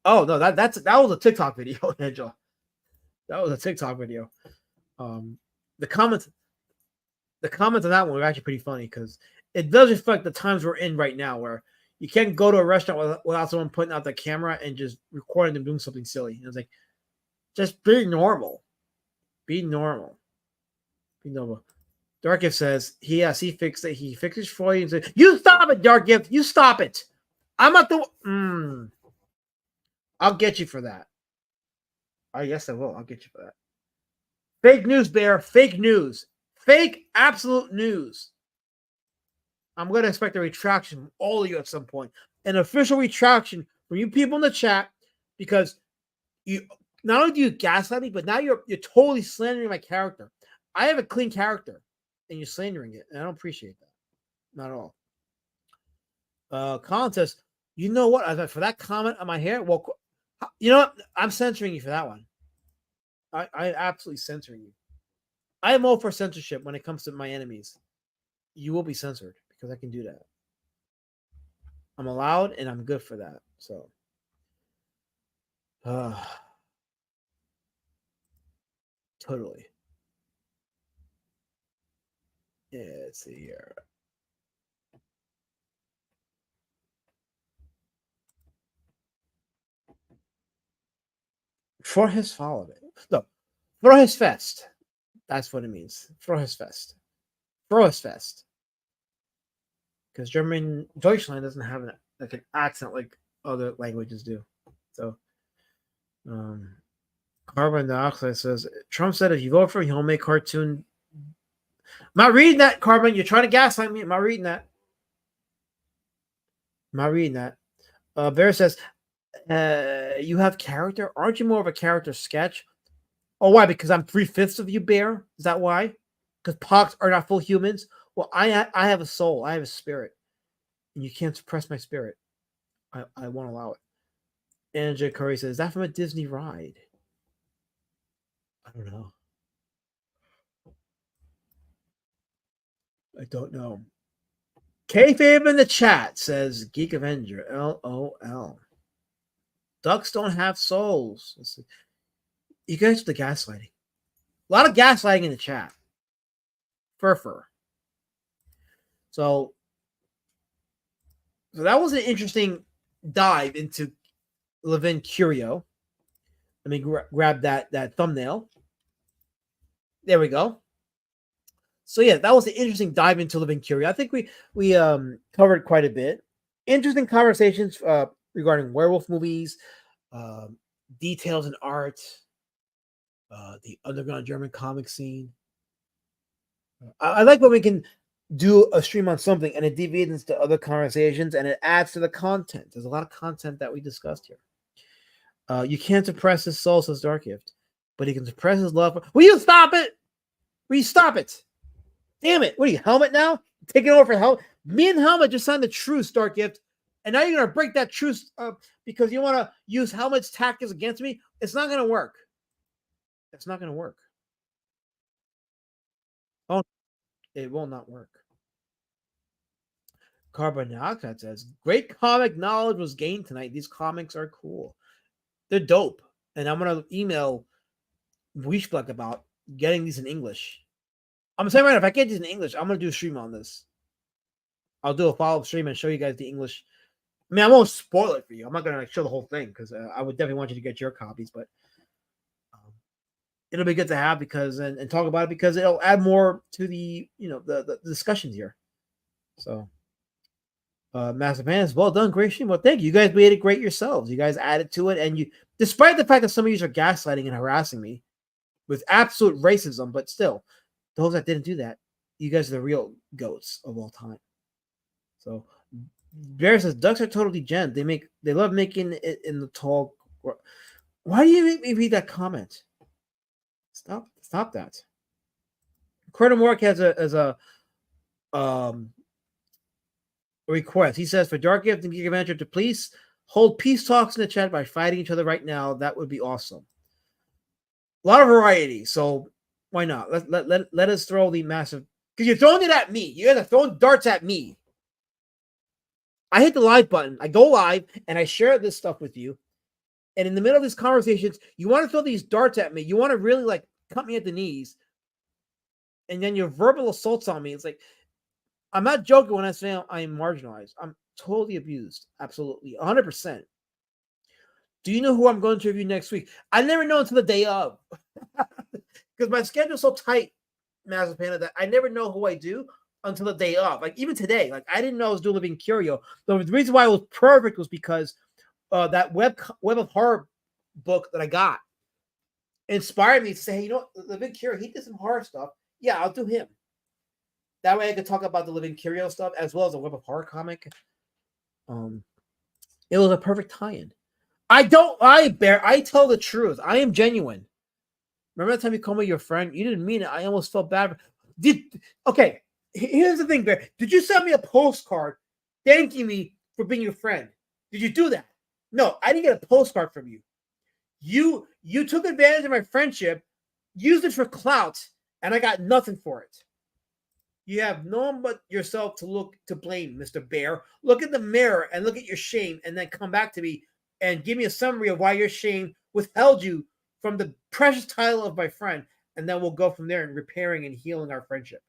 Oh no, that was a TikTok video, Angela. That was a TikTok video. The comments on that one were actually pretty funny because it does reflect the times we're in right now, where you can't go to a restaurant without someone putting out the camera and just recording them doing something silly. And it's like, just be normal. Be normal. Be normal. Dark Gift says, he fixed it. He fixed his Freud and said, you stop it, Dark Gift. You stop it. I'm not the I'll get you for that. I guess I will. I'll get you for that. Fake news, Bear. Fake news. Fake absolute news. I'm going to expect a retraction from all of you at some point. An official retraction from you people in the chat, because you not only do you gaslight me, but now you're totally slandering my character. I have a clean character, and you're slandering it, and I don't appreciate that. Not at all. Colin says, you know what? For that comment on my hair, well, you know what? I'm censoring you for that one. I absolutely censoring you. I am all for censorship when it comes to my enemies. You will be censored because I can do that. I'm allowed and I'm good for that. So, totally. Yeah, let's see here. Frohesfest. No, Frohesfest. That's what it means. Frohesfest. Frohesfest. Because Deutschland doesn't have an accent like other languages do. So, carbon dioxide says Trump said if you vote for him, he'll make cartoon. I'm not reading that, Carbon. You're trying to gaslight me. I'm not reading that. Bear says, you have character? Aren't you more of a character sketch? Oh, why? Because I'm 3/5 of you, Bear? Is that why? Because pox are not full humans? Well, I have a soul. I have a spirit. And you can't suppress my spirit. I won't allow it. Angela Curry says, is that from a Disney ride? I don't know. I don't know. Kayfabe in the chat says, Geek Avenger, LOL. Ducks don't have souls. You guys are the gaslighting. A lot of gaslighting in the chat. Fur. So that was an interesting dive into Levin Kurio. Let me grab that thumbnail. There we go. So yeah, that was an interesting dive into Levin Kurio. I think we covered quite a bit. Interesting conversations regarding werewolf movies, details in art, the underground German comic scene. I like when we can do a stream on something and it deviates into other conversations and it adds to the content. There's a lot of content that we discussed here. You can't suppress his soul, says Dark Gift, but he can suppress his love. Will you stop it? Will you stop it? Damn it. What are you, Helmet now? Taking over for Helmet? Me and Helmet just signed the truce, Dark Gift, and now you're going to break that truce because you want to use Helmet's tactics against me? It's not going to work. It's not going to work. Oh, it will not work. Carbon Dioxide says, great comic knowledge was gained tonight. These comics are cool. They're dope. And I'm going to email Weissblechs about getting these in English. I'm saying right now, if I get these in English, I'm going to do a stream on this. I'll do a follow-up stream and show you guys the English. I mean, I won't spoil it for you. I'm not going to show the whole thing because I would definitely want you to get your copies, but it'll be good to have because and talk about it because it'll add more to the the discussions here. So, Massive Fans, well done, great stream. Well, thank you. You guys made it great yourselves. You guys added to it, and you, despite the fact that some of you are gaslighting and harassing me with absolute racism, but still, those that didn't do that, you guys are the real goats of all time. So, Bear says ducks are totally gen. They love making it in the tall. Why do you make me read that comment? Stop that. Colonel Mork has a request. He says for Dark Gift and Geek Adventure to please hold peace talks in the chat by fighting each other right now. That would be awesome. A lot of variety, so why not? Let us throw the massive, because you're throwing it at me. You guys are throwing darts at me. I hit the live button. I go live and I share this stuff with you. And in the middle of these conversations, you want to throw these darts at me. You want to really like cut me at the knees. And then your verbal assaults on me. It's like, I'm not joking when I say I am marginalized. I'm totally abused. Absolutely. 100%. Do you know who I'm going to review next week? I never know until the day of. Because my schedule's so tight, Massive Panda, that I never know who I do until the day of. Like even today, like I didn't know I was doing Living Curio. The reason why it was perfect was because that Web of Horror book that I got inspired me to say, hey, you know what, Living Curio, he did some horror stuff. Yeah, I'll do him. That way I could talk about the Living Curio stuff as well as a Web of Horror comic. It was a perfect tie-in. I don't lie, Bear. I tell the truth. I am genuine. Remember that time you called me your friend? You didn't mean it. I almost felt bad. Okay, here's the thing, Bear. Did you send me a postcard thanking me for being your friend? Did you do that? No, I didn't get a postcard from you. You took advantage of my friendship, used it for clout, and I got nothing for it. You have no one but yourself to blame, Mr. Bear. Look in the mirror and look at your shame, and then come back to me and give me a summary of why your shame withheld you from the precious title of my friend, and then we'll go from there in repairing and healing our friendship.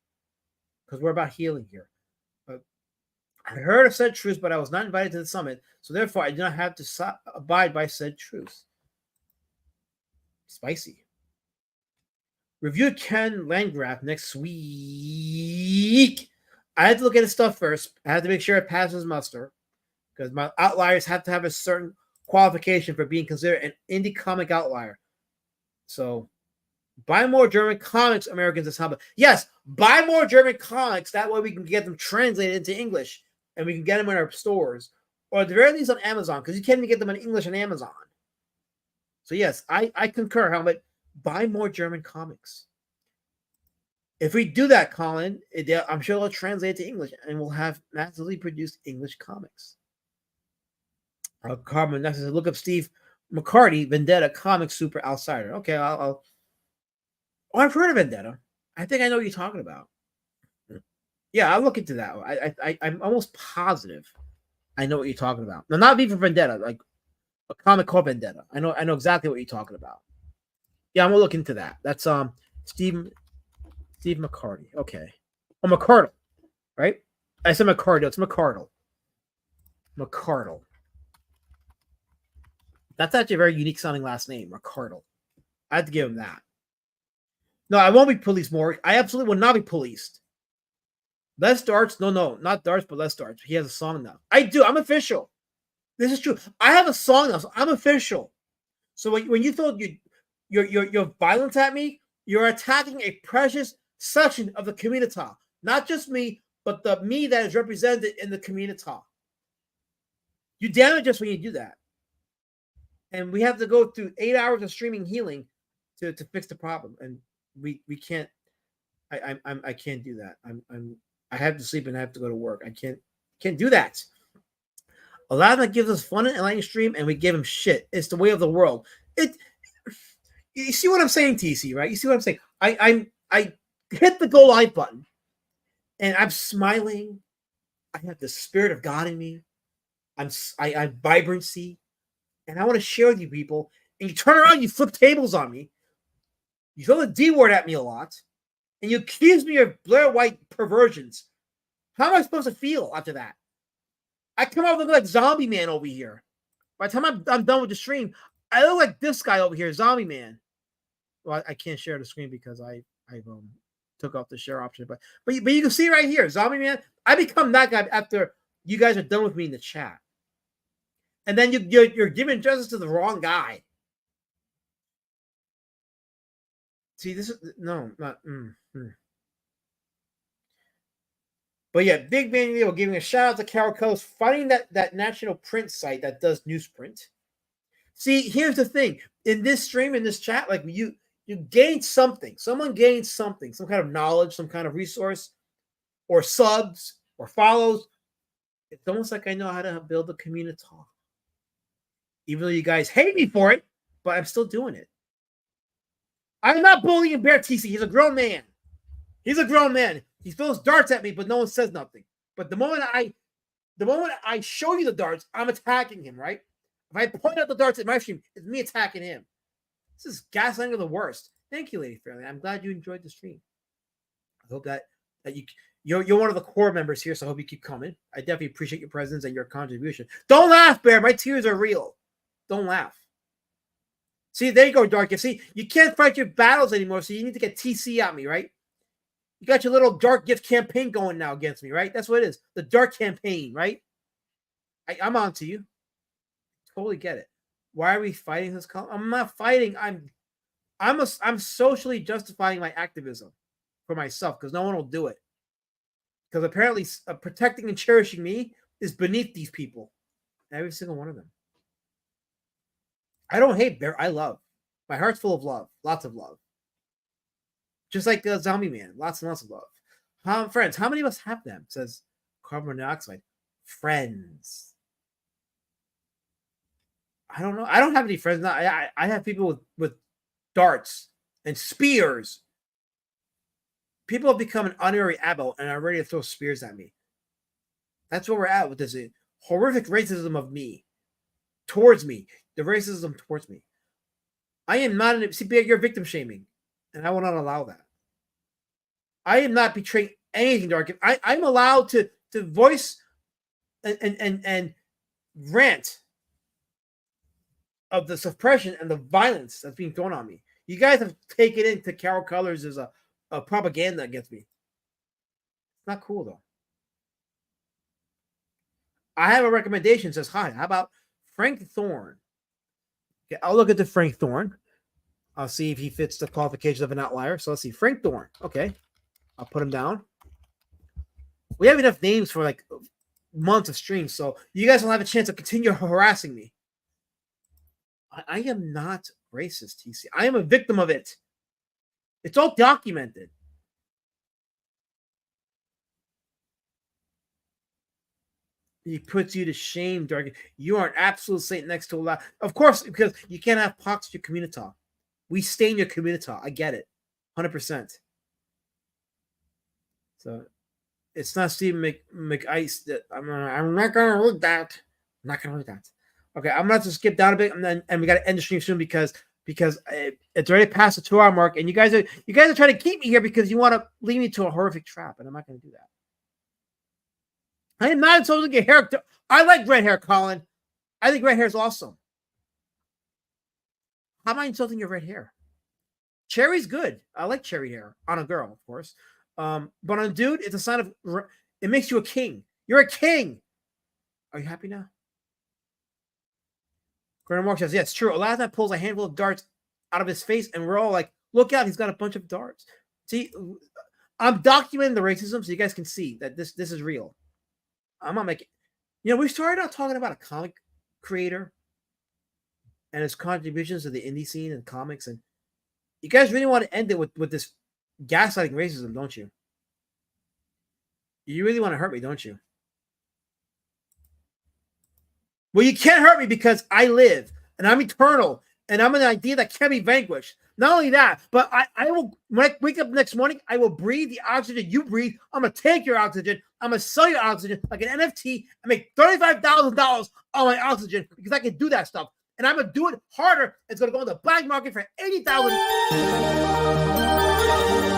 Because we're about healing here. I heard of said truth, but I was not invited to the summit, so therefore I do not have to abide by said truth. Spicy. Review Ken Landgraf next week. I had to look at his stuff first. I had to make sure it passes muster because my outliers have to have a certain qualification for being considered an indie comic outlier. So buy more German comics, Americans. Is how. Yes, buy more German comics. That way we can get them translated into English and we can get them in our stores or at the very least on Amazon because you can't even get them in English on Amazon. So yes, I concur, Helmet. Buy more German comics. If we do that, Colin, I'm sure they'll translate it to English and we'll have massively produced English comics. Carmen next says, look up Steve McCarty, Vendetta Comic Super Outsider. Okay, I'll I've heard of Vendetta. I think I know what you're talking about. Yeah, I'll look into that. I'm almost positive I know what you're talking about. No, not V for Vendetta, like a comic called Vendetta. I know exactly what you're talking about. Yeah, I'm gonna look into that. That's Steve McCarty. Okay. Oh, McCardle, right? I said McCardle. It's McCardle. McCardle. That's actually a very unique sounding last name, McCardle. I have to give him that. No, I won't be policed more. I absolutely will not be policed. Less darts. No, not darts, but less darts. He has a song now. I do. I'm official. This is true. I have a song now, so I'm official. So when you throw your violence at me, you're attacking a precious section of the community. Not just me, but the me that is represented in the community. You damage us when you do that. And we have to go through 8 hours of streaming healing to fix the problem. And we can't. I can't do that. I have to sleep and I have to go to work. I can't do that. A lot of that gives us fun and enlightening stream, and we give him shit. It's the way of the world. You see what I'm saying, TC, right? You see what I'm saying? I hit the go live button, and I'm smiling. I have the spirit of God in me. I'm vibrancy, and I want to share with you people. And you turn around, you flip tables on me. You throw the D word at me a lot, and you accuse me of Blair White perversions. How am I supposed to feel after that? I come out looking like Zombieman over here. By the time I'm done with the stream, I look like this guy over here, Zombieman. Well, I can't share the screen because I took off the share option. But you can see right here, Zombieman. I become that guy after you guys are done with me in the chat. And then you're giving justice to the wrong guy. See, this is no, not. But yeah, Big Bang Leo giving a shout out to Carol Coast, finding that national print site that does newsprint. See, here's the thing: in this stream, in this chat, like you gain something. Someone gains something, some kind of knowledge, some kind of resource, or subs or follows. It's almost like I know how to build a community. Even though you guys hate me for it, but I'm still doing it. I'm not bullying Bear TC. He's a grown man. He's a grown man. He throws darts at me, but no one says nothing. But the moment I show you the darts, I'm attacking him, right? If I point out the darts at my stream, it's me attacking him. This is gaslighting of the worst. Thank you, Lady Fairley. I'm glad you enjoyed the stream. I hope that you're one of the core members here, so I hope you keep coming. I definitely appreciate your presence and your contribution. Don't laugh, Bear. My tears are real. Don't laugh. See, there you go, Dark Gift. See, you can't fight your battles anymore, so you need to get TC at me, right? You got your little Dark Gift campaign going now against me, right? That's what it is. The Dark campaign, right? I'm on to you. Totally get it. Why are we fighting this? I'm not fighting. I'm socially justifying my activism for myself because no one will do it. Because apparently protecting and cherishing me is beneath these people. Every single one of them. I don't hate Bear. I love. My heart's full of love. Lots of love. Just like Zombieman. Lots and lots of love. Friends. How many of us have them? Says carbon dioxide. Friends. I don't know. I don't have any friends. No, I have people with darts and spears. People have become an honorary adult and are ready to throw spears at me. That's where we're at with this horrific racism of me. Towards me. The racism towards me. I am not you're victim shaming. And I will not allow that. I am not betraying anything, Dark. I'm allowed to voice and rant of the suppression and the violence that's being thrown on me. You guys have taken into Carol Colors as a propaganda against me. It's not cool though. I have a recommendation. Says hi. How about Frank Thorne? Okay, I'll look at the Frank Thorne. I'll see if he fits the qualifications of an outlier. So let's see. Frank Thorne. Okay. I'll put him down. We have enough names for like months of streams, so you guys will have a chance to continue harassing me. I am not racist, TC. I am a victim of it. It's all documented. He puts you to shame, Dark. You are an absolute saint next to a lot. Of course, because you can't have pox your community. We stay in your community. I get it. 100%. So it's not Steve McIce that I'm not gonna read that. I'm not gonna read that. Okay, I'm gonna have to skip down a bit, and we gotta end the stream soon because it's already past the 2-hour mark, and you guys are trying to keep me here because you want to lead me to a horrific trap, and I'm not gonna do that. I am not insulting your hair. I like red hair, Colin. I think red hair is awesome. How am I insulting your red hair? Cherry's good. I like cherry hair on a girl, of course. But on a dude, it's a sign of it makes you a king. You're a king. Are you happy now? Colonel Mark says, yeah, it's true. Aladdin pulls a handful of darts out of his face, and we're all like, look out, he's got a bunch of darts. See, I'm documenting the racism so you guys can see that this is real. I'm not making, we started out talking about a comic creator and his contributions to the indie scene and comics, and you guys really want to end it with this gaslighting racism, don't you? You really want to hurt me, don't you? Well, you can't hurt me because I live and I'm eternal and I'm an idea that can't be vanquished. Not only that, but I will, when I wake up next morning, I will breathe the oxygen you breathe. I'm going to take your oxygen. I'm going to sell your oxygen like an NFT and make $35,000 on my oxygen because I can do that stuff. And I'm going to do it harder. It's going to go on the black market for $80,000.